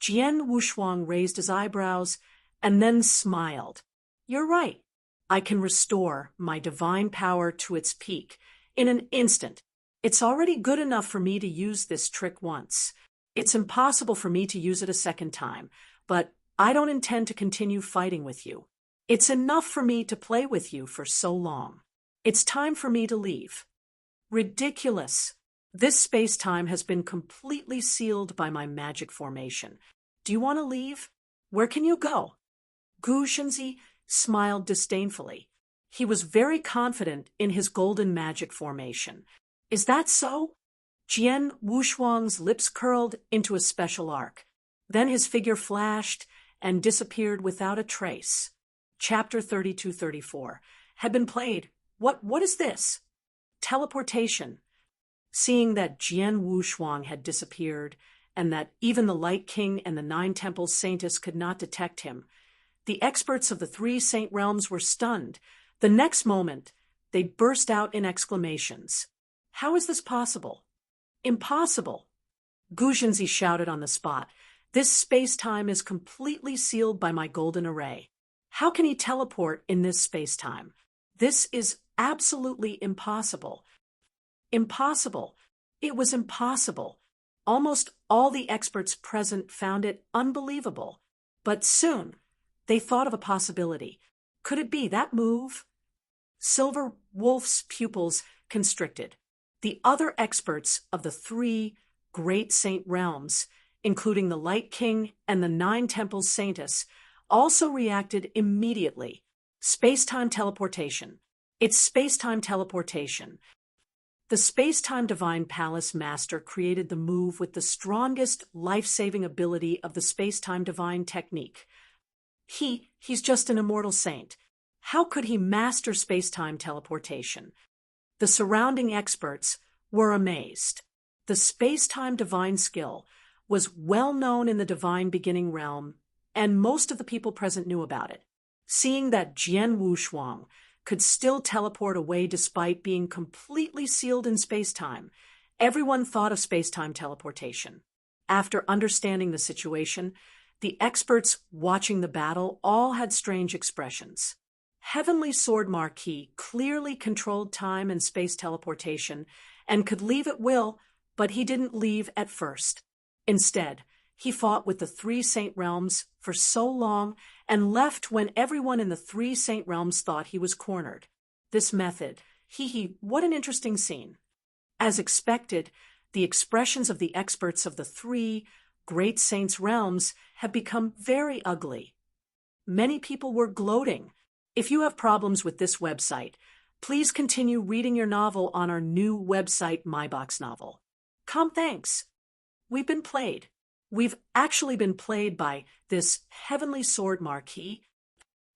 Jian Wushuang raised his eyebrows and then smiled. You're right. I can restore my divine power to its peak in an instant. It's already good enough for me to use this trick once. It's impossible for me to use it a second time, but I don't intend to continue fighting with you. It's enough for me to play with you for so long. It's time for me to leave. Ridiculous. This space-time has been completely sealed by my magic formation. Do you want to leave? Where can you go? Gu Xinzi smiled disdainfully. He was very confident in his golden magic formation. Is that so? Jian Wushuang's lips curled into a special arc. Then his figure flashed and disappeared without a trace. Chapter 32-34 had been played. What is this? Teleportation. Seeing that Jian Wushuang had disappeared and that even the Light King and the 9 Temples Saintess could not detect him, The experts of the three Saint Realms were stunned. The next moment, they burst out in exclamations. How is this possible? Impossible! Guzhenzi shouted on the spot. This space-time is completely sealed by my golden array. How can he teleport in this space-time? This is absolutely impossible. Impossible. It was impossible. Almost all the experts present found it unbelievable. But soon, they thought of a possibility. Could it be that move? Silver Wolf's pupils constricted. The other experts of the three great Saint Realms, including the Light King and the Nine Temples Saintess, also reacted immediately. Space-time teleportation. It's space-time teleportation. The Space-Time Divine Palace Master created the move with the strongest life-saving ability of the Space-Time Divine Technique. He's just an immortal saint. How could he master space-time teleportation? The surrounding experts were amazed. The space-time divine skill was well known in the divine beginning realm, and most of the people present knew about it. Seeing that Jian Wushuang could still teleport away despite being completely sealed in space-time, everyone thought of space-time teleportation. After understanding the situation, the experts watching the battle all had strange expressions. Heavenly Sword Marquis clearly controlled time and space teleportation and could leave at will, but he didn't leave at first. Instead, he fought with the three Saint Realms for so long and left when everyone in the three Saint Realms thought he was cornered. This method, what an interesting scene. As expected, the expressions of the experts of the three great Saints' realms have become very ugly. Many people were gloating. If you have problems with this website, please continue reading your novel on our new website, MyBox Novel. Thanks. We've been played. We've actually been played by this Heavenly Sword Marquis.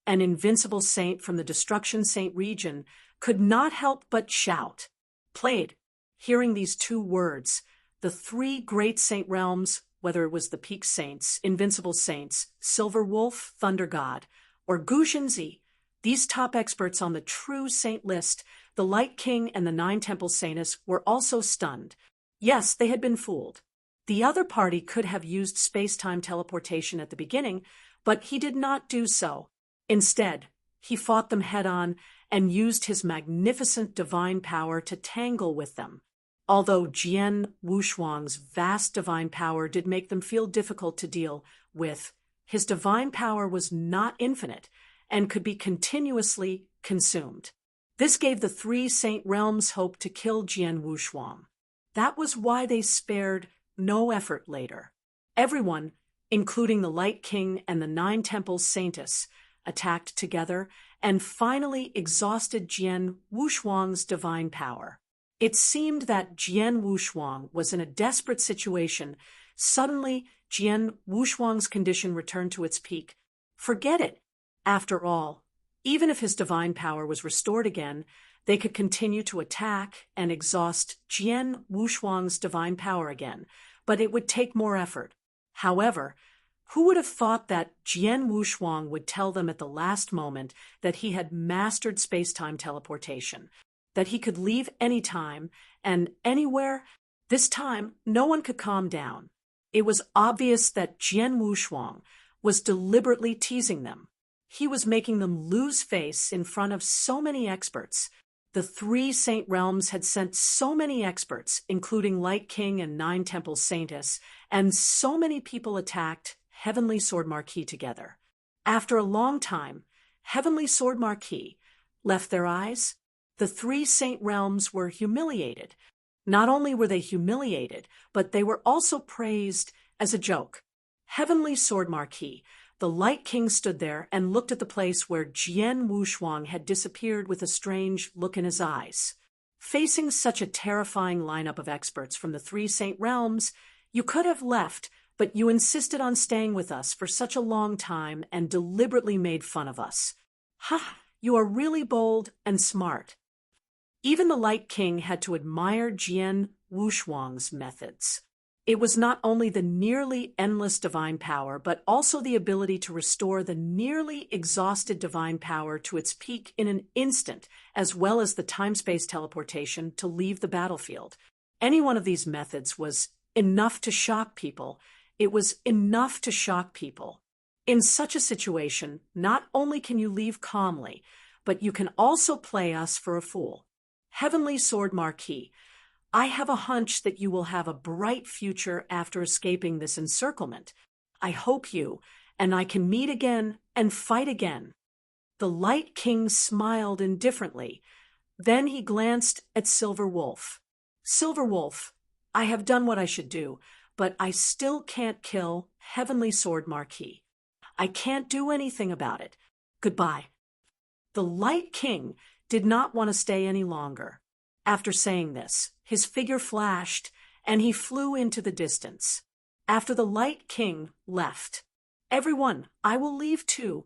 An invincible saint from the Destruction Saint region could not help but shout. Played. Hearing these two words, the three great Saint Realms, whether it was the Peak Saints, Invincible Saints, Silver Wolf, Thunder God, or Guzhenzi, these top experts on the true saint list, the Light King and the Nine Temple Saintess, were also stunned. Yes, they had been fooled. The other party could have used space-time teleportation at the beginning, but he did not do so. Instead, he fought them head-on and used his magnificent divine power to tangle with them. Although Jian Wushuang's vast divine power did make them feel difficult to deal with, his divine power was not infinite and could be continuously consumed. This gave the three Saint Realms hope to kill Jian Wushuang. That was why they spared no effort later. Everyone, including the Light King and the Nine Temples Saintess, attacked together and finally exhausted Jian Wushuang's divine power. It seemed that Jian Wushuang was in a desperate situation. Suddenly, Jian Wushuang's condition returned to its peak. Forget it. After all, even if his divine power was restored again, they could continue to attack and exhaust Jian Wushuang's divine power again, but it would take more effort. However, who would have thought that Jian Wushuang would tell them at the last moment that he had mastered space-time teleportation, that he could leave anytime and anywhere? This time, no one could calm down. It was obvious that Jian Wushuang was deliberately teasing them. He was making them lose face in front of so many experts. The three Saint Realms had sent so many experts, including Light King and Nine Temple Saintess, and so many people attacked Heavenly Sword Marquis together. After a long time, Heavenly Sword Marquis left their eyes. The three Saint Realms were humiliated. Not only were they humiliated, but they were also praised as a joke. Heavenly Sword Marquis, the Light King, stood there and looked at the place where Jian Wushuang had disappeared with a strange look in his eyes. Facing such a terrifying lineup of experts from the three Saint Realms, you could have left, but you insisted on staying with us for such a long time and deliberately made fun of us. Ha! You are really bold and smart. Even the Light King had to admire Jian Wushuang's methods. It was not only the nearly endless divine power, but also the ability to restore the nearly exhausted divine power to its peak in an instant, as well as the time-space teleportation to leave the battlefield. Any one of these methods was enough to shock people. It was enough to shock people. In such a situation, not only can you leave calmly, but you can also play us for a fool. Heavenly Sword Marquis, I have a hunch that you will have a bright future after escaping this encirclement. I hope you and I can meet again and fight again. The Light King smiled indifferently. Then he glanced at Silver Wolf. Silver Wolf, I have done what I should do, but I still can't kill Heavenly Sword Marquis. I can't do anything about it. Goodbye. The Light King did not want to stay any longer. After saying this, his figure flashed, and he flew into the distance. After the Light King left, everyone, I will leave too.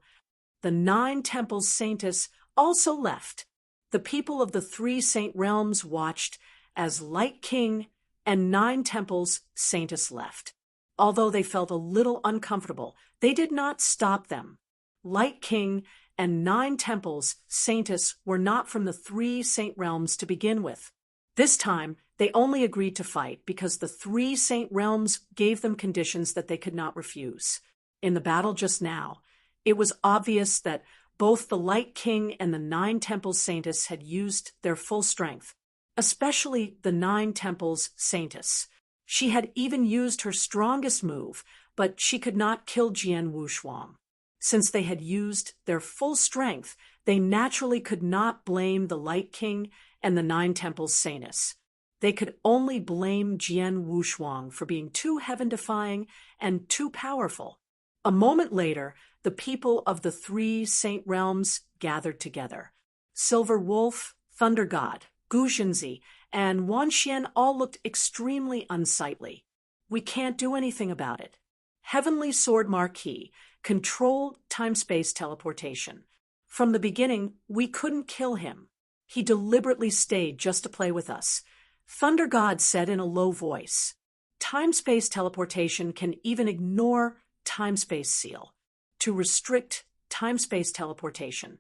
The 9 temples Saintus also left. The people of the 3 Saint realms watched as Light King and 9 temples Saintus left. Although they felt a little uncomfortable, they did not stop them. Light King and 9 temples Saintus were not from the 3 Saint realms to begin with. This time, they only agreed to fight because the 3 Saint realms gave them conditions that they could not refuse. In the battle just now, it was obvious that both the Light King and the 9 temples Saintus had used their full strength, especially the 9 temples Saintus. She had even used her strongest move, but she could not kill Jian Wushuang. Since they had used their full strength, they naturally could not blame the Light King and the 9 temples Saintus. They could only blame Jian Wushuang for being too heaven-defying and too powerful. A moment later, the people of the 3 Saint realms gathered together. Silver Wolf, Thunder God, Gu Xinzi, and Wan Xian all looked extremely unsightly. We can't do anything about it. Heavenly Sword Marquis controlled time-space teleportation. From the beginning, we couldn't kill him. He deliberately stayed just to play with us. Thunder God said in a low voice, time-space teleportation can even ignore time-space seal to restrict time-space teleportation.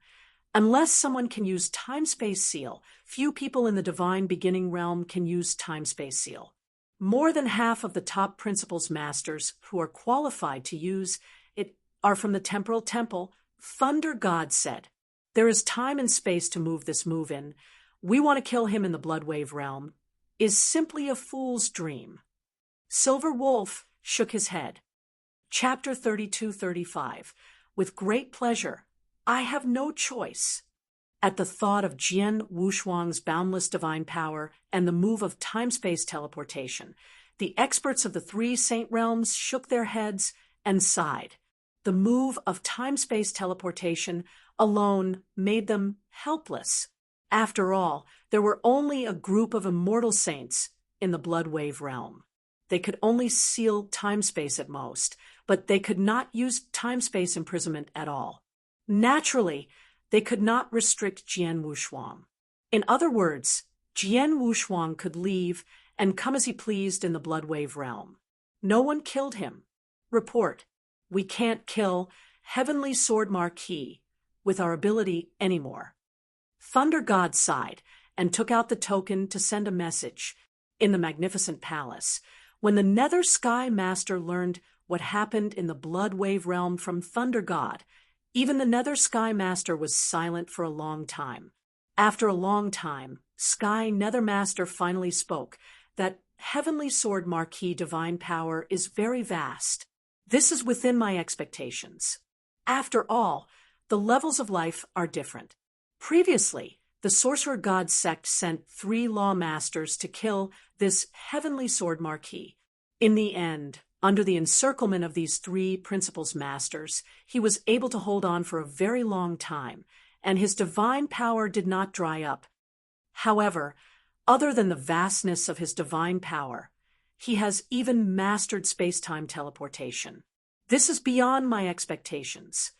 Unless someone can use time-space seal, few people in the divine beginning realm can use time-space seal. More than half of the top principles masters who are qualified to use it are from the temporal temple. Thunder God said, there is time and space to move this move in. We want to kill him in the Bloodwave realm. Is simply a fool's dream. Silver Wolf shook his head. Chapter 32-35. With great pleasure, I have no choice. At the thought of Jian Wushuang's boundless divine power and the move of time-space teleportation, the experts of the 3 Saint realms shook their heads and sighed. The move of time-space teleportation alone made them helpless. After all, there were only a group of immortal saints in the Bloodwave realm. They could only seal time-space at most, but they could not use time-space imprisonment at all. Naturally, they could not restrict Jian Wushuang. In other words, Jian Wushuang could leave and come as he pleased in the Bloodwave realm. No one killed him. Report, we can't kill Heavenly Sword Marquis with our ability anymore. Thunder God sighed and took out the token to send a message. In the magnificent palace, when the Nether Sky Master learned what happened in the Bloodwave realm from Thunder God, even the Nether Sky Master was silent for a long time. After a long time, Sky Nether Master finally spoke that Heavenly Sword Marquis divine power is very vast. This is within my expectations. After all, the levels of life are different. Previously, the Sorcerer God sect sent 3 Law Masters to kill this Heavenly Sword Marquis. In the end, under the encirclement of these 3 Principles Masters, he was able to hold on for a very long time, and his divine power did not dry up. However, other than the vastness of his divine power, he has even mastered space-time teleportation. This is beyond my expectations.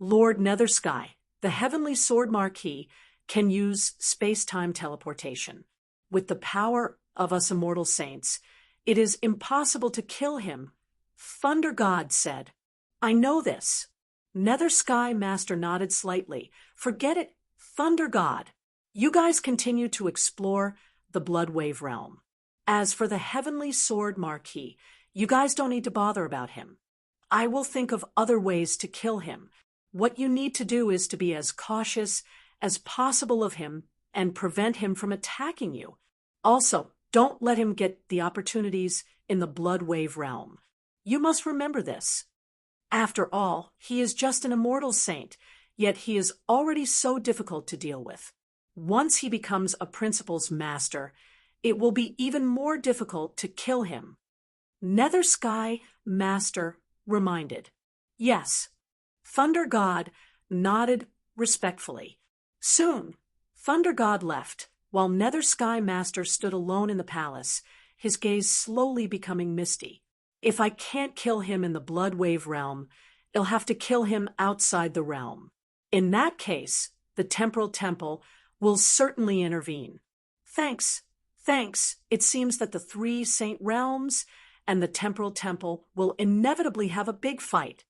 Lord Nethersky, the Heavenly Sword Marquis, can use space-time teleportation. With the power of us immortal saints, It is impossible to kill him. Thunder God said. I know this. Nether Sky Master nodded slightly. Forget it, Thunder God. You guys continue to explore the Bloodwave realm. As for the Heavenly Sword Marquis, you guys don't need to bother about him. I will think of other ways to kill him. What you need to do is to be as cautious as possible of him and prevent him from attacking you. Also, don't let him get the opportunities in the Bloodwave realm. You must remember this. After all, he is just an immortal saint, yet he is already so difficult to deal with. Once he becomes a principal's master, it will be even more difficult to kill him. Nether Sky Master reminded. Yes. Thunder God nodded respectfully. Soon, Thunder God left, while Nether Sky Master stood alone in the palace, his gaze slowly becoming misty. If I can't kill him in the Bloodwave realm, I'll have to kill him outside the realm. In that case, the Temporal Temple will certainly intervene. Thanks. It seems that the 3 Saint Realms and the Temporal Temple will inevitably have a big fight.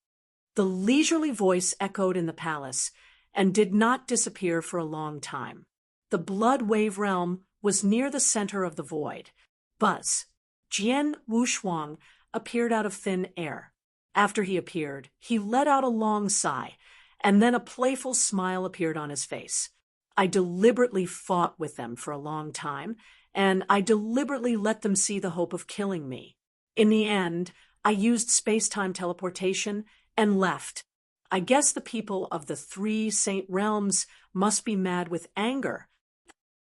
The leisurely voice echoed in the palace and did not disappear for a long time. The Bloodwave realm was near the center of the void. Buzz. Jian Wushuang appeared out of thin air. After he appeared, he let out a long sigh, and then a playful smile appeared on his face. I deliberately fought with them for a long time, and I deliberately let them see the hope of killing me. In the end, I used space-time teleportation and left. I guess the people of the 3 Saint Realms must be mad with anger.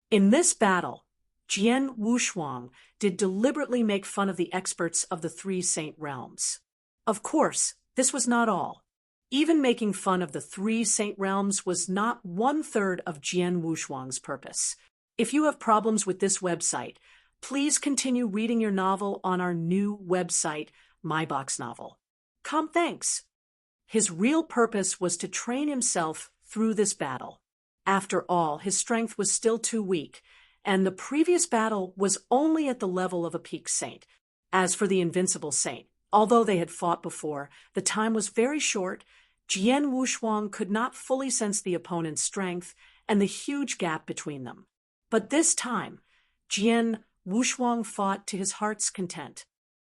In this battle, Jian Wushuang did deliberately make fun of the experts of the 3 Saint Realms. Of course, this was not all. Even making fun of the 3 Saint Realms was not 1/3 of Jian Wushuang's purpose. If you have problems with this website, please continue reading your novel on our new website, MyBox Novel. Thanks. His real purpose was to train himself through this battle. After all, his strength was still too weak, and the previous battle was only at the level of a peak saint. As for the invincible saint, although they had fought before, the time was very short. Jian Wushuang could not fully sense the opponent's strength and the huge gap between them. But this time, Jian Wushuang fought to his heart's content.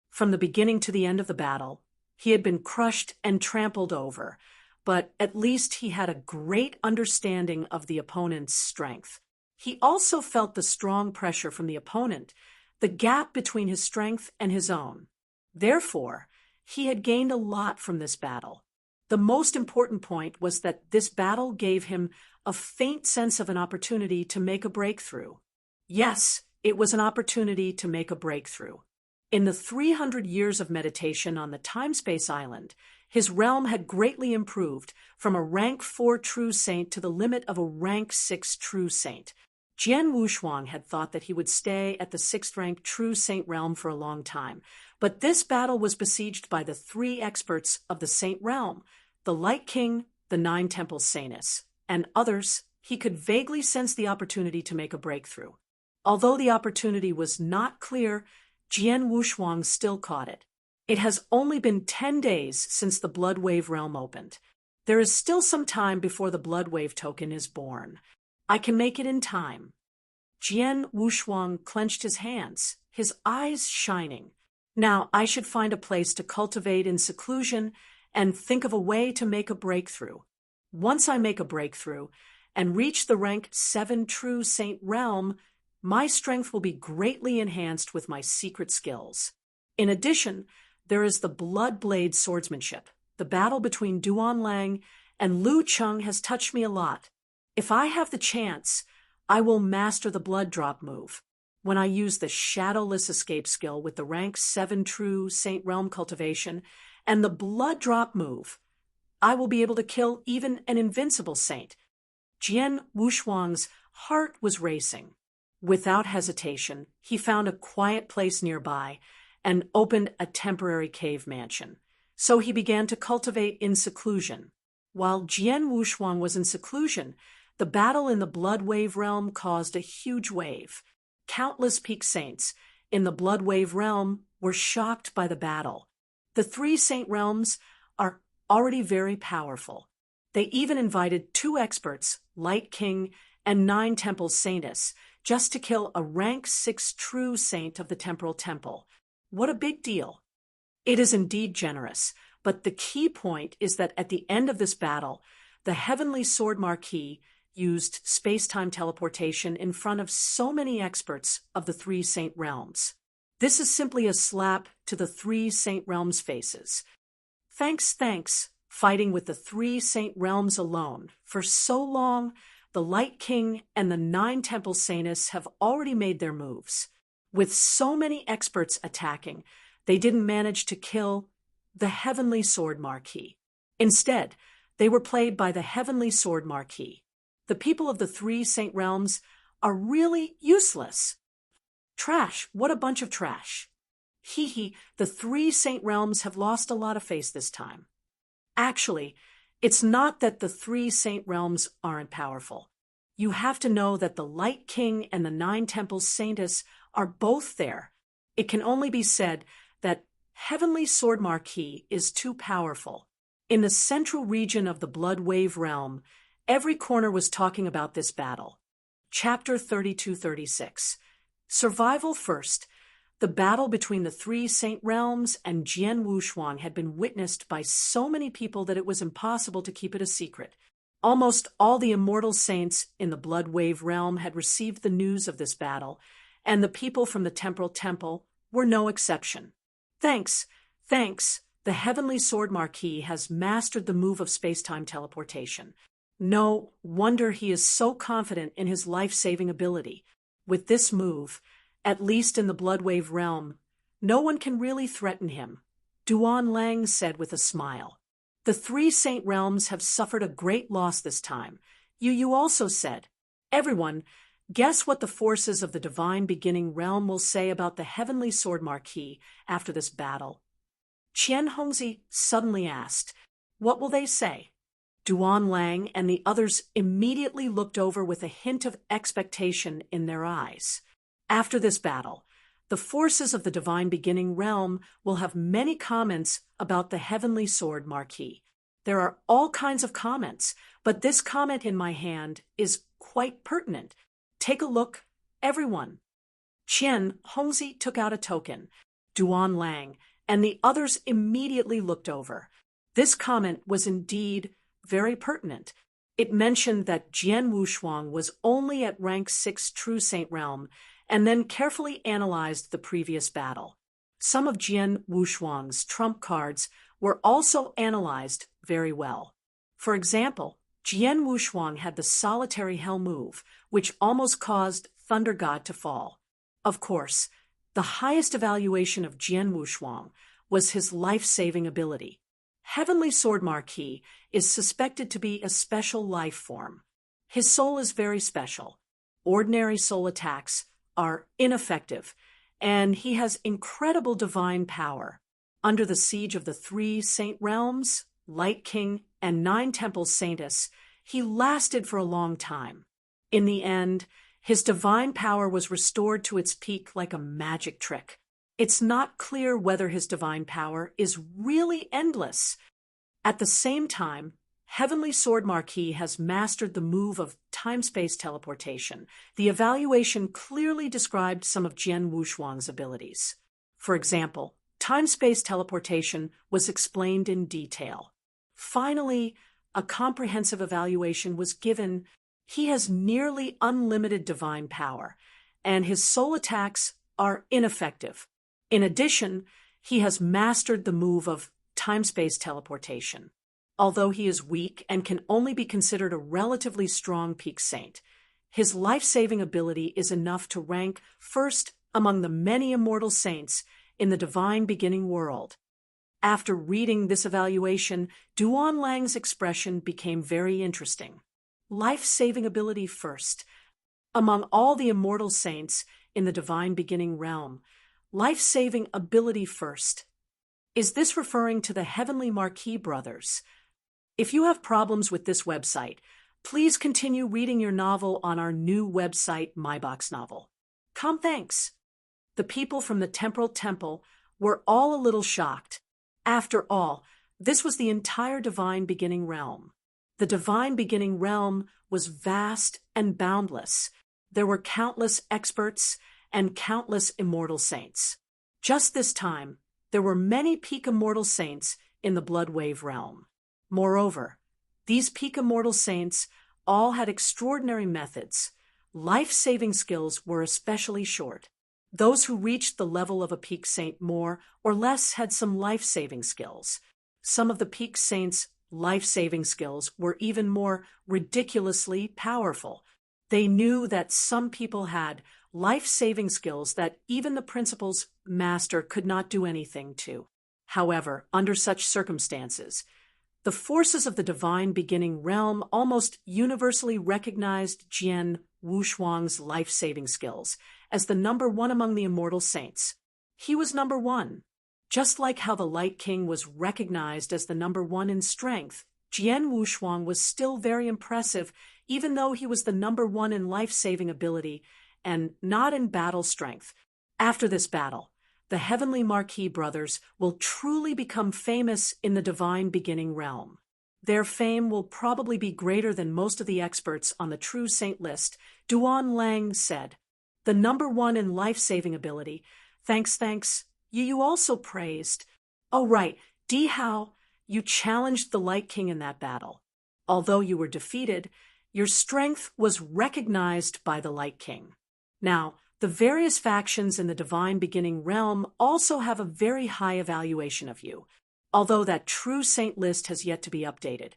From the beginning to the end of the battle, he had been crushed and trampled over, but at least he had a great understanding of the opponent's strength. He also felt the strong pressure from the opponent, the gap between his strength and his own. Therefore, he had gained a lot from this battle. The most important point was that this battle gave him a faint sense of an opportunity to make a breakthrough. Yes, it was an opportunity to make a breakthrough. In the 300 years of meditation on the Time-Space Island, his realm had greatly improved from a rank 4 true saint to the limit of a rank 6 true saint. Jian Wushuang had thought that he would stay at the 6th rank true saint realm for a long time, but this battle was besieged by the 3 experts of the saint realm, the Light King, the 9 Temple Saints, and others. He could vaguely sense the opportunity to make a breakthrough. Although the opportunity was not clear, Jian Wushuang still caught it. It has only been 10 days since the Bloodwave realm opened. There is still some time before the Bloodwave token is born. I can make it in time. Jian Wushuang clenched his hands, his eyes shining. Now I should find a place to cultivate in seclusion and think of a way to make a breakthrough. Once I make a breakthrough and reach the rank 7 true saint realm, my strength will be greatly enhanced with my secret skills. In addition, there is the Bloodblade swordsmanship. The battle between Duan Lang and Lu Cheng has touched me a lot. If I have the chance, I will master the blood drop move. When I use the shadowless escape skill with the rank 7 true saint realm cultivation and the blood drop move, I will be able to kill even an invincible saint. Jian Wushuang's heart was racing. Without hesitation, he found a quiet place nearby and opened a temporary cave mansion. So he began to cultivate in seclusion. While Jian Wushuang was in seclusion, the battle in the Bloodwave realm caused a huge wave. Countless peak saints in the Bloodwave realm were shocked by the battle. The three Saint Realms are already very powerful. They even invited 2 experts, Light King and 9 Temple Saintess, just to kill a rank 6 true saint of the Temporal Temple. What a big deal. It is indeed generous, but the key point is that at the end of this battle, the Heavenly Sword Marquis used space-time teleportation in front of so many experts of the 3 Saint Realms. This is simply a slap to the 3 Saint Realms' faces. Thanks, fighting with the 3 Saint Realms alone. For so long, the Light King and the 9 Temple Saintess have already made their moves. With so many experts attacking, they didn't manage to kill the Heavenly Sword Marquis. Instead, they were played by the Heavenly Sword Marquis. The people of the 3 Saint Realms are really useless. Trash, what a bunch of trash. The 3 Saint Realms have lost a lot of face this time. Actually, it's not that the 3 Saint Realms aren't powerful. You have to know that the Light King and the 9 Temple Saintess are both there. It can only be said that Heavenly Sword Marquis is too powerful. In the central region of the Blood Wave Realm, every corner was talking about this battle. Chapter 32-36. Survival first. The battle between the 3 Saint Realms and Jian Wushuang had been witnessed by so many people that it was impossible to keep it a secret. Almost all the immortal saints in the Blood Wave Realm had received the news of this battle, and the people from the Temporal Temple were no exception. Thanks. The Heavenly Sword Marquis has mastered the move of space-time teleportation. No wonder he is so confident in his life-saving ability. With this move, at least in the Blood Wave Realm, no one can really threaten him, Duan Lang said with a smile. The 3 Saint Realms have suffered a great loss this time. You also said. Everyone, guess what the forces of the Divine Beginning Realm will say about the Heavenly Sword Marquis after this battle? Qian Hongzi suddenly asked. What will they say? Duan Lang and the others immediately looked over with a hint of expectation in their eyes. After this battle, the forces of the Divine Beginning Realm will have many comments about the Heavenly Sword Marquis. There are all kinds of comments, but this comment in my hand is quite pertinent. Take a look, everyone. Qian Hongzi took out a token. Duan Lang and the others immediately looked over. This comment was indeed very pertinent. It mentioned that Jian Wushuang was only at rank 6 True Saint Realm, and then carefully analyzed the previous battle. Some of Jian Wushuang's trump cards were also analyzed very well. For example, Jian Wushuang had the Solitary Hell move, which almost caused Thunder God to fall. Of course, the highest evaluation of Jian Wushuang was his life-saving ability. Heavenly Sword Marquis is suspected to be a special life form. His soul is very special. Ordinary soul attacks are ineffective, and he has incredible divine power. Under the siege of the 3 Saint Realms, Light King, and 9 Temple Saintess, he lasted for a long time. In the end, his divine power was restored to its peak like a magic trick. It's not clear whether his divine power is really endless. At the same time, Heavenly Sword Marquis has mastered the move of time-space teleportation. The evaluation clearly described some of Jian Wushuang's abilities. For example, time-space teleportation was explained in detail. Finally, a comprehensive evaluation was given. He has nearly unlimited divine power, and his soul attacks are ineffective. In addition, he has mastered the move of time-space teleportation. Although he is weak and can only be considered a relatively strong peak saint, his life-saving ability is enough to rank first among the many immortal saints in the Divine Beginning world. After reading this evaluation, Duan Lang's expression became very interesting. Life-saving ability first. Among all the immortal saints in the Divine Beginning realm, life-saving ability first. Is this referring to the Heavenly Marquis brothers? If you have problems with this website, please continue reading your novel on our new website, MyBox Novel. Thanks. The people from the Temporal Temple were all a little shocked. After all, this was the entire Divine Beginning realm. The Divine Beginning realm was vast and boundless. There were countless experts and countless immortal saints. Just this time, there were many peak immortal saints in the Bloodwave realm. Moreover, these peak immortal saints all had extraordinary methods. Life-saving skills were especially short. Those who reached the level of a peak saint more or less had some life-saving skills. Some of the peak saints' life-saving skills were even more ridiculously powerful. They knew that some people had life-saving skills that even the principal's master could not do anything to. However, under such circumstances, the forces of the Divine Beginning realm almost universally recognized Jian Wushuang's life-saving skills as the number one among the immortal saints. He was number one. Just like how the Light King was recognized as the number one in strength, Jian Wushuang was still very impressive, even though he was the number one in life-saving ability and not in battle strength. After this battle, the Heavenly Marquis brothers will truly become famous in the Divine Beginning realm. Their fame will probably be greater than most of the experts on the True Saint list, Duan Lang said. The number one in life-saving ability. Thanks. You also praised. Oh right, Di Hao, you challenged the Light King in that battle. Although you were defeated, your strength was recognized by the Light King. Now, the various factions in the Divine Beginning realm also have a very high evaluation of you, although that True Saint list has yet to be updated.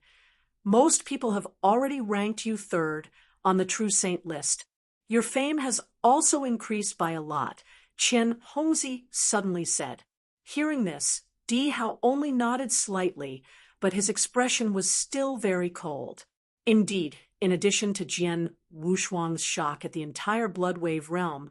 Most people have already ranked you third on the True Saint list. Your fame has also increased by a lot, Qian Hongzi suddenly said. Hearing this, Di Hao only nodded slightly, but his expression was still very cold. Indeed, in addition to Jian Wushuang's shock at the entire Bloodwave realm,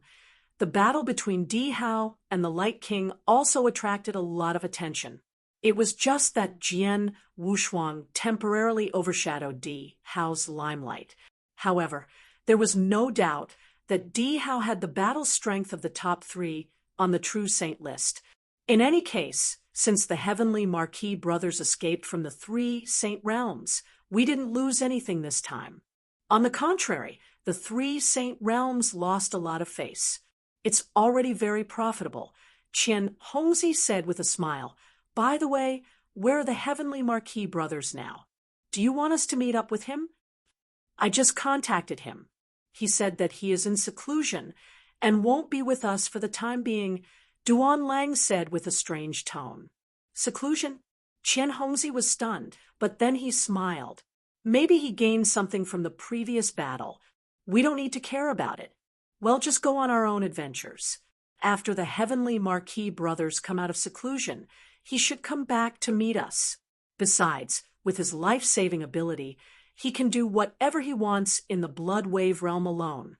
the battle between Di Hao and the Light King also attracted a lot of attention. It was just that Jian Wushuang temporarily overshadowed Di Hao's limelight. However, there was no doubt that Di Hao had the battle strength of the top three on the True Saint list. In any case, since the Heavenly Marquis brothers escaped from the three saint realms, we didn't lose anything this time. On the contrary, the three saint realms lost a lot of face. It's already very profitable, Qian Hongzi said with a smile. By the way, where are the Heavenly Marquis brothers now? Do you want us to meet up with him? I just contacted him. He said that he is in seclusion and won't be with us for the time being, Duan Lang said with a strange tone. Seclusion? Qian Hongzi was stunned, but then he smiled. Maybe he gained something from the previous battle. We don't need to care about it. We'll just go on our own adventures. After the Heavenly Marquis brothers come out of seclusion, he should come back to meet us. Besides, with his life-saving ability, he can do whatever he wants in the Bloodwave realm alone.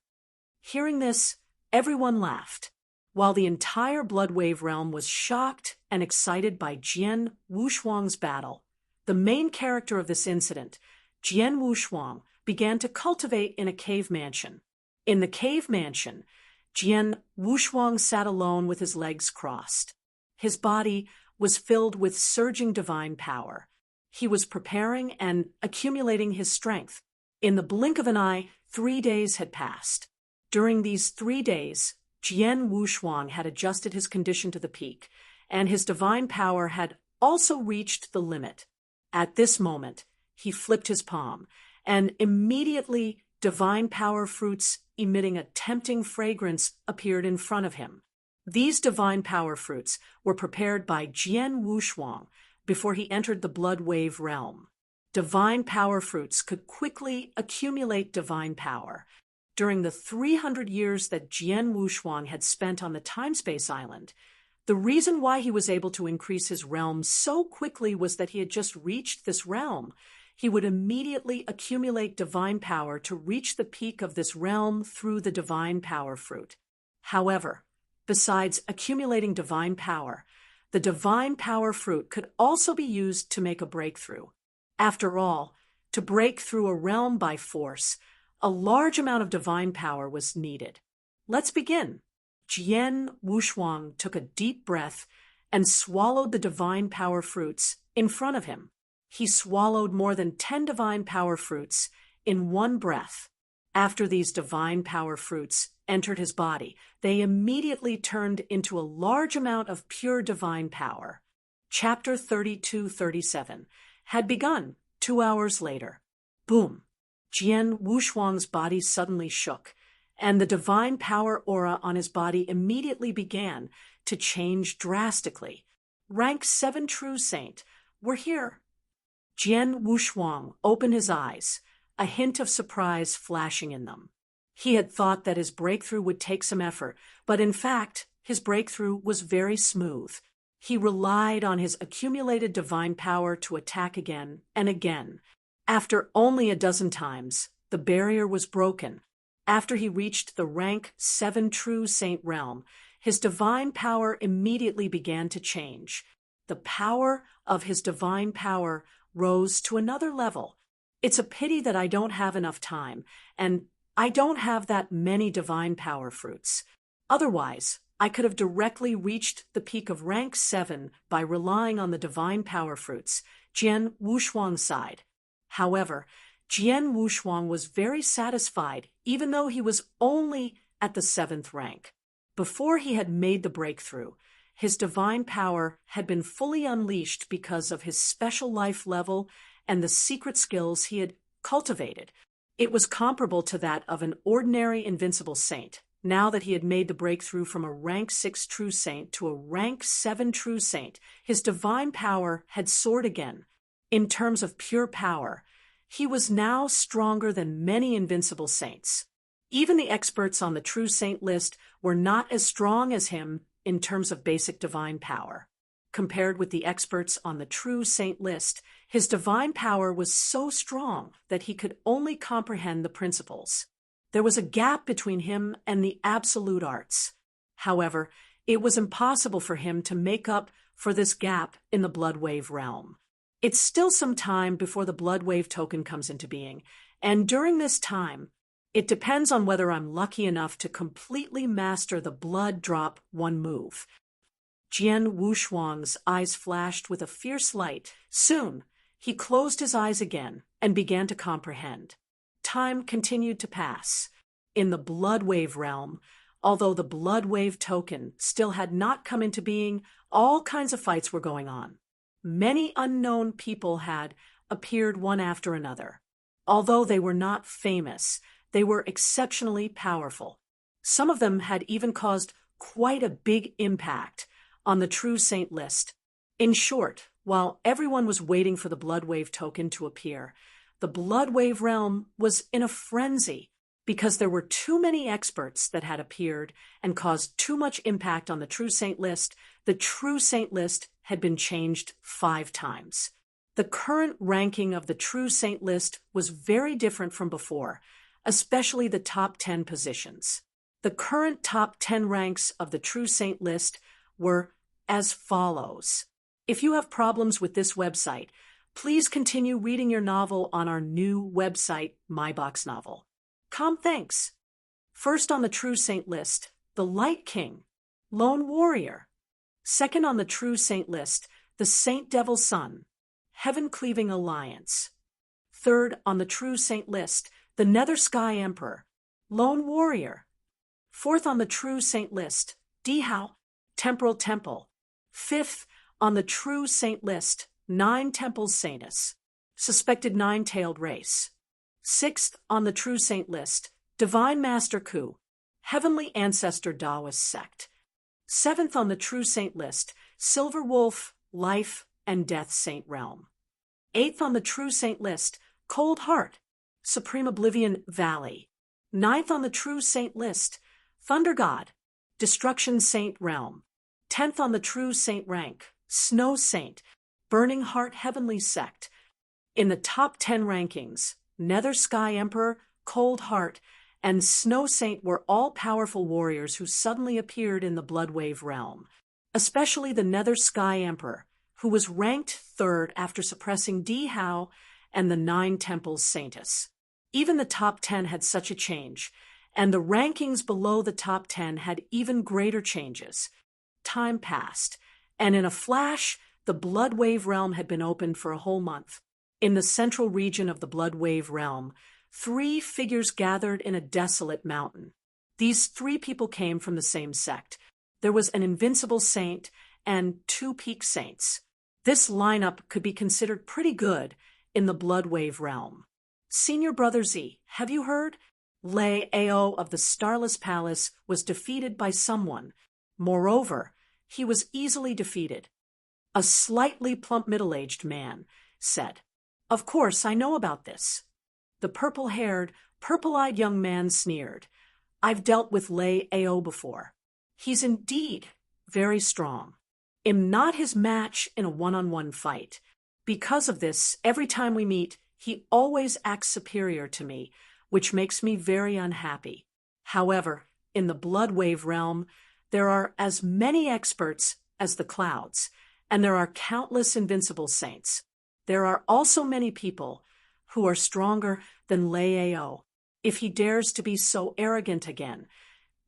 Hearing this, everyone laughed. While the entire Bloodwave realm was shocked and excited by Jian Wushuang's battle, the main character of this incident, Jian Wushuang, began to cultivate in a cave mansion. In the cave mansion, Jian Wushuang sat alone with his legs crossed. His body was filled with surging divine power. He was preparing and accumulating his strength. In the blink of an eye, 3 days had passed. During these 3 days, Jian Wushuang had adjusted his condition to the peak, and his divine power had also reached the limit. At this moment, he flipped his palm, and immediately divine power fruits emitting a tempting fragrance appeared in front of him. These divine power fruits were prepared by Jian Wushuang before he entered the Bloodwave realm. Divine power fruits could quickly accumulate divine power. During the 300 years that Jian Wushuang had spent on the Timespace Island, the reason why he was able to increase his realm so quickly was that he had just reached this realm. He would immediately accumulate divine power to reach the peak of this realm through the divine power fruit. However, besides accumulating divine power, the divine power fruit could also be used to make a breakthrough. After all, to break through a realm by force, a large amount of divine power was needed. Let's begin. Jian Wushuang took a deep breath and swallowed the divine power fruits in front of him. He swallowed more than 10 divine power fruits in one breath. After these divine power fruits entered his body, they immediately turned into a large amount of pure divine power. Chapter 32-37 had begun 2 hours later. Boom! Jian Wushuang's body suddenly shook, and the divine power aura on his body immediately began to change drastically. Rank 7 True Saint, we're here. Jian Wushuang opened his eyes, a hint of surprise flashing in them. He had thought that his breakthrough would take some effort, but in fact, his breakthrough was very smooth. He relied on his accumulated divine power to attack again and again. After only a dozen times, the barrier was broken. After he reached the rank 7 True Saint realm, his divine power immediately began to change. The power of his divine power rose to another level. It's a pity that I don't have enough time, and I don't have that many divine power fruits. Otherwise, I could have directly reached the peak of rank 7 by relying on the divine power fruits, Jian Wushuang sighed. However, Jian Wushuang was very satisfied even though he was only at the 7th rank. Before he had made the breakthrough, his divine power had been fully unleashed because of his special life level and the secret skills he had cultivated. It was comparable to that of an ordinary invincible saint. Now that he had made the breakthrough from a rank 6 True Saint to a rank 7 True Saint, his divine power had soared again. In terms of pure power, he was now stronger than many invincible saints. Even the experts on the True Saint list were not as strong as him in terms of basic divine power. Compared with the experts on the True Saint list, his divine power was so strong that he could only comprehend the principles. There was a gap between him and the absolute arts. However, it was impossible for him to make up for this gap in the Blood Wave realm. It's still some time before the Blood Wave token comes into being, and during this time, it depends on whether I'm lucky enough to completely master the Blood Drop 1 move. Jian Wushuang's eyes flashed with a fierce light. Soon, he closed his eyes again and began to comprehend. Time continued to pass. In the Blood Wave realm, although the Blood Wave token still had not come into being, all kinds of fights were going on. Many unknown people had appeared one after another. Although they were not famous, they were exceptionally powerful. Some of them had even caused quite a big impact on the True Saint list. In short, while everyone was waiting for the Blood Wave token to appear, the Blood Wave realm was in a frenzy because there were too many experts that had appeared and caused too much impact on the True Saint list. The True Saint list had been changed 5 times. The current ranking of the True Saint list was very different from before, especially the top 10 positions. The current top 10 ranks of the True Saint list were as follows. If you have problems with this website, please continue reading your novel on our new website, MyBox Novel. Thanks. First on the True Saint list, the Light King, Lone Warrior. Second on the True Saint list, the Saint Devil Son, Heaven Cleaving Alliance. Third on the True Saint list, the Nether Sky Emperor, Lone Warrior. Fourth on the True Saint list, Dihao, Temporal Temple. Fifth on the True Saint list, 9 Temples Saintess, Suspected 9-Tailed Race. Sixth on the True Saint list, Divine Master Ku, Heavenly Ancestor Taoist Sect. Seventh on the True Saint list, Silver Wolf, Life and Death Saint Realm. Eighth on the True Saint list, Cold Heart, Supreme Oblivion Valley. Ninth on the True Saint list, Thunder God, Destruction Saint Realm. 10th on the True Saint rank, Snow Saint, Burning Heart Heavenly Sect. In the top 10 rankings, Nether Sky Emperor, Cold Heart, and Snow Saint were all powerful warriors who suddenly appeared in the Blood Wave realm, especially the Nether Sky Emperor, who was ranked 3rd after suppressing Dihao and the 9 Temples Saintess. Even the top 10 had such a change, and the rankings below the top 10 had even greater changes. Time passed, and in a flash, the Blood Wave realm had been opened for a whole month. In the central region of the Blood Wave realm, 3 figures gathered in a desolate mountain. These 3 people came from the same sect. There was an invincible saint and 2 peak saints. This lineup could be considered pretty good in the Blood Wave realm. Senior Brother Z, have you heard? Lei Ao of the Starless Palace was defeated by someone. Moreover, he was easily defeated. A slightly plump middle-aged man said, "Of course, I know about this." The purple-haired, purple-eyed young man sneered, "I've dealt with Lei Ao before. He's indeed very strong. Am not his match in a one-on-one fight. Because of this, every time we meet, he always acts superior to me, which makes me very unhappy. However, in the Blood Wave realm, there are as many experts as the clouds, and there are countless invincible saints. There are also many people who are stronger than Lei Ao. If he dares to be so arrogant again,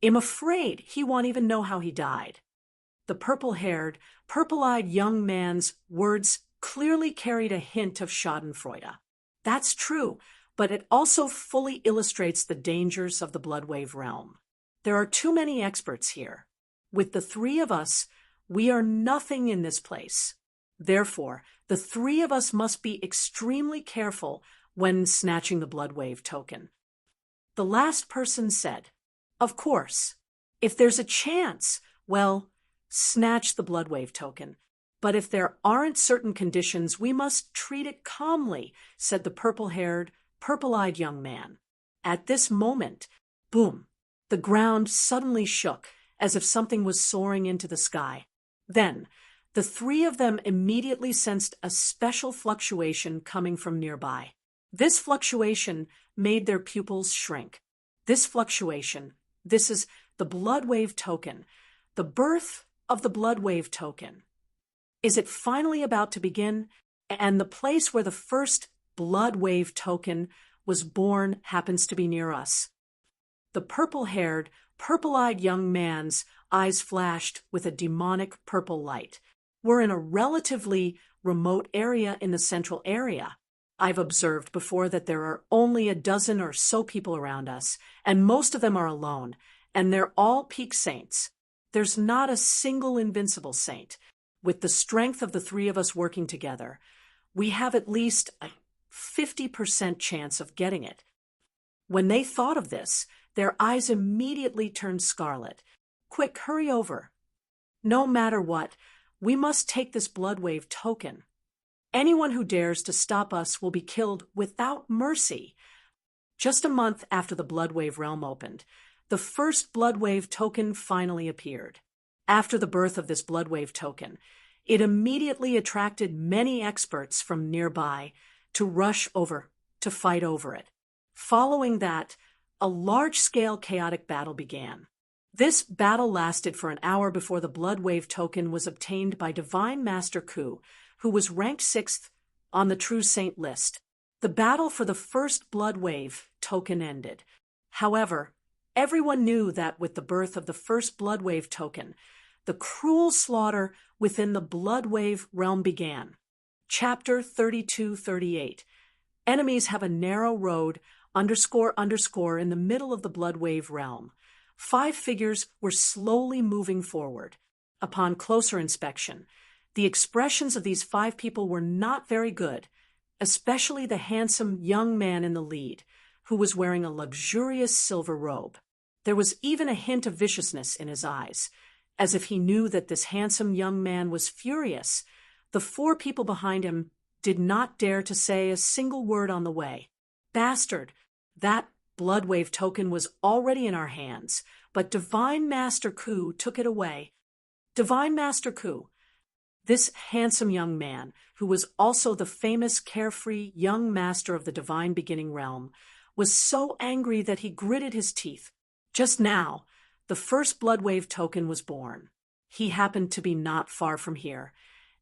I'm afraid he won't even know how he died." The purple-haired, purple-eyed young man's words clearly carried a hint of schadenfreude. That's true, but it also fully illustrates the dangers of the Blood Wave realm. There are too many experts here. With the 3 of us, we are nothing in this place. Therefore, the 3 of us must be extremely careful when snatching the Blood Wave token. The last person said, "Of course, if there's a chance, well, snatch the Blood Wave token. But if there aren't certain conditions, we must treat it calmly," said the purple-haired, purple-eyed young man. At this moment, boom, the ground suddenly shook, as if something was soaring into the sky. Then, the 3 of them immediately sensed a special fluctuation coming from nearby. This fluctuation made their pupils shrink. This is the Blood Wave token, the birth of the Blood Wave token. Is it finally about to begin? And the place where the first Blood Wave token was born happens to be near us. The purple-haired, purple-eyed young man's eyes flashed with a demonic purple light. We're in a relatively remote area in the central area. I've observed before that there are only a dozen or so people around us, and most of them are alone, and they're all peak saints. There's not a single invincible saint. With the strength of the 3 of us working together, we have at least a 50% chance of getting it. When they thought of this, their eyes immediately turned scarlet. "Quick, hurry over. No matter what, we must take this Blood Wave token. Anyone who dares to stop us will be killed without mercy." Just a month after the Blood Wave realm opened, the first Blood Wave token finally appeared. After the birth of this Blood Wave token, it immediately attracted many experts from nearby to rush over to fight over it. Following that, a large-scale chaotic battle began. This battle lasted for an hour before the Blood Wave token was obtained by Divine Master Ku, who was ranked 6th on the True Saint list. The battle for the first Blood Wave token ended. However, everyone knew that with the birth of the first Blood Wave token, the cruel slaughter within the Blood Wave realm began. Chapter 3238. Enemies have a narrow road ___ in the middle of the Blood Wave realm. 5 figures were slowly moving forward. Upon closer inspection, the expressions of these 5 people were not very good, especially the handsome young man in the lead, who was wearing a luxurious silver robe. There was even a hint of viciousness in his eyes, as if he knew that this handsome young man was furious. The 4 people behind him did not dare to say a single word on the way. "Bastard, that Blood Wave token was already in our hands, but Divine Master Ku took it away." Divine Master Ku, this handsome young man, who was also the famous carefree young master of the Divine Beginning realm, was so angry that he gritted his teeth. Just now, the first Blood Wave token was born. He happened to be not far from here,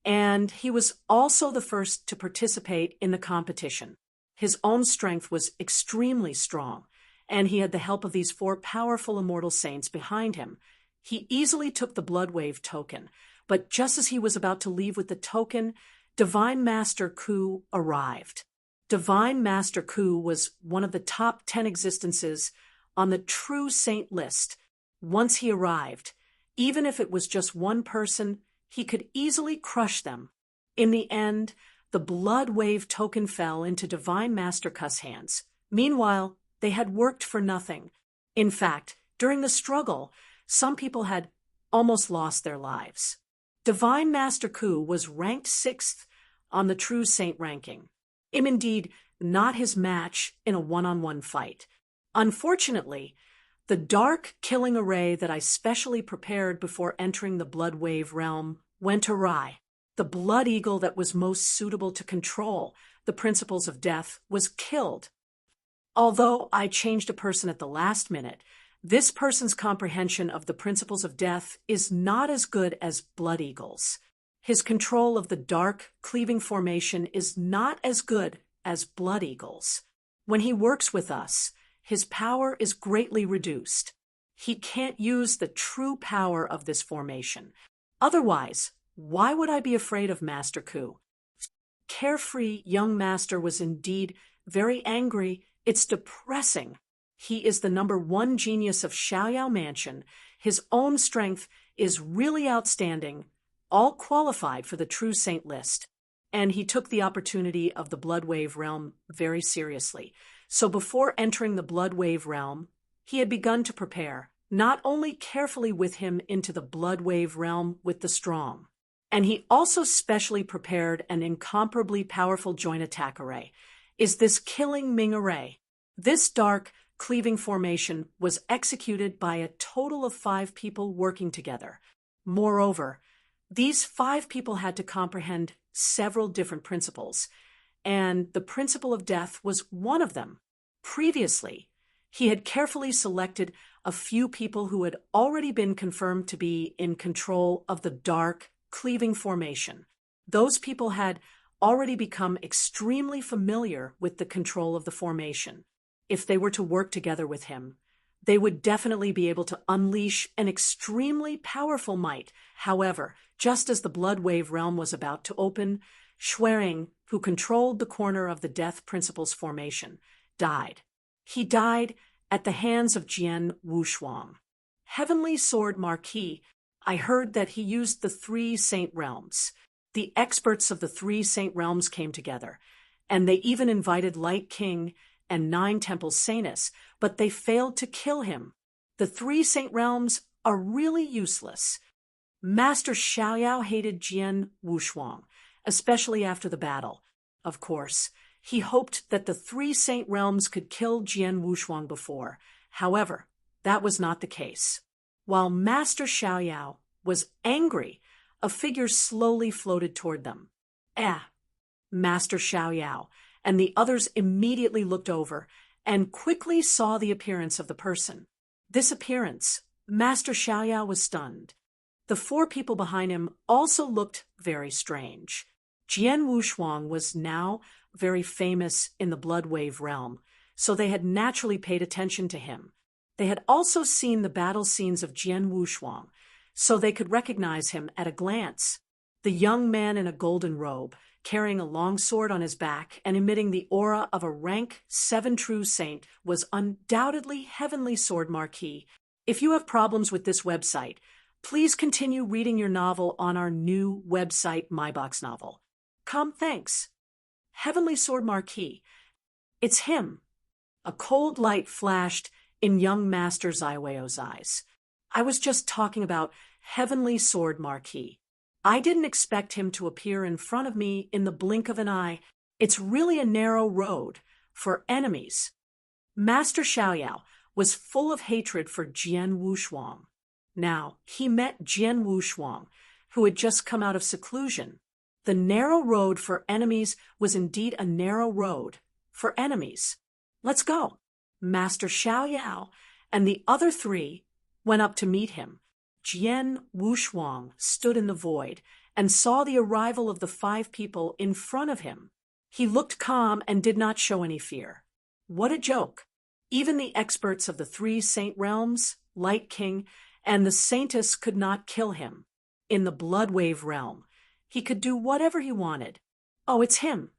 and he was also the first to participate in the competition. His own strength was extremely strong, and he had the help of these 4 powerful immortal saints behind him. He easily took the Blood Wave token, but just as he was about to leave with the token, Divine Master Ku arrived. Divine Master Ku was one of the top 10 existences on the true saint list. Once he arrived, even if it was just one person, he could easily crush them. In the end, the Blood Wave token fell into Divine Master Ku's hands. Meanwhile, they had worked for nothing. In fact, during the struggle, some people had almost lost their lives. Divine Master Ku was ranked 6th on the True Saint ranking. Indeed, not his match in a one-on-one fight. Unfortunately, the dark killing array that I specially prepared before entering the Blood Wave realm went awry. The blood eagle that was most suitable to control the principles of death was killed. Although I changed a person at the last minute, this person's comprehension of the principles of death is not as good as Blood Eagle's. His control of the dark, cleaving formation is not as good as Blood Eagle's. When he works with us, his power is greatly reduced. He can't use the true power of this formation. Otherwise, why would I be afraid of Master Ku? Carefree young master was indeed very angry. It's depressing. He is the #1 genius of Xiaoyao Mansion. His own strength is really outstanding, all qualified for the True Saint list. And he took the opportunity of the Blood Wave realm very seriously. So before entering the Blood Wave realm, he had begun to prepare, not only carefully with him into the Blood Wave realm with the strong, and he also specially prepared an incomparably powerful joint attack array, is this killing Ming array. This dark, cleaving formation was executed by a total of 5 people working together. Moreover, these 5 people had to comprehend several different principles, and the principle of death was one of them. Previously, he had carefully selected a few people who had already been confirmed to be in control of the dark, cleaving formation. Those people had already become extremely familiar with the control of the formation. If they were to work together with him, they would definitely be able to unleash an extremely powerful might. However, just as the Blood Wave realm was about to open, Xuering, who controlled the corner of the Death Principle's formation, died. He died at the hands of Jian Wushuang. Heavenly Sword Marquis, I heard that he used the 3 Saint Realms. The experts of the 3 Saint Realms came together, and they even invited Light King and 9 Temples Saints, but they failed to kill him. The 3 Saint Realms are really useless. Master Xiaoyao hated Jian Wushuang, especially after the battle. Of course, he hoped that the 3 Saint Realms could kill Jian Wushuang before. However, that was not the case. While Master Xiaoyao was angry, a figure slowly floated toward them. Master Xiaoyao and the others immediately looked over and quickly saw the appearance of the person. This appearance, Master Xiaoyao was stunned. The 4 people behind him also looked very strange. Jian Wushuang was now very famous in the Blood Wave realm, so they had naturally paid attention to him. They had also seen the battle scenes of Jian Wushuang, so they could recognize him at a glance. The young man in a golden robe, carrying a long sword on his back and emitting the aura of a rank 7 true saint, was undoubtedly Heavenly Sword Marquis. If you have problems with this website, please continue reading your novel on our new website, MyBox Novel. Thanks. Heavenly Sword Marquis. It's him. A cold light flashed in young Master Zaiweo's eyes. I was just talking about Heavenly Sword Marquis. I didn't expect him to appear in front of me in the blink of an eye. It's really a narrow road for enemies. Master Xiaoyao was full of hatred for Jian Wushuang. Now, he met Jian Wushuang, who had just come out of seclusion. The narrow road for enemies was indeed a narrow road for enemies. Let's go. Master Xiaoyao and the other 3 went up to meet him. Jian Wushuang stood in the void and saw the arrival of the 5 people in front of him. He looked calm and did not show any fear. What a joke! Even the experts of the 3 Saint Realms, Light King, and the Saintess could not kill him. in the Bloodwave realm. He could do whatever he wanted. Oh, it's him.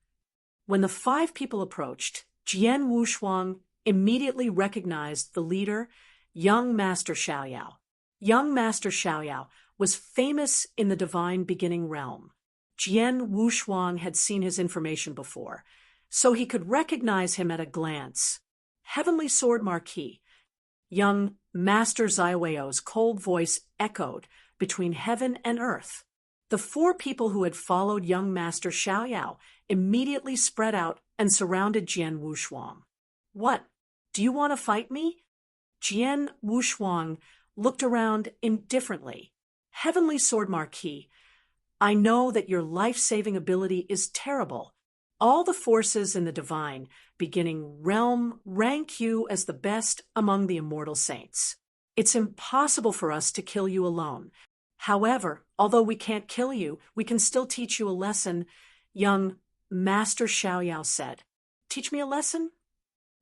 When the 5 people approached, Jian Wushuang immediately recognized the leader, young Master Xiaoyao. Young Master Xiaoyao was famous in the divine beginning realm. Jian Wushuang had seen his information before, so he could recognize him at a glance. Heavenly Sword Marquis. Young Master Xiaoyao's cold voice echoed between heaven and earth. The 4 people who had followed young Master Xiaoyao immediately spread out and surrounded Jian Wushuang. What? Do you want to fight me? Jian Wushuang looked around indifferently. Heavenly Sword Marquis, I know that your life-saving ability is terrible. All the forces in the divine beginning realm rank you as the best among the immortal saints. It's impossible for us to kill you alone. However, although we can't kill you, we can still teach you a lesson, young Master Xiaoyao said. Teach me a lesson?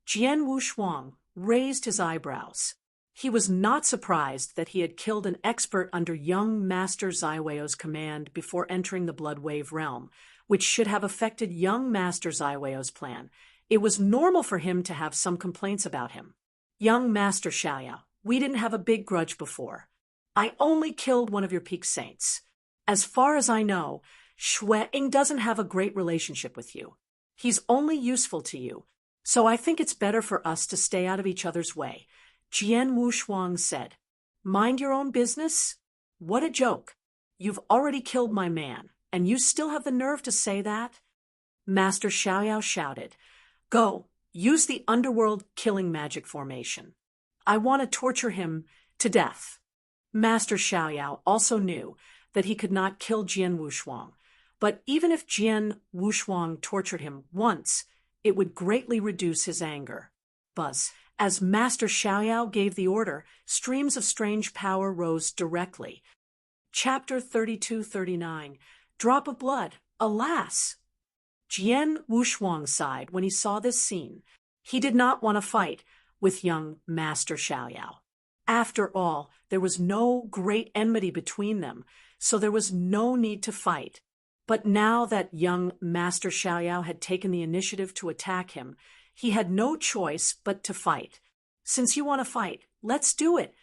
Jian Wushuang raised his eyebrows. He was not surprised that he had killed an expert under young Master Xiaoyao's command before entering the Bloodwave realm, which should have affected young Master Xiaoyao's plan. It was normal for him to have some complaints about him. Young Master Xiaoyao, we didn't have a big grudge before. I only killed one of your peak saints. As far as I know, Shui Ying doesn't have a great relationship with you. He's only useful to you, so I think it's better for us to stay out of each other's way. Jian Wushuang said. Mind your own business? What a joke. You've already killed my man, and you still have the nerve to say that? Master Xiaoyao shouted. Go, use the underworld killing magic formation. I want to torture him to death. Master Xiaoyao also knew that he could not kill Jian Wushuang, but even if Jian Wushuang tortured him once, it would greatly reduce his anger. Buzz. As Master Xiaoyao gave the order, streams of strange power rose directly. Chapter 32-39. Drop of blood. Alas! Jian Wushuang sighed when he saw this scene. He did not want to fight with young Master Xiaoyao. After all, there was no great enmity between them, so there was no need to fight. But now that young Master Xiaoyao had taken the initiative to attack him, he had no choice but to fight. Since you want to fight, let's do it.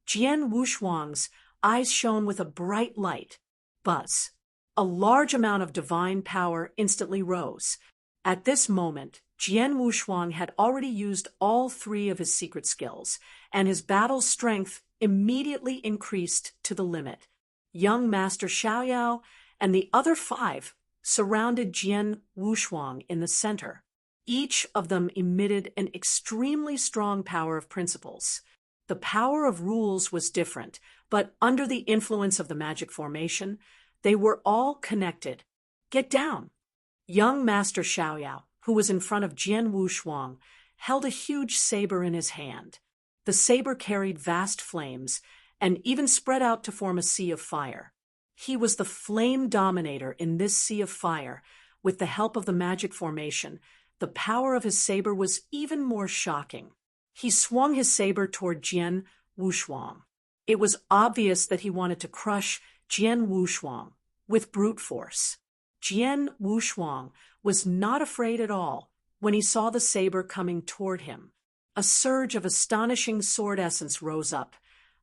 Jian Wushuang's eyes shone with a bright light. Buzz. A large amount of divine power instantly rose. At this moment, Jian Wushuang had already used all 3 of his secret skills, and his battle strength immediately increased to the limit. Young Master Xiaoyao and the other 5 surrounded Jian Wushuang in the center. Each of them emitted an extremely strong power of principles. The power of rules was different, but under the influence of the magic formation, they were all connected. Get down! Young Master Xiaoyao, who was in front of Jian Wushuang, held a huge saber in his hand. The saber carried vast flames and even spread out to form a sea of fire. He was the flame dominator in this sea of fire. With the help of the magic formation, the power of his saber was even more shocking. He swung his saber toward Jian Wushuang. It was obvious that he wanted to crush Jian Wushuang with brute force. Jian Wushuang was not afraid at all when he saw the saber coming toward him. A surge of astonishing sword essence rose up,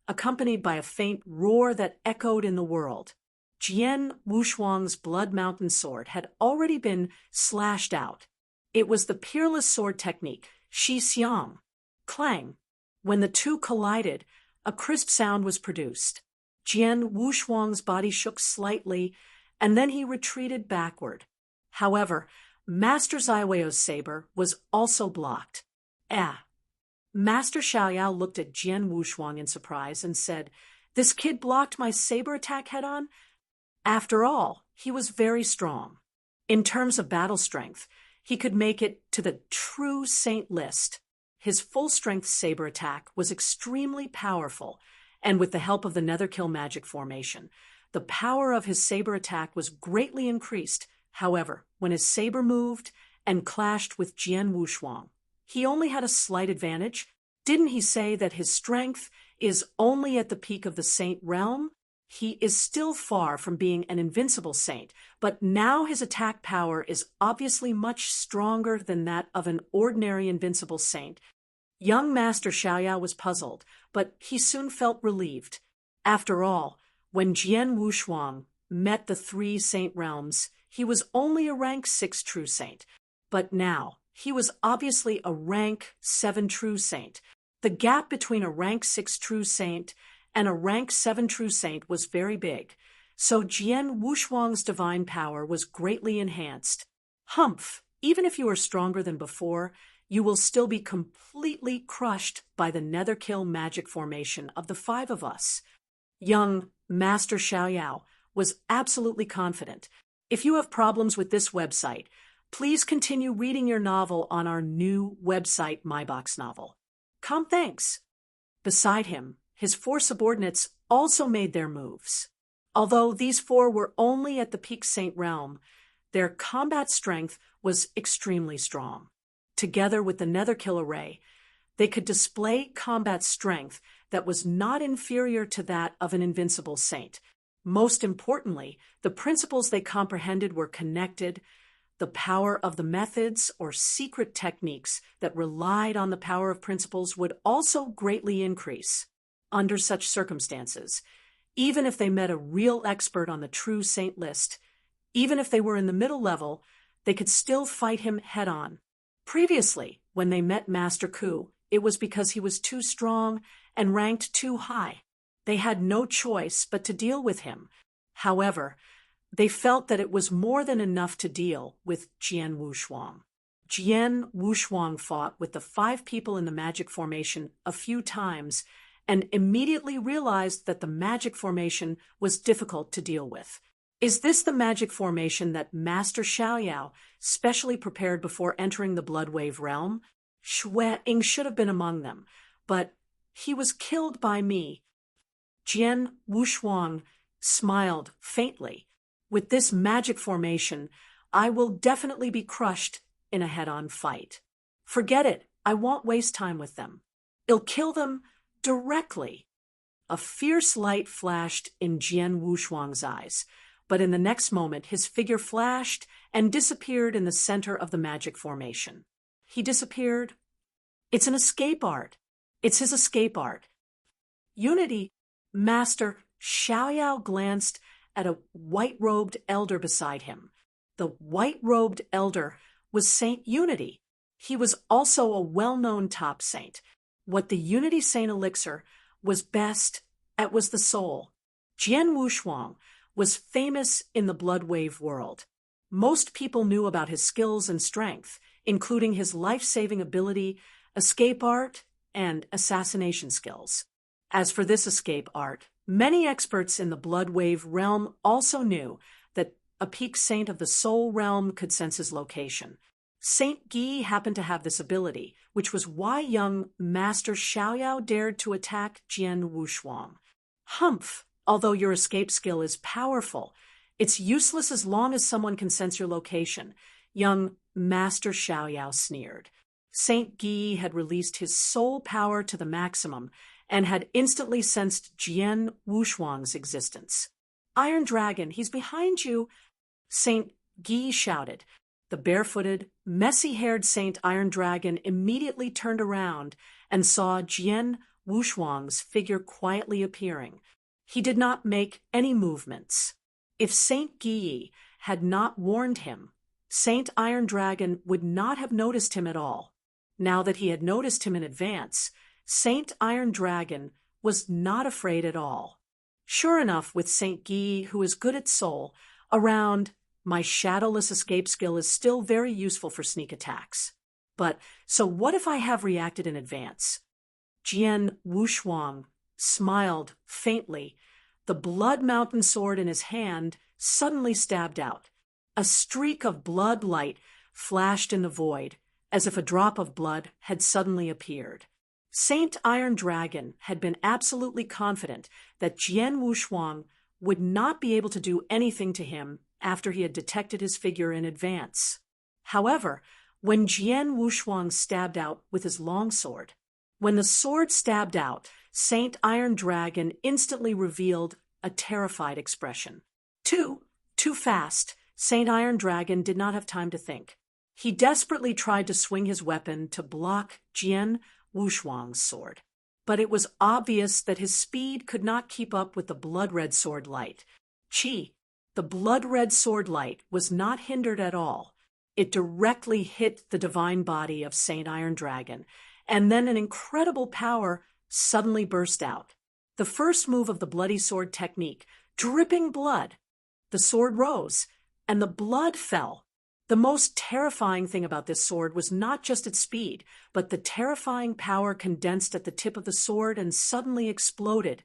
accompanied by a faint roar that echoed in the world. Jian Wushuang's Blood Mountain sword had already been slashed out. It was the peerless sword technique, Shi Xiang. Clang! When the two collided, a crisp sound was produced. Jian Wushuang's body shook slightly, and then he retreated backward. However, Master Xiaoyao's saber was also blocked. Master Xiaoyao looked at Jian Wushuang in surprise and said, "This kid blocked my saber attack head-on?" After all, he was very strong. In terms of battle strength, he could make it to the true saint list. His full-strength saber attack was extremely powerful, and with the help of the Netherkill magic formation, the power of his saber attack was greatly increased. However, when his saber moved and clashed with Jian Wushuang, he only had a slight advantage. Didn't he say that his strength is only at the peak of the saint realm? He is still far from being an invincible saint, but now his attack power is obviously much stronger than that of an ordinary invincible saint. Young Master Xiaoyao was puzzled, but he soon felt relieved. After all, when Jian Wushuang met the 3 saint realms, he was only a rank 6 true saint. But now, he was obviously a rank 7 true saint. The gap between a rank 6 true saint and a rank 7 true saint was very big, so Jian Wushuang's divine power was greatly enhanced. Humph! Even if you are stronger than before, you will still be completely crushed by the Netherkill magic formation of the 5 of us. Young Master Xiaoyao was absolutely confident. If you have problems with this website, please continue reading your novel on our new website, MyBox Novel. Thanks. Beside him, his 4 subordinates also made their moves. Although these 4 were only at the peak saint realm, their combat strength was extremely strong. Together with the Netherkill array, they could display combat strength that was not inferior to that of an invincible saint. Most importantly, the principles they comprehended were connected. The power of the methods or secret techniques that relied on the power of principles would also greatly increase. Under such circumstances, even if they met a real expert on the true saint list, even if they were in the middle level, they could still fight him head-on. Previously, when they met Master Ku, it was because he was too strong and ranked too high. They had no choice but to deal with him. However, they felt that it was more than enough to deal with Jian Wushuang. Jian Wushuang fought with the 5 people in the magic formation a few times and immediately realized that the magic formation was difficult to deal with. Is this the magic formation that Master Xiaoyao specially prepared before entering the Blood Wave realm? Xue Ying should have been among them, but he was killed by me. Jian Wushuang smiled faintly. With this magic formation, I will definitely be crushed in a head-on fight. Forget it, I won't waste time with them. I'll kill them directly. A fierce light flashed in Jian Wushuang's eyes, but in the next moment his figure flashed and disappeared in the center of the magic formation. He disappeared. It's an escape art. It's his escape art. Unity, Master Xiaoyao glanced at a white-robed elder beside him. The white-robed elder was Saint Unity. He was also a well-known top saint. What the Unity Saint Elixir was best at was the soul. Jian Wushuang was famous in the Blood Wave world. Most people knew about his skills and strength, including his life-saving ability, escape art, and assassination skills. As for this escape art, many experts in the Blood Wave realm also knew that a peak saint of the Soul realm could sense his location. Saint Guy happened to have this ability, which was why young Master Xiaoyao dared to attack Jian Wushuang. Humph! Although your escape skill is powerful, it's useless as long as someone can sense your location, young Master Xiaoyao sneered. Saint Guy had released his soul power to the maximum and had instantly sensed Jian Wushuang's existence. Iron Dragon, he's behind you! Saint Guy shouted. The barefooted, messy-haired Saint Iron Dragon immediately turned around and saw Jian Wushuang's figure quietly appearing. He did not make any movements. If Saint Guy had not warned him, Saint Iron Dragon would not have noticed him at all. Now that he had noticed him in advance, Saint Iron Dragon was not afraid at all. Sure enough, with Saint Guy, who is good at soul, around, my shadowless escape skill is still very useful for sneak attacks. But, so what if I have reacted in advance? Jian Wushuang smiled faintly. The Blood Mountain sword in his hand suddenly stabbed out. A streak of blood light flashed in the void, as if a drop of blood had suddenly appeared. Saint Iron Dragon had been absolutely confident that Jian Wushuang would not be able to do anything to him after he had detected his figure in advance. However, when Jian Wushuang stabbed out with his longsword, when the sword stabbed out, Saint Iron Dragon instantly revealed a terrified expression. Too fast, Saint Iron Dragon did not have time to think. He desperately tried to swing his weapon to block Jian Wushuang's sword. But it was obvious that his speed could not keep up with the blood-red sword light. The blood-red sword light was not hindered at all. It directly hit the divine body of Saint Iron Dragon, and then an incredible power suddenly burst out. The first move of the bloody sword technique, dripping blood. The sword rose, and the blood fell. The most terrifying thing about this sword was not just its speed, but the terrifying power condensed at the tip of the sword and suddenly exploded,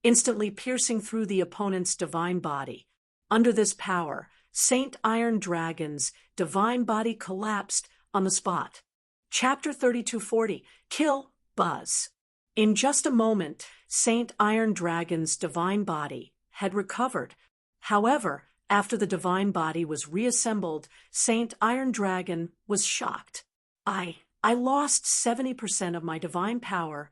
instantly piercing through the opponent's divine body. Under this power, Saint Iron Dragon's divine body collapsed on the spot. Chapter 3240, Kill Buzz. In just a moment, Saint Iron Dragon's divine body had recovered. However, after the divine body was reassembled, Saint Iron Dragon was shocked. I lost 70% of my divine power.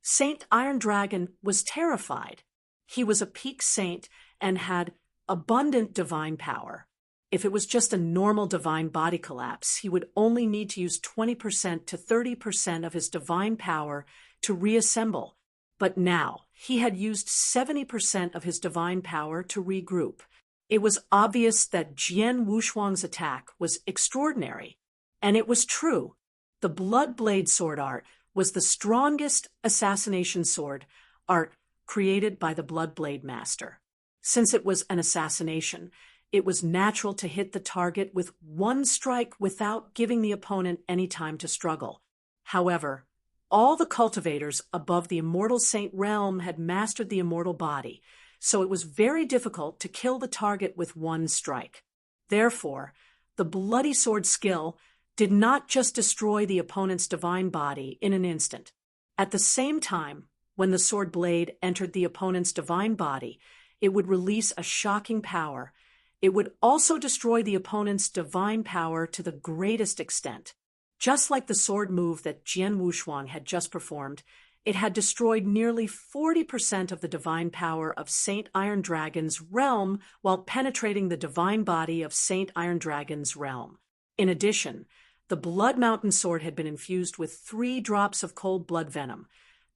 Saint Iron Dragon was terrified. He was a peak saint and had abundant divine power. If it was just a normal divine body collapse, he would only need to use 20% to 30% of his divine power to reassemble. But now, he had used 70% of his divine power to regroup. It was obvious that Jian Wushuang's attack was extraordinary. And it was true. The Blood Blade sword art was the strongest assassination sword art created by the Blood Blade master. Since it was an assassination, it was natural to hit the target with one strike without giving the opponent any time to struggle. However, all the cultivators above the Immortal Saint realm had mastered the immortal body, so it was very difficult to kill the target with one strike. Therefore, the bloody sword skill did not just destroy the opponent's divine body in an instant. At the same time, when the sword blade entered the opponent's divine body, it would release a shocking power. It would also destroy the opponent's divine power to the greatest extent. Just like the sword move that Jian Wushuang had just performed, it had destroyed nearly 40% of the divine power of Saint Iron Dragon's realm while penetrating the divine body of Saint Iron Dragon's realm. In addition, the Blood Mountain sword had been infused with 3 drops of cold blood venom.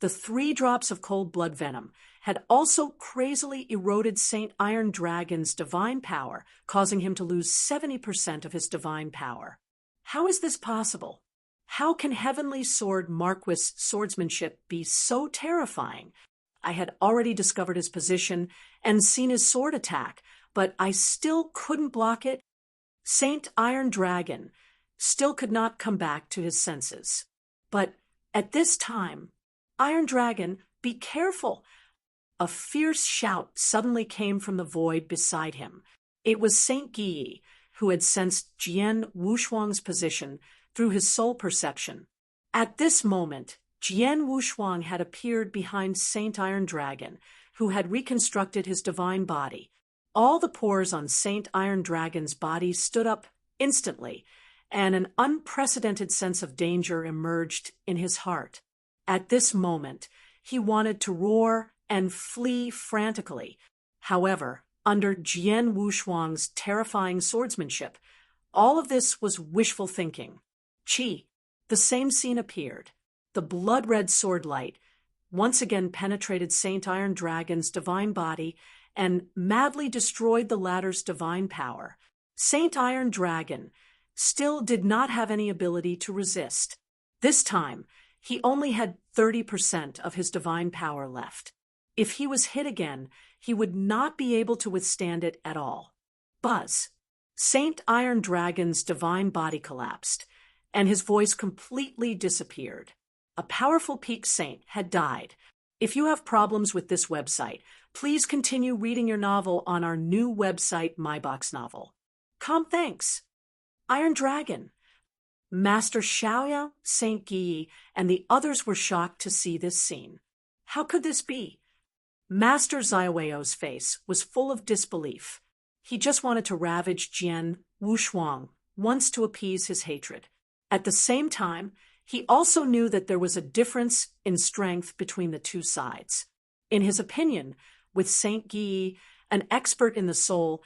The 3 drops of cold blood venom had also crazily eroded Saint Iron Dragon's divine power, causing him to lose 70% of his divine power. How is this possible? How can Heavenly Sword Marquis' swordsmanship be so terrifying? I had already discovered his position and seen his sword attack, but I still couldn't block it. Saint Iron Dragon still could not come back to his senses. But at this time, Iron Dragon, be careful! A fierce shout suddenly came from the void beside him. It was Saint Guyi, who had sensed Jian Wushuang's position through his soul perception. At this moment, Jian Wushuang had appeared behind Saint Iron Dragon, who had reconstructed his divine body. All the pores on Saint Iron Dragon's body stood up instantly, and an unprecedented sense of danger emerged in his heart. At this moment, he wanted to roar and flee frantically. However, under Jian Wushuang's terrifying swordsmanship, all of this was wishful thinking. The same scene appeared. The blood-red sword light once again penetrated Saint Iron Dragon's divine body and madly destroyed the latter's divine power. Saint Iron Dragon still did not have any ability to resist. This time, he only had 30% of his divine power left. If he was hit again, he would not be able to withstand it at all. Buzz! Saint Iron Dragon's divine body collapsed, and his voice completely disappeared. A powerful peak saint had died. If you have problems with this website, please continue reading your novel on our new website, MyBox Novel. Thanks. Iron Dragon. Master Xiaoya, Saint Guyi, and the others were shocked to see this scene. How could this be? Master Zaiweo's face was full of disbelief. He just wanted to ravage Jian Wushuang once to appease his hatred. At the same time, he also knew that there was a difference in strength between the two sides. In his opinion, With Saint Guy, an expert in the soul,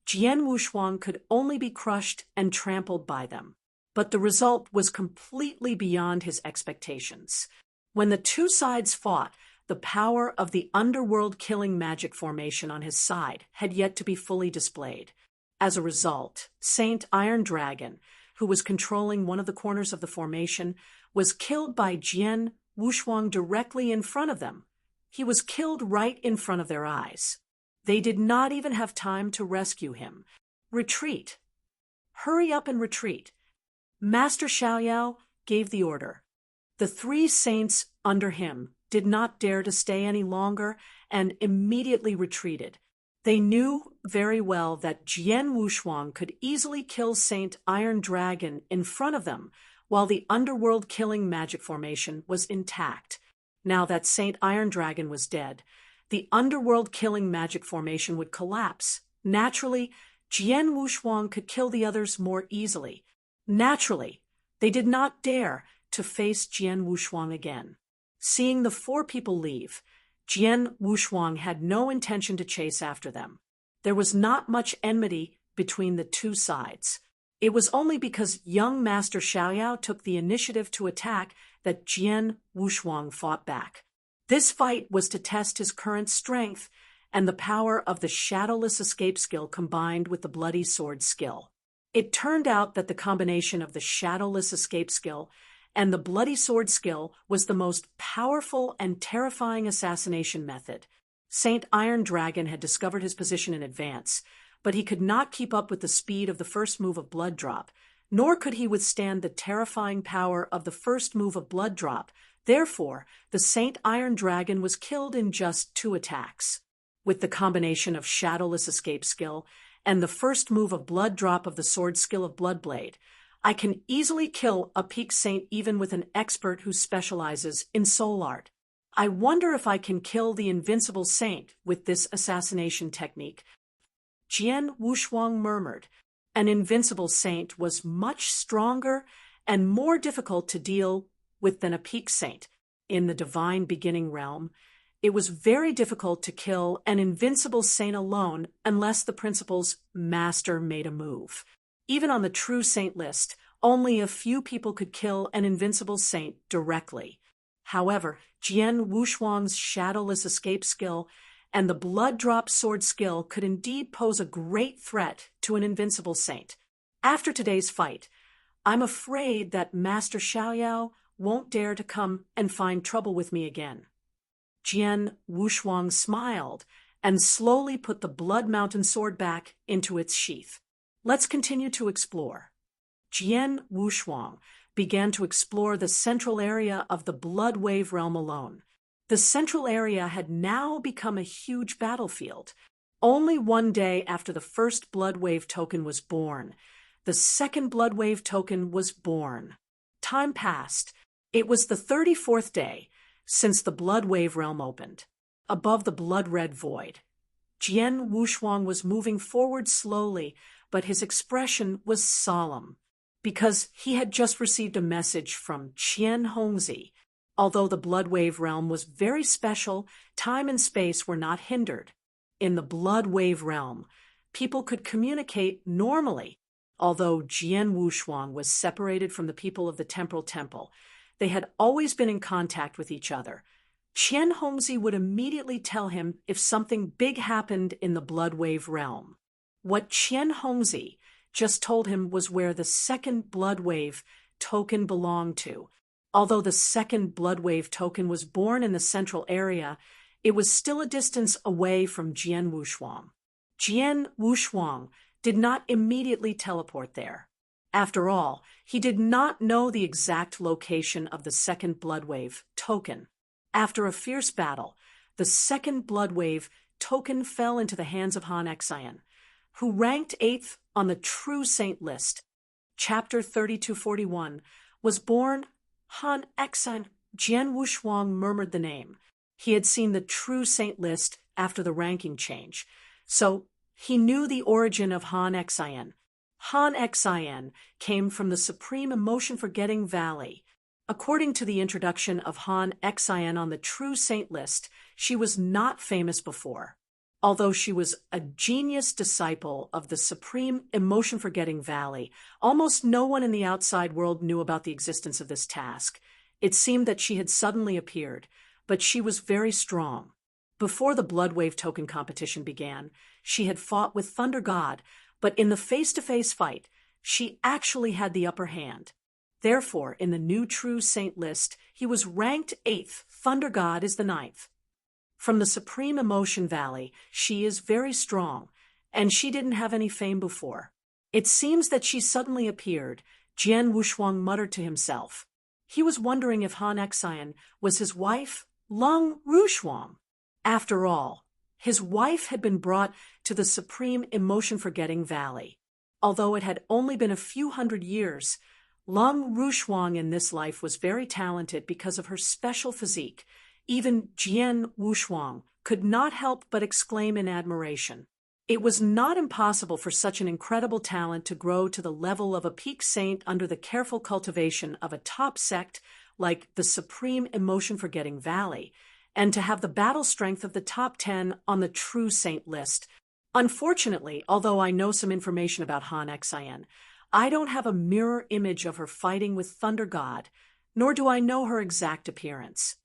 Jian Wushuang could only be crushed and trampled by them. But the result was completely beyond his expectations. When the two sides fought, the power of the underworld killing magic formation on his side had yet to be fully displayed. As a result, Saint Iron Dragon, who was controlling one of the corners of the formation, was killed by Jian Wushuang directly in front of them. He was killed right in front of their eyes. They did not even have time to rescue him. Retreat. Hurry up and retreat. Master Xiaoyao gave the order. The three saints under him did not dare to stay any longer and immediately retreated. They knew very well that Jian Wushuang could easily kill Saint Iron Dragon in front of them, while the underworld killing magic formation was intact. Now that Saint Iron Dragon was dead, the underworld killing magic formation would collapse. Naturally, Jian Wushuang could kill the others more easily. Naturally, they did not dare to face Jian Wushuang again. Seeing the four people leave, Jian Wushuang had no intention to chase after them. There was not much enmity between the two sides. It was only because young Master Xiaoyao took the initiative to attack that Jian Wushuang fought back. This fight was to test his current strength and the power of the shadowless escape skill combined with the bloody sword skill. It turned out that the combination of the shadowless escape skill and the bloody sword skill was the most powerful and terrifying assassination method. Saint Iron Dragon had discovered his position in advance, but he could not keep up with the speed of the first move of Blood Drop, nor could he withstand the terrifying power of the first move of Blood Drop. Therefore, the Saint Iron Dragon was killed in just 2 attacks. With the combination of shadowless escape skill and the first move of Blood Drop of the sword skill of Bloodblade, I can easily kill a peak saint even with an expert who specializes in soul art. I wonder if I can kill the invincible saint with this assassination technique. Jian Wushuang murmured. An invincible saint was much stronger and more difficult to deal with than a peak saint. In the divine beginning realm, it was very difficult to kill an invincible saint alone unless the principal's master made a move. Even on the true saint list, only a few people could kill an invincible saint directly. However, Jian Wushuang's shadowless escape skill and the blood drop sword skill could indeed pose a great threat to an invincible saint. After today's fight, I'm afraid that Master Xiaoyao won't dare to come and find trouble with me again. Jian Wushuang smiled and slowly put the Blood Mountain sword back into its sheath. Let's continue to explore. Jian Wushuang began to explore the central area of the Blood Wave realm alone. The central area had now become a huge battlefield. Only one day after the first Blood Wave token was born, the second Blood Wave token was born. Time passed. It was the 34th day since the Blood Wave realm opened. Above the blood-red void, Jian Wushuang was moving forward slowly, but his expression was solemn, because he had just received a message from Qian Hongzi. Although the Blood Wave realm was very special, time and space were not hindered. In the Blood Wave realm, people could communicate normally. Although Jian Wushuang was separated from the people of the Temporal Temple, they had always been in contact with each other. Qian Hongzi would immediately tell him if something big happened in the Blood Wave realm. What Qian Hongzi just told him was where the second Blood Wave token belonged to. Although the second Blood Wave token was born in the central area, it was still a distance away from Jian Wushuang. Jian Wushuang did not immediately teleport there. After all, he did not know the exact location of the second Blood Wave token. After a fierce battle, the second Blood Wave token fell into the hands of Han Xian, who ranked 8th on the True Saint list. Chapter 3241 was born Han Xian. Jian Wushuang murmured the name. He had seen the True Saint list after the ranking change, so he knew the origin of Han Xian. Han Xian came from the Supreme Emotion Forgetting Valley. According to the introduction of Han Xin on the True Saint list, she was not famous before. Although she was a genius disciple of the supreme emotion-forgetting valley, almost no one in the outside world knew about the existence of this task. It seemed that she had suddenly appeared, but she was very strong. Before the Blood Wave token competition began, she had fought with Thunder God, but in the face-to-face fight, she actually had the upper hand. Therefore, in the new True Saint list, he was ranked 8th. Thunder God is the 9th. From the Supreme Emotion Valley, she is very strong, and she didn't have any fame before. It seems that she suddenly appeared, Jian Wushuang muttered to himself. He was wondering if Han Xian was his wife, Lung Rushuang. After all, his wife had been brought to the Supreme Emotion-Forgetting Valley. Although it had only been a few hundred years, Lung Rushuang in this life was very talented because of her special physique. Even Jian Wushuang could not help but exclaim in admiration. It was not impossible for such an incredible talent to grow to the level of a peak saint under the careful cultivation of a top sect like the Supreme Emotion-Forgetting Valley, and to have the battle strength of the top 10 on the True Saint list. Unfortunately, although I know some information about Han Xian, I don't have a mirror image of her fighting with Thunder God, nor do I know her exact appearance.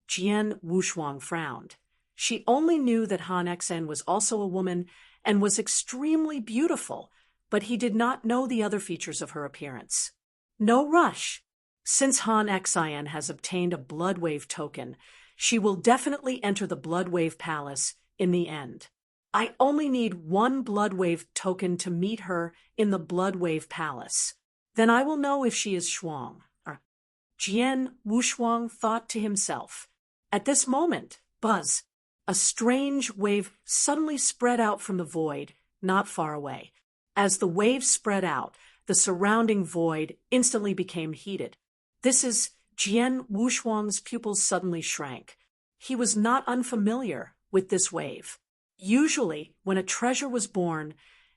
Jian Wushuang frowned. She only knew that Han Xian was also a woman and was extremely beautiful, but he did not know the other features of her appearance. No rush. Since Han Xian has obtained a Blood Wave token, she will definitely enter the Blood Wave Palace in the end. I only need one Blood Wave token to meet her in the Blood Wave Palace. Then I will know if she is Shuang. Jian Wushuang thought to himself. At this moment, buzz, a strange wave suddenly spread out from the void, not far away. As the wave spread out, the surrounding void instantly became heated. This is Jian Wushuang's pupils suddenly shrank. He was not unfamiliar with this wave. Usually, when a treasure was born,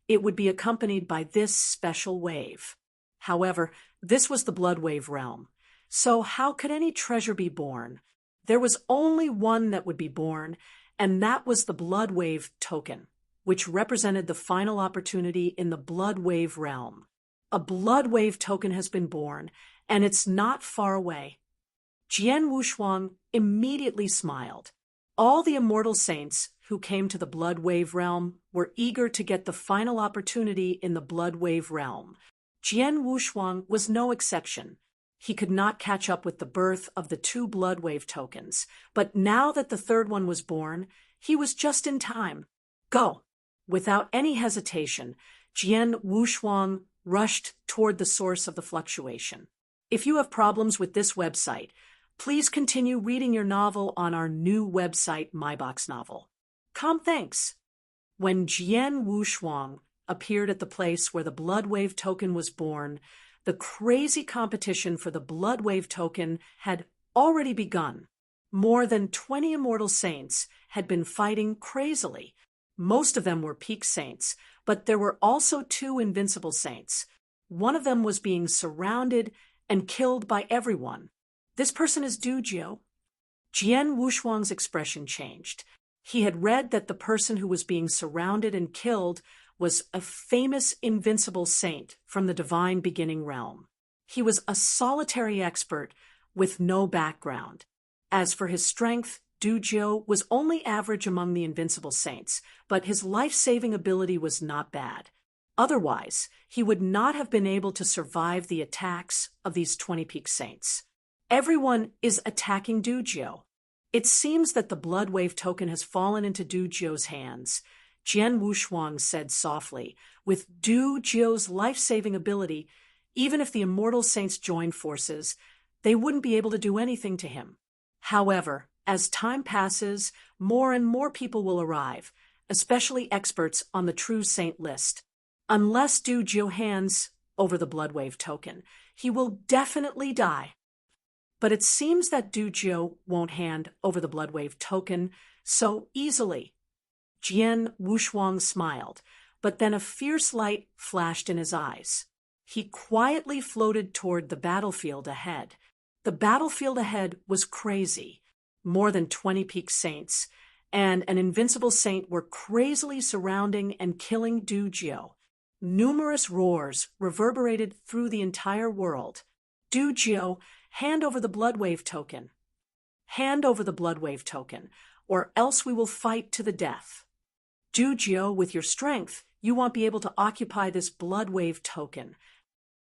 it would be accompanied by this special wave. However, this was the Blood Wave realm. So how could any treasure be born? There was only one that would be born, and that was the Blood Wave token, which represented the final opportunity in the Blood Wave realm. A Blood Wave token has been born, and it's not far away. Jian Wushuang immediately smiled. All the immortal saints who came to the Blood Wave realm were eager to get the final opportunity in the Blood Wave realm. Jian Wushuang was no exception. He could not catch up with the birth of the 2 Blood Wave tokens, but now that the third one was born, he was just in time. Go! Without any hesitation, Jian Wushuang rushed toward the source of the fluctuation. If you have problems with this website, please continue reading your novel on our new website, MyBox Novel. Thanks. When Jian Wushuang appeared at the place where the Blood Wave token was born, the crazy competition for the Blood Wave token had already begun. More than 20 immortal saints had been fighting crazily. Most of them were peak saints, but there were also 2 invincible saints. One of them was being surrounded and killed by everyone. This person is Du Jiu. Jian Wushuang's expression changed. He had read that the person who was being surrounded and killed was a famous invincible saint from the divine beginning realm. He was a solitary expert with no background. As for his strength, Du Jiu was only average among the invincible saints, but his life-saving ability was not bad. Otherwise, he would not have been able to survive the attacks of these 20 peak saints. Everyone is attacking Du Jiu. It seems that the Blood Wave token has fallen into Du Jiu's hands. Jian Wushuang said softly, with Du Jiu's life-saving ability, even if the immortal saints joined forces, they wouldn't be able to do anything to him. However, as time passes, more and more people will arrive, especially experts on the True Saint list. Unless Du Jiu hands over the Blood Wave token, he will definitely die. But it seems that Du Jiu won't hand over the Blood Wave token so easily. Jian Wushuang smiled, but then a fierce light flashed in his eyes. He quietly floated toward the battlefield ahead. The battlefield ahead was crazy. More than 20 peak saints and an invincible saint were crazily surrounding and killing Dujio. Numerous roars reverberated through the entire world. Dujio, hand over the Bloodwave token. Hand over the Bloodwave token, or else we will fight to the death. Dujio, with your strength, you won't be able to occupy this Bloodwave token.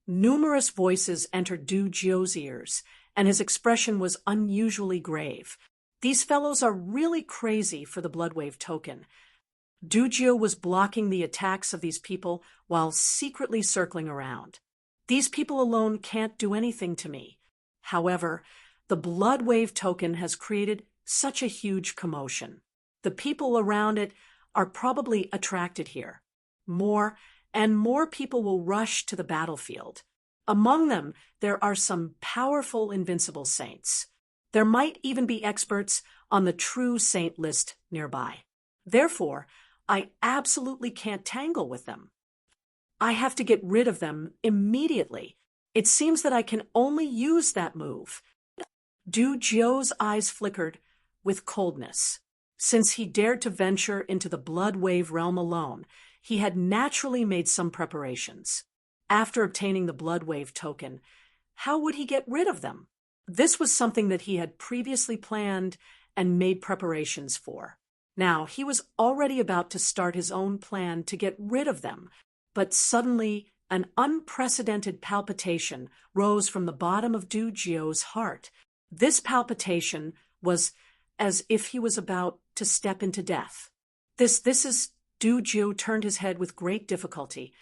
Numerous voices entered Dujio's ears, and his expression was unusually grave. These fellows are really crazy for the Bloodwave token. Dujio was blocking the attacks of these people while secretly circling around. These people alone can't do anything to me. However, the Bloodwave token has created such a huge commotion. The people around it are probably attracted here. More and more people will rush to the battlefield. Among them, there are some powerful invincible saints. There might even be experts on the true saint list nearby. Therefore, I absolutely can't tangle with them. I have to get rid of them immediately. It seems that I can only use that move. Dujio's eyes flickered with coldness. Since he dared to venture into the Bloodwave realm alone, he had naturally made some preparations. After obtaining the Bloodwave token, how would he get rid of them? This was something that he had previously planned and made preparations for. Now, he was already about to start his own plan to get rid of them, but suddenly an unprecedented palpitation rose from the bottom of Dujio's heart. This palpitation was as if he was about to step into death. This is Dujio turned his head with great difficulty,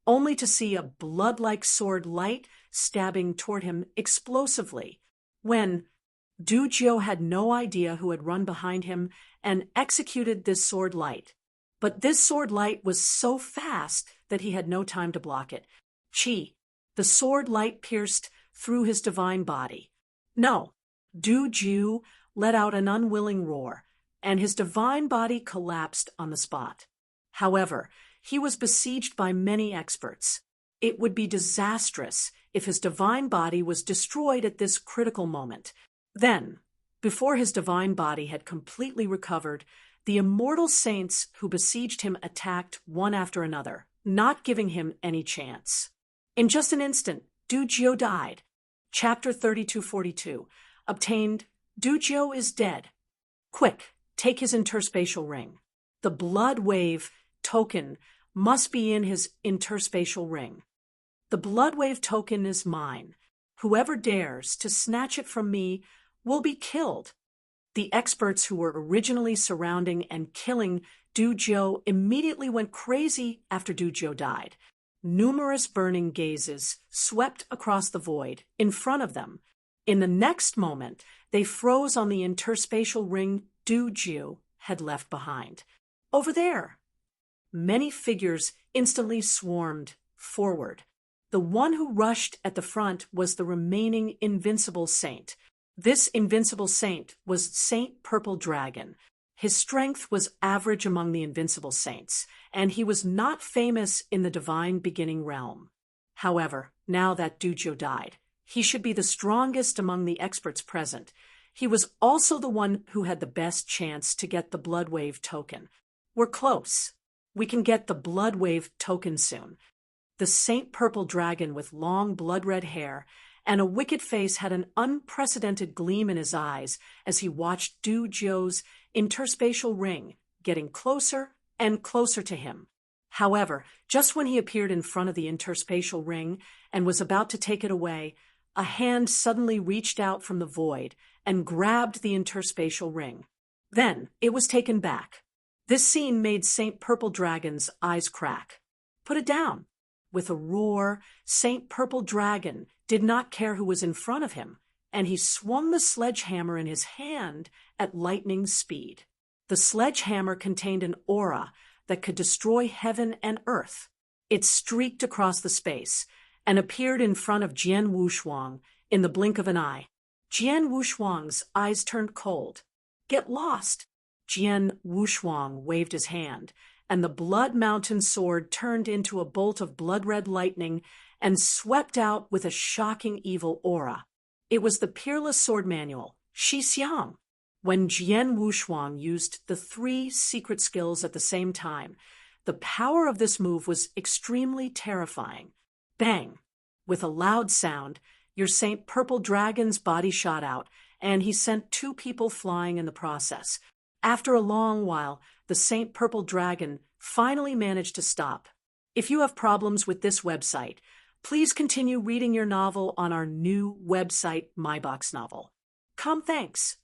only to see a blood-like sword light stabbing toward him explosively, when Dujio had no idea who had run behind him and executed this sword light. But this sword light was so fast that he had no time to block it. The sword light pierced through his divine body. No, Dujio let out an unwilling roar, and his divine body collapsed on the spot. However, he was besieged by many experts. It would be disastrous if his divine body was destroyed at this critical moment. Then, before his divine body had completely recovered, the immortal saints who besieged him attacked one after another, not giving him any chance. In just an instant, Dujio died. Chapter 3242. Obtained. Dujio is dead. Quick, take his interspatial ring. The Bloodwave token must be in his interspatial ring. The Bloodwave token is mine. Whoever dares to snatch it from me will be killed. The experts who were originally surrounding and killing Dujio immediately went crazy after Dujio died. Numerous burning gazes swept across the void in front of them. In the next moment, they froze on the interspatial ring Dujio had left behind. Over there! Many figures instantly swarmed forward. The one who rushed at the front was the remaining invincible saint. This invincible saint was Saint Purple Dragon. His strength was average among the invincible saints, and he was not famous in the divine beginning realm. However, now that Dujio died, he should be the strongest among the experts present. He was also the one who had the best chance to get the Bloodwave token. We're close. We can get the Bloodwave token soon. The Saint Purple Dragon with long blood-red hair and a wicked face had an unprecedented gleam in his eyes as he watched Dujio's interspatial ring getting closer and closer to him. However, just when he appeared in front of the interspatial ring and was about to take it away, a hand suddenly reached out from the void and grabbed the interspatial ring. Then it was taken back. This scene made Saint Purple Dragon's eyes crack. Put it down. With a roar, Saint Purple Dragon did not care who was in front of him, and he swung the sledgehammer in his hand at lightning speed. The sledgehammer contained an aura that could destroy heaven and earth. It streaked across the space and appeared in front of Jian Wushuang in the blink of an eye. Jian Wushuang's eyes turned cold. Get lost! Jian Wushuang waved his hand, and the Blood Mountain sword turned into a bolt of blood-red lightning and swept out with a shocking evil aura. It was the Peerless Sword Manual, Shi Xiang. When Jian Wushuang used the 3 secret skills at the same time, the power of this move was extremely terrifying. Bang! With a loud sound, your Saint Purple Dragon's body shot out, and he sent 2 people flying in the process. After a long while, the Saint Purple Dragon finally managed to stop. If you have problems with this website, please continue reading your novel on our new website, MyBox Novel. Thanks.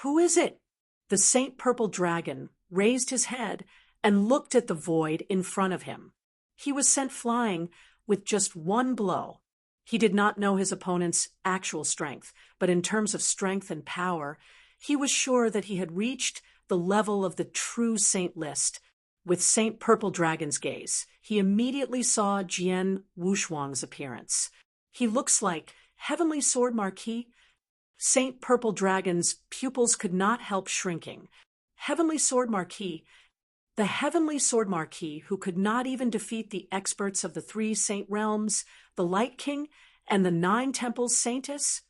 Who is it? The Saint Purple Dragon raised his head and looked at the void in front of him. He was sent flying with just 1 blow. He did not know his opponent's actual strength, but in terms of strength and power, he was sure that he had reached the level of the true saint list. With Saint Purple Dragon's gaze, he immediately saw Jian Wushuang's appearance. He looks like Heavenly Sword Marquis. Saint Purple Dragon's pupils could not help shrinking. Heavenly Sword Marquis, the Heavenly Sword Marquis who could not even defeat the experts of the 3 Saint Realms, the Light King, and the 9 Temples Saintess?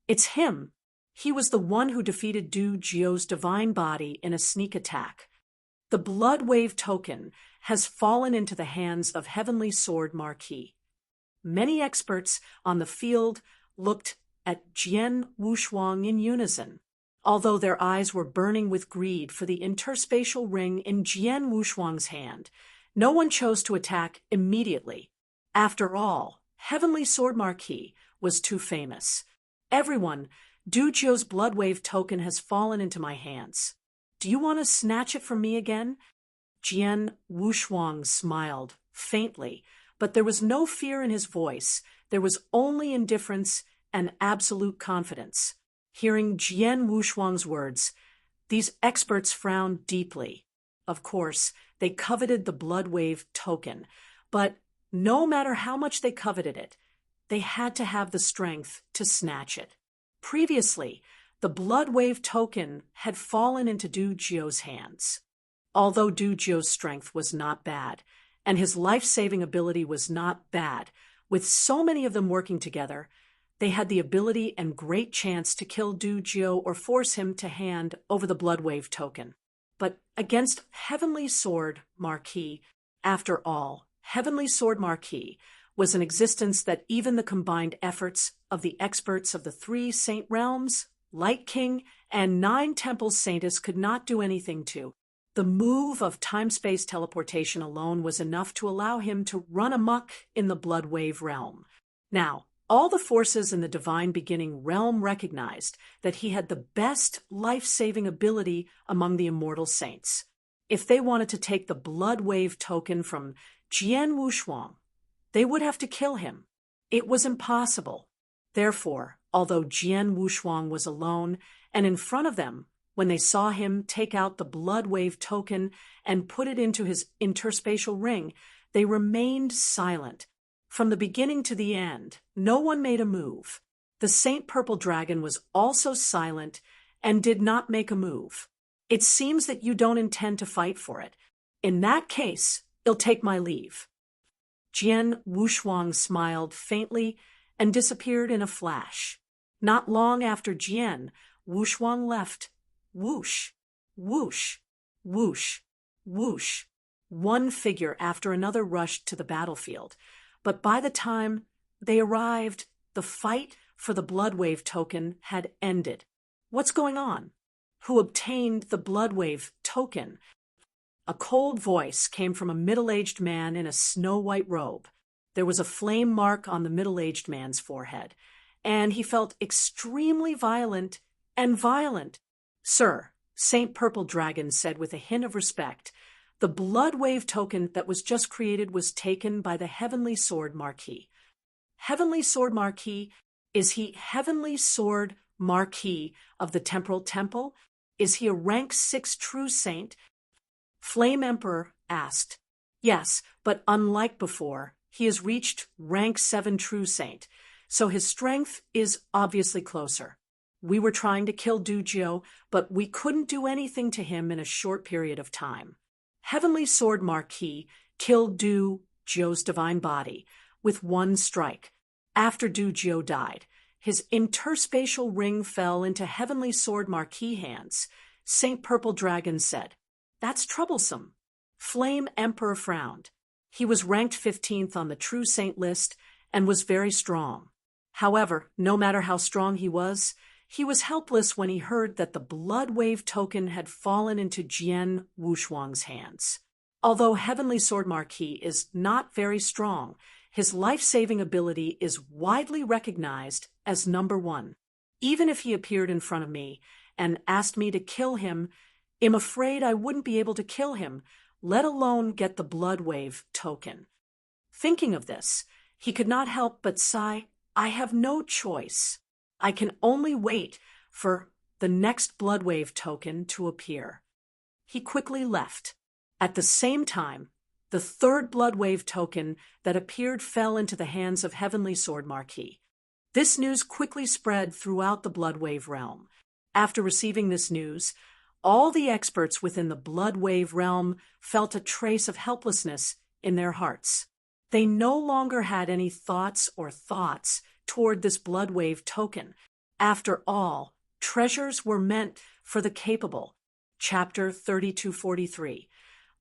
It's him. He was the one who defeated Du Jiu's divine body in a sneak attack. The Blood Wave token has fallen into the hands of Heavenly Sword Marquis. Many experts on the field looked at Jian Wushuang in unison. Although their eyes were burning with greed for the interspatial ring in Jian Wushuang's hand, no one chose to attack immediately. After all, Heavenly Sword Marquis was too famous. Everyone, Du Jiu's Blood Wave token has fallen into my hands. Do you want to snatch it from me again? Jian Wushuang smiled, faintly, but there was no fear in his voice. There was only indifference and absolute confidence. Hearing Jian Wushuang's words, these experts frowned deeply. Of course, they coveted the Blood Wave token, but no matter how much they coveted it, they had to have the strength to snatch it. Previously, the Blood Wave token had fallen into Du Jiu's hands. Although Du Jiu's strength was not bad, and his life-saving ability was not bad, with so many of them working together, they had the ability and great chance to kill Du Jiu or force him to hand over the Blood Wave token. But against Heavenly Sword Marquis, after all, Heavenly Sword Marquis was an existence that even the combined efforts of the experts of the 3 Saint Realms, Light King, and 9 Temples Saintess could not do anything to. The move of time-space teleportation alone was enough to allow him to run amok in the Blood Wave realm. Now, all the forces in the Divine Beginning realm recognized that he had the best life-saving ability among the immortal saints. If they wanted to take the Blood Wave token from Jian Wushuang, they would have to kill him. It was impossible. Therefore, although Jian Wushuang was alone, and in front of them, when they saw him take out the Blood Wave token and put it into his interspatial ring, they remained silent. From the beginning to the end, no one made a move. The Saint Purple Dragon was also silent and did not make a move. It seems that you don't intend to fight for it. In that case, I'll take my leave. Jian Wushuang smiled faintly and disappeared in a flash. Not long after Jian Wushuang left, whoosh, whoosh, whoosh, whoosh. One figure after another rushed to the battlefield. But by the time they arrived, the fight for the Blood Wave token had ended. What's going on? Who obtained the Blood Wave token? A cold voice came from a middle-aged man in a snow-white robe. There was a flame mark on the middle-aged man's forehead, and he felt extremely violent and violent. Sir, Saint Purple Dragon said with a hint of respect, the Blood Wave token that was just created was taken by the Heavenly Sword Marquis. Heavenly Sword Marquis? Is he Heavenly Sword Marquis of the Temporal Temple? Is he a rank 6 true saint? Flame Emperor asked. Yes, but unlike before, he has reached rank 7 true saint, so his strength is obviously closer. We were trying to kill Du Jiu, but we couldn't do anything to him in a short period of time. Heavenly Sword Marquis killed Du Jiu's divine body with one strike. After Du Jiu died, his interspatial ring fell into Heavenly Sword Marquis hands, Saint Purple Dragon said, "That's troublesome." Flame Emperor frowned. He was ranked 15th on the True Saint list and was very strong. However, no matter how strong he was helpless when he heard that the Blood Wave token had fallen into Jian Wushuang's hands. Although Heavenly Sword Marquis is not very strong, his life-saving ability is widely recognized as #1. Even if he appeared in front of me and asked me to kill him, I'm afraid I wouldn't be able to kill him, let alone get the Blood Wave token. Thinking of this, he could not help but sigh, I have no choice. I can only wait for the next Blood Wave token to appear. He quickly left. At the same time, the third Blood Wave token that appeared fell into the hands of Heavenly Sword Marquis. This news quickly spread throughout the Blood Wave realm. After receiving this news, all the experts within the Blood Wave realm felt a trace of helplessness in their hearts. They no longer had any thoughts toward this Blood Wave token. After all, treasures were meant for the capable. Chapter 3243.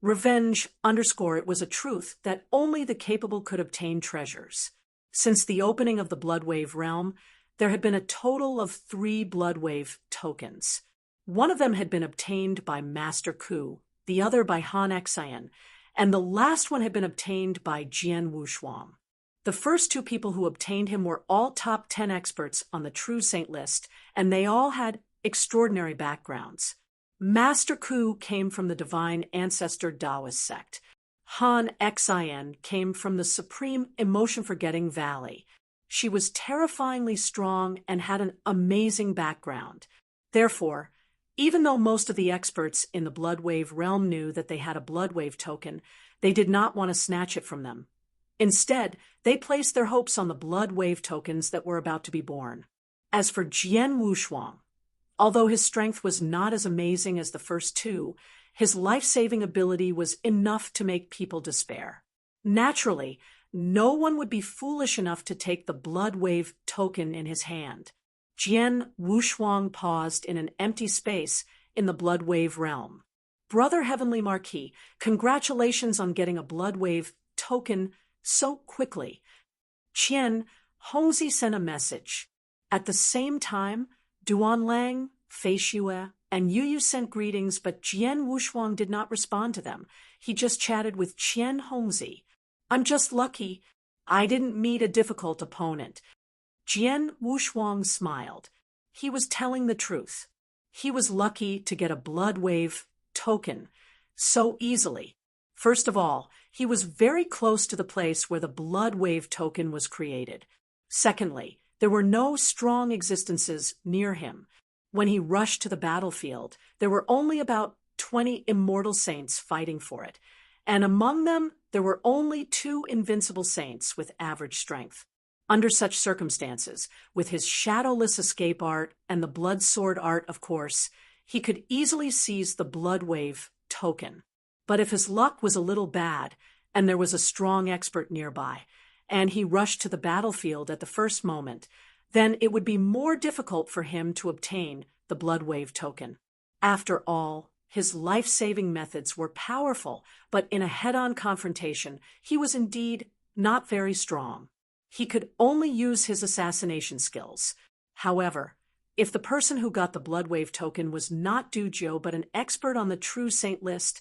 Revenge _ it was a truth that only the capable could obtain treasures. Since the opening of the Blood Wave realm, there had been a total of 3 Blood Wave tokens. One of them had been obtained by Master Ku, the other by Han Xian, and the last one had been obtained by Jian Wushuang. The first 2 people who obtained him were all top 10 experts on the True Saint list, and they all had extraordinary backgrounds. Master Ku came from the Divine Ancestor Taoist sect. Han Xian came from the Supreme Emotion-Forgetting Valley. She was terrifyingly strong and had an amazing background. Therefore, even though most of the experts in the Blood Wave realm knew that they had a Blood Wave token, they did not want to snatch it from them. Instead, they placed their hopes on the Blood Wave tokens that were about to be born. As for Jian Wushuang, although his strength was not as amazing as the first 2, his life-saving ability was enough to make people despair. Naturally, no one would be foolish enough to take the Blood Wave token in his hand. Jian Wushuang paused in an empty space in the Blood Wave realm. Brother Heavenly Marquis, congratulations on getting a Blood Wave token so quickly. Qian Hongzi sent a message. At the same time, Duanlang, Fei Xue, and Yu sent greetings, but Jian Wushuang did not respond to them. He just chatted with Qian Hongzi. I'm just lucky. I didn't meet a difficult opponent. Jian Wushuang smiled. He was telling the truth. He was lucky to get a Blood Wave token so easily. First of all, he was very close to the place where the Blood Wave token was created. Secondly, there were no strong existences near him. When he rushed to the battlefield, there were only about 20 immortal saints fighting for it, and among them there were only 2 invincible saints with average strength. Under such circumstances, with his shadowless escape art and the blood sword art, of course, he could easily seize the Blood Wave token. But if his luck was a little bad, and there was a strong expert nearby, and he rushed to the battlefield at the first moment, then it would be more difficult for him to obtain the Blood Wave token. After all, his life-saving methods were powerful, but in a head-on confrontation, he was indeed not very strong. He could only use his assassination skills. However, if the person who got the Blood Wave token was not Duzhou but an expert on the True Saint list,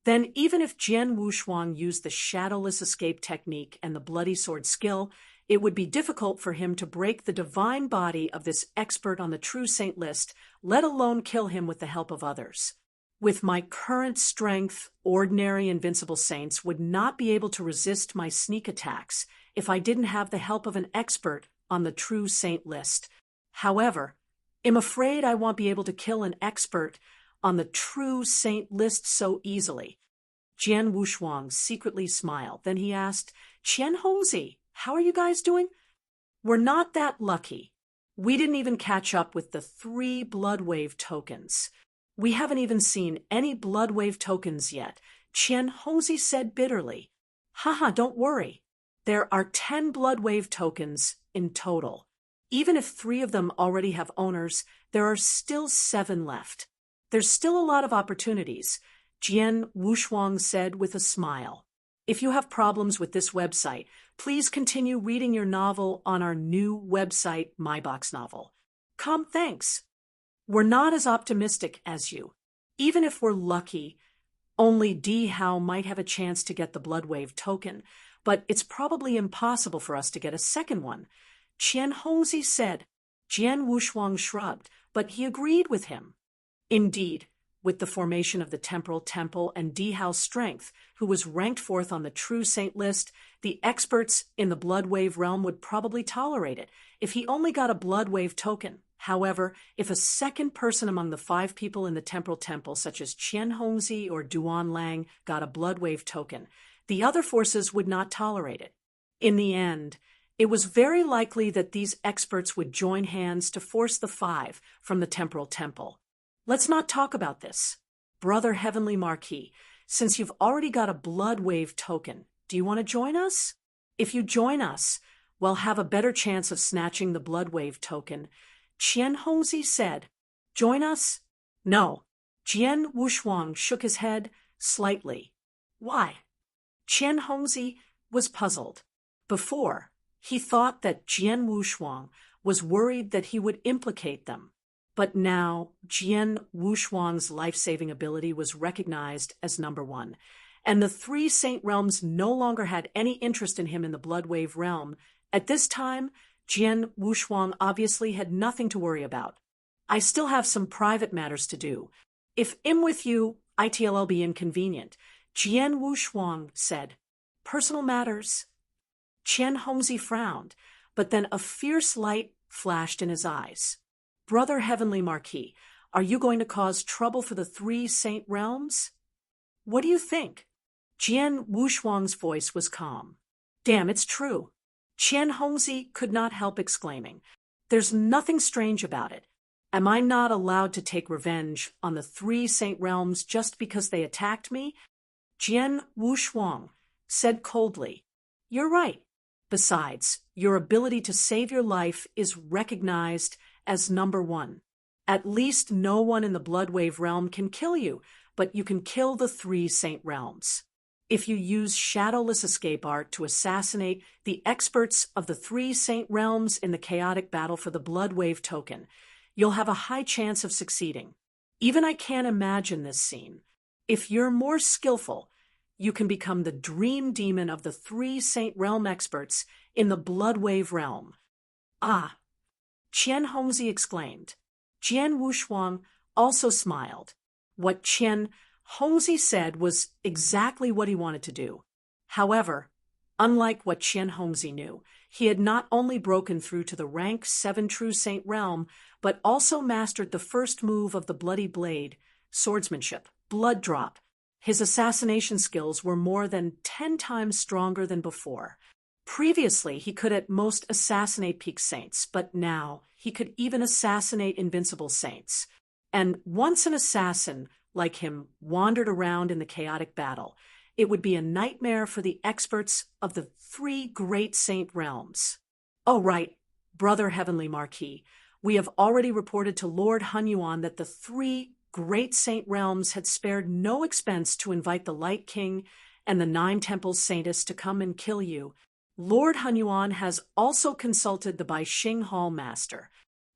then even if Jian Wushuang used the shadowless escape technique and the bloody sword skill, it would be difficult for him to break the divine body of this expert on the True Saint list, let alone kill him with the help of others. With my current strength, ordinary invincible saints would not be able to resist my sneak attacks if I didn't have the help of an expert on the True Saint list. However, I'm afraid I won't be able to kill an expert on the True Saint list so easily. Jian Wushuang secretly smiled. Then he asked, Qian Hongzi, how are you guys doing? We're not that lucky. We didn't even catch up with the 3 Blood Wave tokens. We haven't even seen any Blood Wave tokens yet, Qian Hongzi said bitterly. Haha, don't worry. There are 10 Blood Wave tokens in total. Even if 3 of them already have owners, there are still 7 left. There's still a lot of opportunities, Jian Wushuang said with a smile. If you have problems with this website, please continue reading your novel on our new website, MyBox Novel. Thanks. We're not as optimistic as you. Even if we're lucky, only Di Hao might have a chance to get the Bloodwave token, but it's probably impossible for us to get a second one, Qian Hongzi said. Jian Wushuang shrugged, but he agreed with him. Indeed, with the formation of the Temporal Temple and Di Hao's strength, who was ranked 4th on the True Saint list, the experts in the Bloodwave realm would probably tolerate it if he only got a Bloodwave token. However, if a second person among the 5 people in the Temporal Temple, such as Qian Hongzi or Duan Lang, got a Bloodwave token, the other forces would not tolerate it. In the end, it was very likely that these experts would join hands to force the 5 from the Temporal Temple. Let's not talk about this. Brother Heavenly Marquis, since you've already got a Bloodwave token, do you want to join us? If you join us, we'll have a better chance of snatching the Bloodwave token, Qian Hongzi said. Join us? No. Jian Wushuang shook his head slightly. Why? Qian Hongzi was puzzled. Before, he thought that Jian Wushuang was worried that he would implicate them. But now, Jian Wushuang's life-saving ability was recognized as number 1, and the 3 Saint Realms no longer had any interest in him in the Bloodwave realm. At this time, Jian Wushuang obviously had nothing to worry about. I still have some private matters to do. If I'm with you, it'll be inconvenient, Jian Wushuang said. Personal matters? Qian Hongzi frowned, but then a fierce light flashed in his eyes. Brother Heavenly Marquis, are you going to cause trouble for the 3 Saint Realms? What do you think? Jian Wushuang's voice was calm. Damn, it's true. Qian Hongzi could not help exclaiming. There's nothing strange about it. Am I not allowed to take revenge on the 3 Saint Realms just because they attacked me? Jian Wushuang said coldly. You're right. Besides, your ability to save your life is recognized as number 1. At least no one in the Bloodwave realm can kill you, but you can kill the 3 Saint Realms. If you use shadowless escape art to assassinate the experts of the 3 Saint Realms in the chaotic battle for the Bloodwave token, you'll have a high chance of succeeding. Even I can't imagine this scene. If you're more skillful, you can become the dream demon of the 3 Saint Realm experts in the Bloodwave realm. Ah! Qian Hongzi exclaimed. Jian Wushuang also smiled. What Qian Hongzi said was exactly what he wanted to do. However, unlike what Qian Hongzi knew, he had not only broken through to the rank 7 True Saint realm, but also mastered the first move of the Bloody Blade, swordsmanship, blood drop. His assassination skills were more than 10 times stronger than before. Previously, he could at most assassinate peak saints, but now he could even assassinate invincible saints. And once an assassin like him wandered around in the chaotic battle, it would be a nightmare for the experts of the 3 great saint realms. Oh, right, Brother Heavenly Marquis, we have already reported to Lord Hunyuan that the 3 great saint realms had spared no expense to invite the Light King and the 9 Temples Saintess to come and kill you. Lord Hunyuan has also consulted the Baixing Hall Master.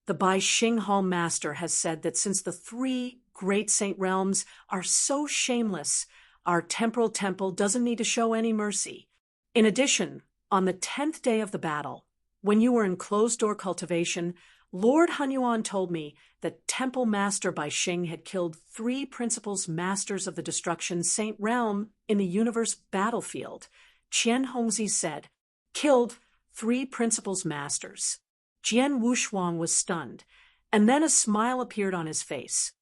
The Baixing Hall Master has said that since the 3 great saint realms are so shameless, our temporal temple doesn't need to show any mercy. In addition, on the 10th day of the battle, when you were in closed-door cultivation, Lord Hunyuan told me that Temple Master Baixing had killed 3 principals masters of the destruction saint realm in the universe battlefield. Qian Hongzi said, killed 3 principals masters. Jian Wushuang was stunned, and then a smile appeared on his face.